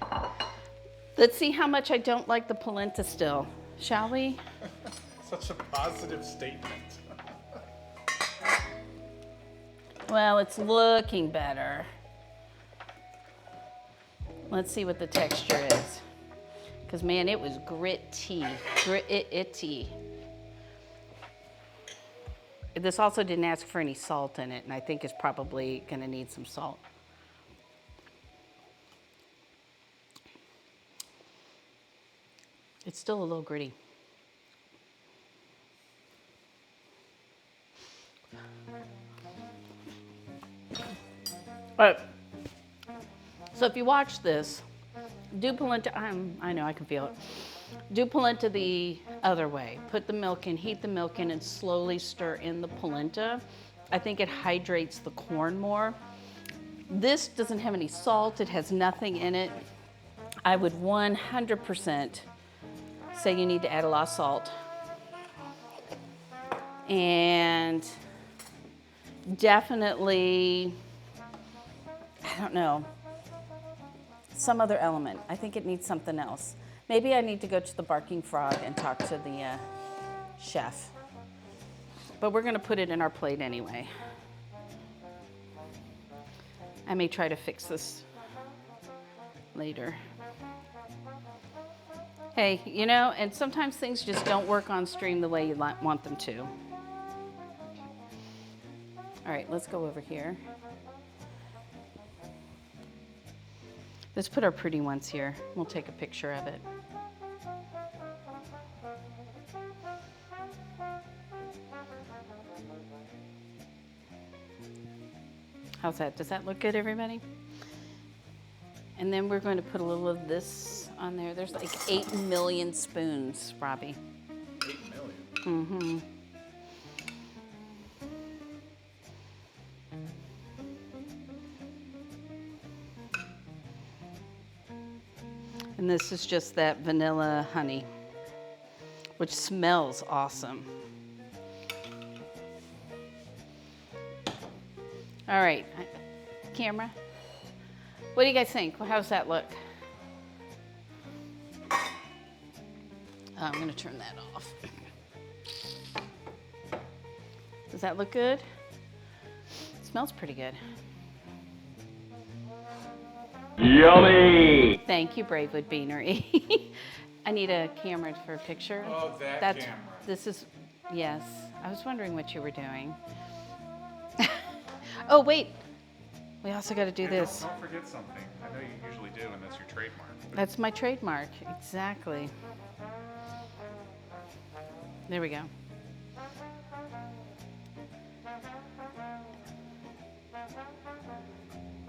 Let's see how much I don't like the polenta still, shall we? Such a positive statement. Well, it's looking better. Let's see what the texture is. Because man, it was gritty. This also didn't ask for any salt in it, and I think it's probably gonna need some salt. It's still a little gritty. But, so if you watch this, do polenta, I know I can feel it. Do polenta the other way. Put the milk in, heat the milk in, and slowly stir in the polenta. I think it hydrates the corn more. This doesn't have any salt, it has nothing in it. I would 100% say you need to add a lot of salt. And definitely, I don't know, some other element. I think it needs something else. Maybe I need to go to the Barking Frog and talk to the chef. But we're gonna put it in our plate anyway. I may try to fix this later. Hey, you know, and sometimes things just don't work on stream the way you want them to. All right, let's go over here. Let's put our pretty ones here. We'll take a picture of it. How's that? Does that look good, everybody? And then we're going to put a little of this on there. There's like 8 million spoons, Robbie. 8 million? Mm-hmm. And this is just that vanilla honey, which smells awesome. All right, camera. What do you guys think? How does that look? I'm gonna turn that off. Does that look good? It smells pretty good. Yummy! Thank you, Bravewood Beanery. I need a camera for a picture. Oh, that camera. This is, yes. I was wondering what you were doing. Oh, wait. We also got to do this. Don't forget something. I know you usually do, and that's your trademark. That's my trademark, exactly. There we go.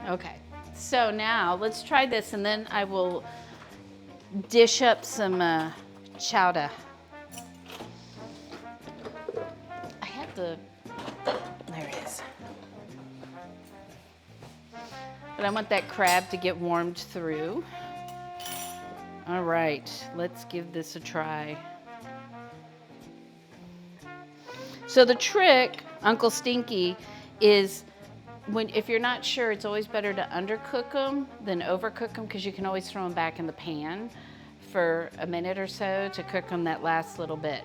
Okay, so now let's try this, and then I will dish up some chowder. I have the, there it is. But I want that crab to get warmed through. All right, let's give this a try. So the trick, Uncle Stinky, is if you're not sure, it's always better to undercook them than overcook them, because you can always throw them back in the pan for a minute or so to cook them that last little bit.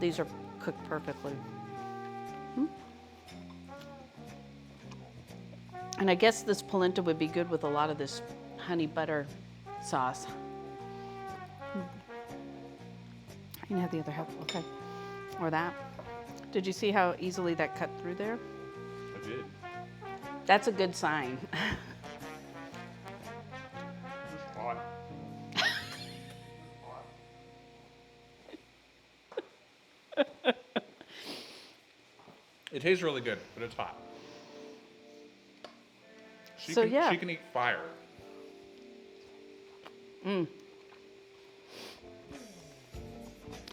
These are cooked perfectly. And I guess this polenta would be good with a lot of this honey butter sauce. You can have the other half, okay. Or that. Did you see how easily that cut through there? I did. That's a good sign. It's hot. It tastes really good, but it's hot. She can eat fire.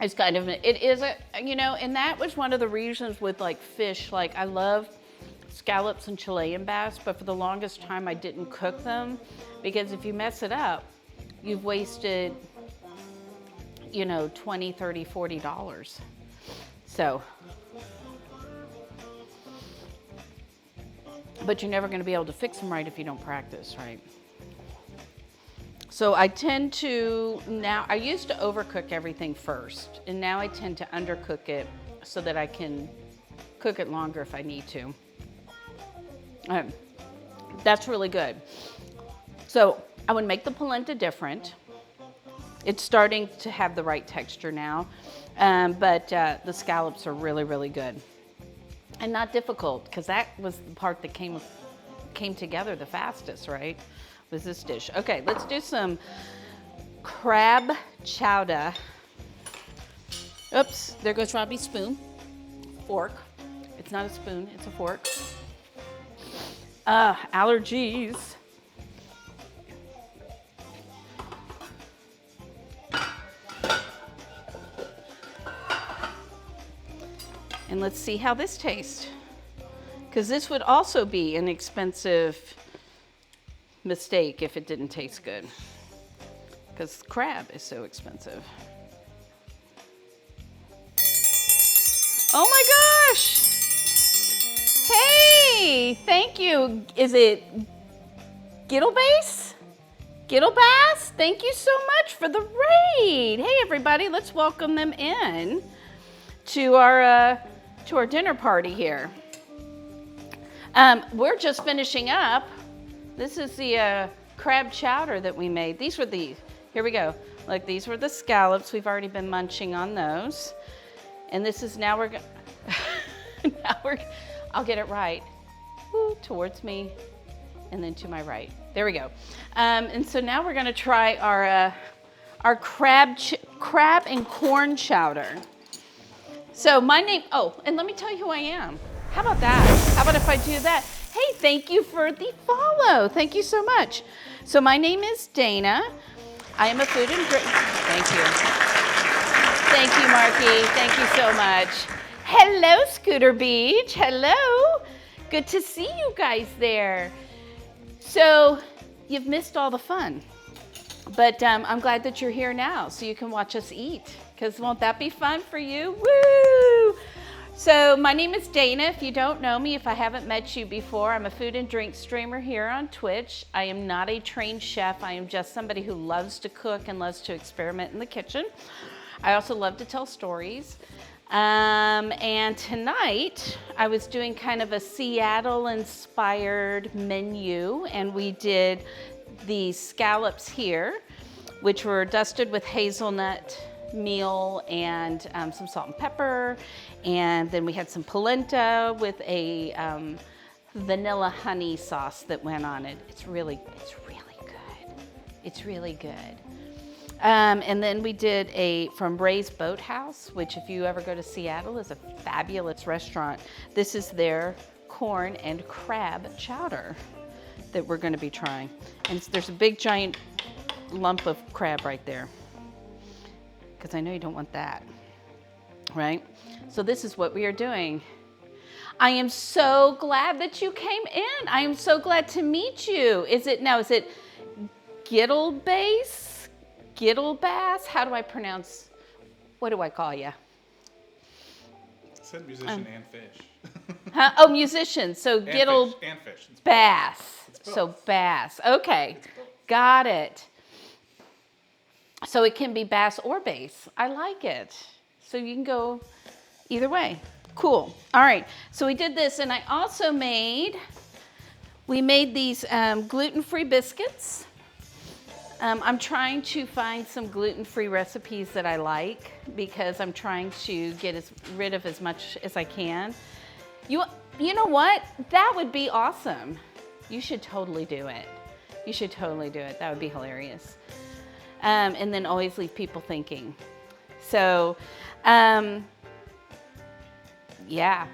It's kind of, it is a, you know, and that was one of the reasons with like fish, like I love scallops and Chilean bass, but for the longest time I didn't cook them because if you mess it up, you've wasted, you know, $20, $30, $40. So, but you're never going to be able to fix them right if you don't practice, right? So I tend to, now, I used to overcook everything first, and now I tend to undercook it so that I can cook it longer if I need to. That's really good. So I would make the polenta different. It's starting to have the right texture now, but the scallops are really, really good. And not difficult, because that was the part that came together the fastest, right? Was this dish. Okay, let's do some crab chowder. Oops, there goes Robbie's spoon. Fork. It's not a spoon, it's a fork. Allergies. And let's see how this tastes. Because this would also be an expensive mistake if it didn't taste good. Because crab is so expensive. Oh my gosh! Hey, thank you. Is it Gittlebase? Gittlebass? Thank you so much for the raid. Hey everybody, let's welcome them in to our dinner party here. We're just finishing up. This is the crab chowder that we made. These were the, here we go. Look, these were the scallops. We've already been munching on those. And this is, now we're going, I'll get it right. Woo, towards me and then to my right. There we go. And so now we're gonna try our crab and corn chowder. So my name, oh, and let me tell you who I am. How about that? How about if I do that? Hey, thank you for the follow. Thank you so much. So my name is Dana. I am a food and drink. Thank you. Thank you, Marky. Thank you so much. Hello, Scooter Beach. Hello. Good to see you guys there. So you've missed all the fun, but I'm glad that you're here now so you can watch us eat, because won't that be fun for you? Woo! So my name is Dana. If you don't know me, if I haven't met you before, I'm a food and drink streamer here on Twitch. I am not a trained chef. I am just somebody who loves to cook and loves to experiment in the kitchen. I also love to tell stories. And tonight I was doing kind of a Seattle inspired menu, and we did the scallops here, which were dusted with hazelnut meal and some salt and pepper. And then we had some polenta with a vanilla honey sauce that went on it. It's really good. It's really good. And then we did from Ray's Boathouse, which if you ever go to Seattle is a fabulous restaurant. This is their corn and crab chowder that we're gonna be trying. And there's a big giant lump of crab right there, because I know you don't want that, right? So this is what we are doing. I am so glad that you came in. I am so glad to meet you. Is it Gittlebase? Gittlebass? How do I pronounce, what do I call you? It said musician and fish. Huh? Oh, musician. So and Gittle fish, and fish. It's Bass. both. So bass. Okay. Got it. So it can be bass or bass. I like it. So you can go either way. Cool. All right. So we did this, and I also we made these gluten-free biscuits. I'm trying to find some gluten-free recipes that I like because I'm trying to get rid of as much as I can. You know what? That would be awesome. You should totally do it. You should totally do it. That would be hilarious. And then always leave people thinking. So, yeah.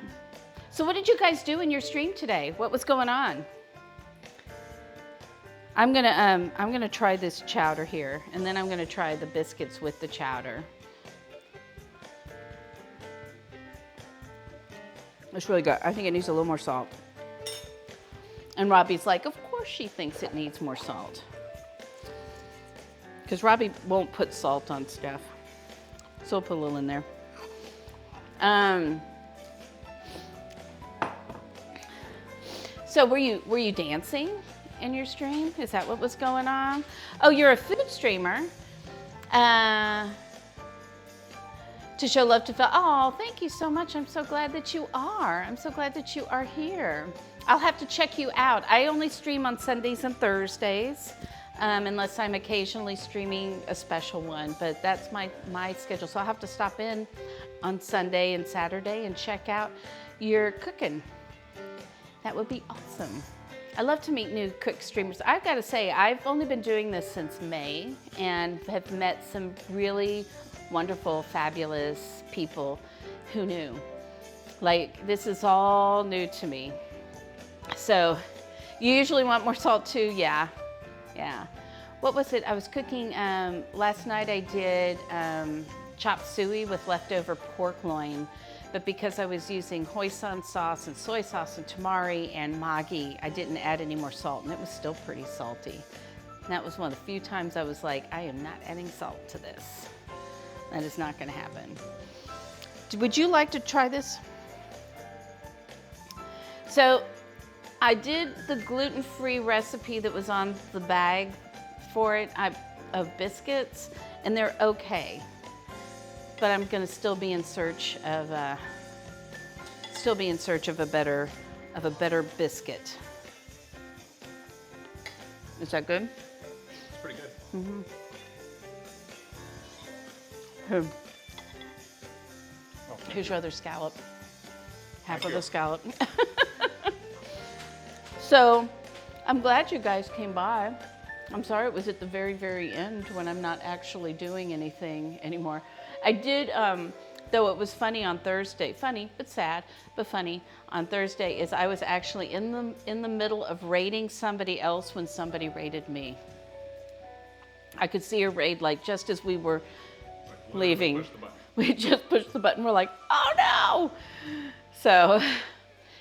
So what did you guys do in your stream today? What was going on? I'm gonna try this chowder here, and then I'm gonna try the biscuits with the chowder. It's really good. I think it needs a little more salt. And Robbie's like, of course she thinks it needs more salt. Because Robbie won't put salt on stuff. So I'll put a little in there. So were you dancing in your stream? Is that what was going on? Oh, you're a food streamer. To show love to Phil. Oh, thank you so much. I'm so glad that you are. I'm so glad that you are here. I'll have to check you out. I only stream on Sundays and Thursdays, unless I'm occasionally streaming a special one, but that's my schedule. So I'll have to stop in on Sunday and Saturday and check out your cooking. That would be awesome. I love to meet new cook streamers. I've got to say, I've only been doing this since May and have met some really wonderful, fabulous people who knew. Like, this is all new to me. So, you usually want more salt too? Yeah. What was it? I was cooking, last night I did chop suey with leftover pork loin, but because I was using hoisin sauce and soy sauce and tamari and magi, I didn't add any more salt, and it was still pretty salty. And that was one of the few times I was like, I am not adding salt to this. That is not gonna happen. Would you like to try this? So I did the gluten-free recipe that was on the bag for it of biscuits, and they're okay. But I'm gonna still be in search of a better biscuit. Is that good? It's pretty good. Mm-hmm. Here's your other scallop. Half of the scallop. So, I'm glad you guys came by. I'm sorry it was at the very, very end when I'm not actually doing anything anymore. I did, though it was funny on Thursday, funny but sad, but funny on Thursday, is I was actually in the middle of raiding somebody else when somebody raided me. I could see a raid like just as we were leaving. We just pushed the button. We're like, oh no! So,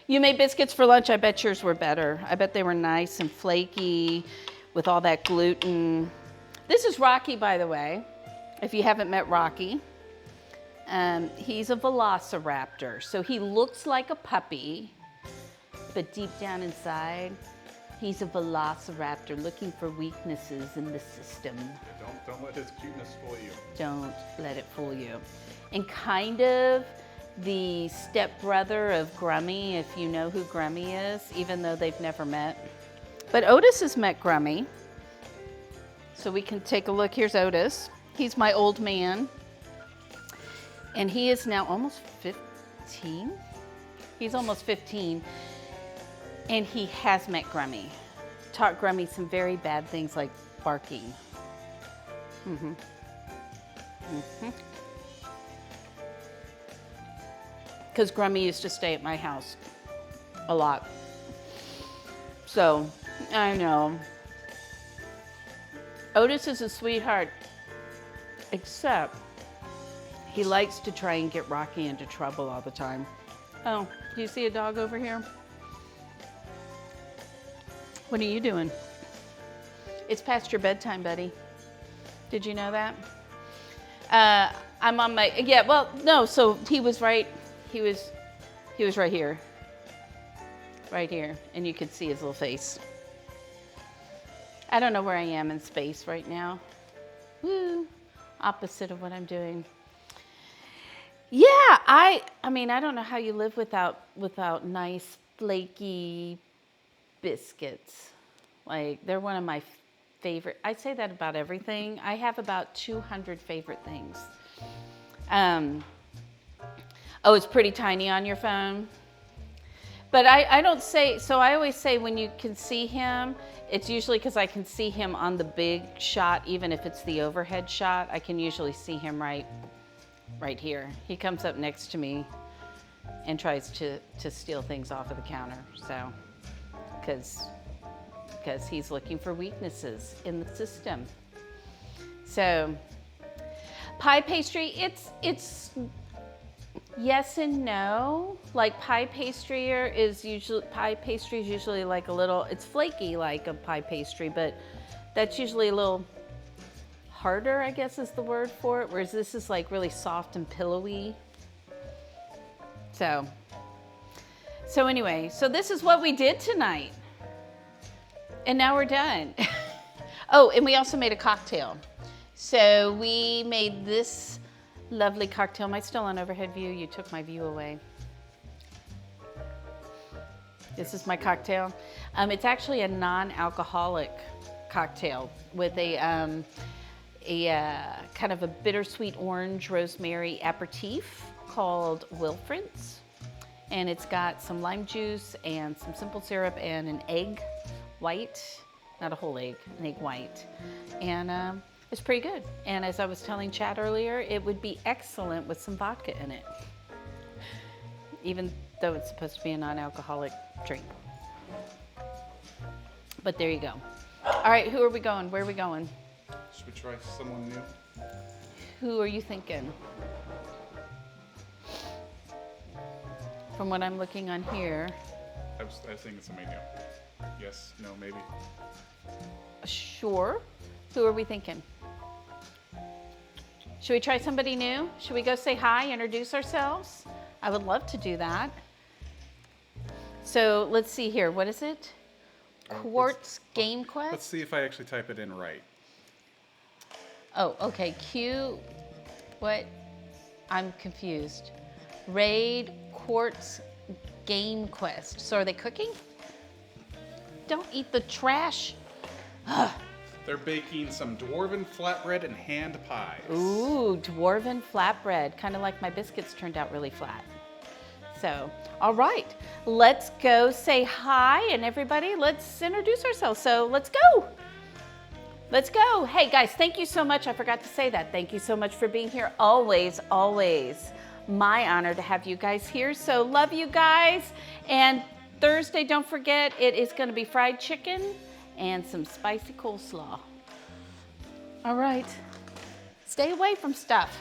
you made biscuits for lunch. I bet yours were better. I bet they were nice and flaky with all that gluten. This is Rocky, by the way, if you haven't met Rocky. He's a velociraptor, so he looks like a puppy, but deep down inside, he's a velociraptor looking for weaknesses in the system. Don't let his cuteness fool you. Don't let it fool you. And kind of the stepbrother of Grummy, if you know who Grummy is, even though they've never met. But Otis has met Grummy. So we can take a look. Here's Otis. He's my old man. And he is now almost 15. He's almost 15. And he has met Grummy. Taught Grummy some very bad things like barking. Because Grummy used to stay at my house a lot. So, I know. Otis is a sweetheart, except he likes to try and get Rocky into trouble all the time. Oh, do you see a dog over here? What are you doing? It's past your bedtime, buddy. Did you know that? I'm on my, yeah, well, no, so he was right, he was right here. Right here, and you could see his little face. I don't know where I am in space right now. Woo, opposite of what I'm doing. Yeah, I mean, I don't know how you live without nice flaky biscuits. Like they're one of my favorite. I say that about everything. I have about 200 favorite things. Um, oh, it's pretty tiny on your phone. But I don't say, so I always say when you can see him, it's usually because I can see him on the big shot, even if it's the overhead shot, I can usually see him right here. He comes up next to me and tries to steal things off of the counter, so, because he's looking for weaknesses in the system. So, pie pastry, it's yes and no. Like pie pastry is usually like a little, it's flaky like a pie pastry, but that's usually a little harder, I guess is the word for it, whereas this is like really soft and pillowy. So anyway, so this is what we did tonight. And now we're done. Oh, and we also made a cocktail. So we made this lovely cocktail. Am I still on overhead view? You took my view away. This is my cocktail. It's actually a non-alcoholic cocktail with a kind of a bittersweet orange rosemary aperitif called Wilfred's. And it's got some lime juice and some simple syrup and an egg white, not a whole egg, an egg white. And it's pretty good. And as I was telling Chad earlier, it would be excellent with some vodka in it, even though it's supposed to be a non-alcoholic drink. But there you go. All right, who are we going? Where are we going? Should we try someone new? Who are you thinking? From what I'm looking on here. I was thinking somebody new. Yes, no, maybe. Sure. Who are we thinking? Should we try somebody new? Should we go say hi, introduce ourselves? I would love to do that. So let's see here. What is it? Quartz Game Quest? Let's see if I actually type it in right. Oh, okay. What? I'm confused. Raid Quartz Game Quest. So are they cooking? Don't eat the trash. They're baking some dwarven flatbread and hand pies. Ooh, dwarven flatbread. Kind of like my biscuits turned out really flat. So, all right. Let's go say hi, and everybody, let's introduce ourselves. So let's go. Let's go. Hey, guys, thank you so much. I forgot to say that. Thank you so much for being here. Always, always my honor to have you guys here. So love you guys. And Thursday, don't forget, it is going to be fried chicken and some spicy coleslaw. All right. Stay away from stuff.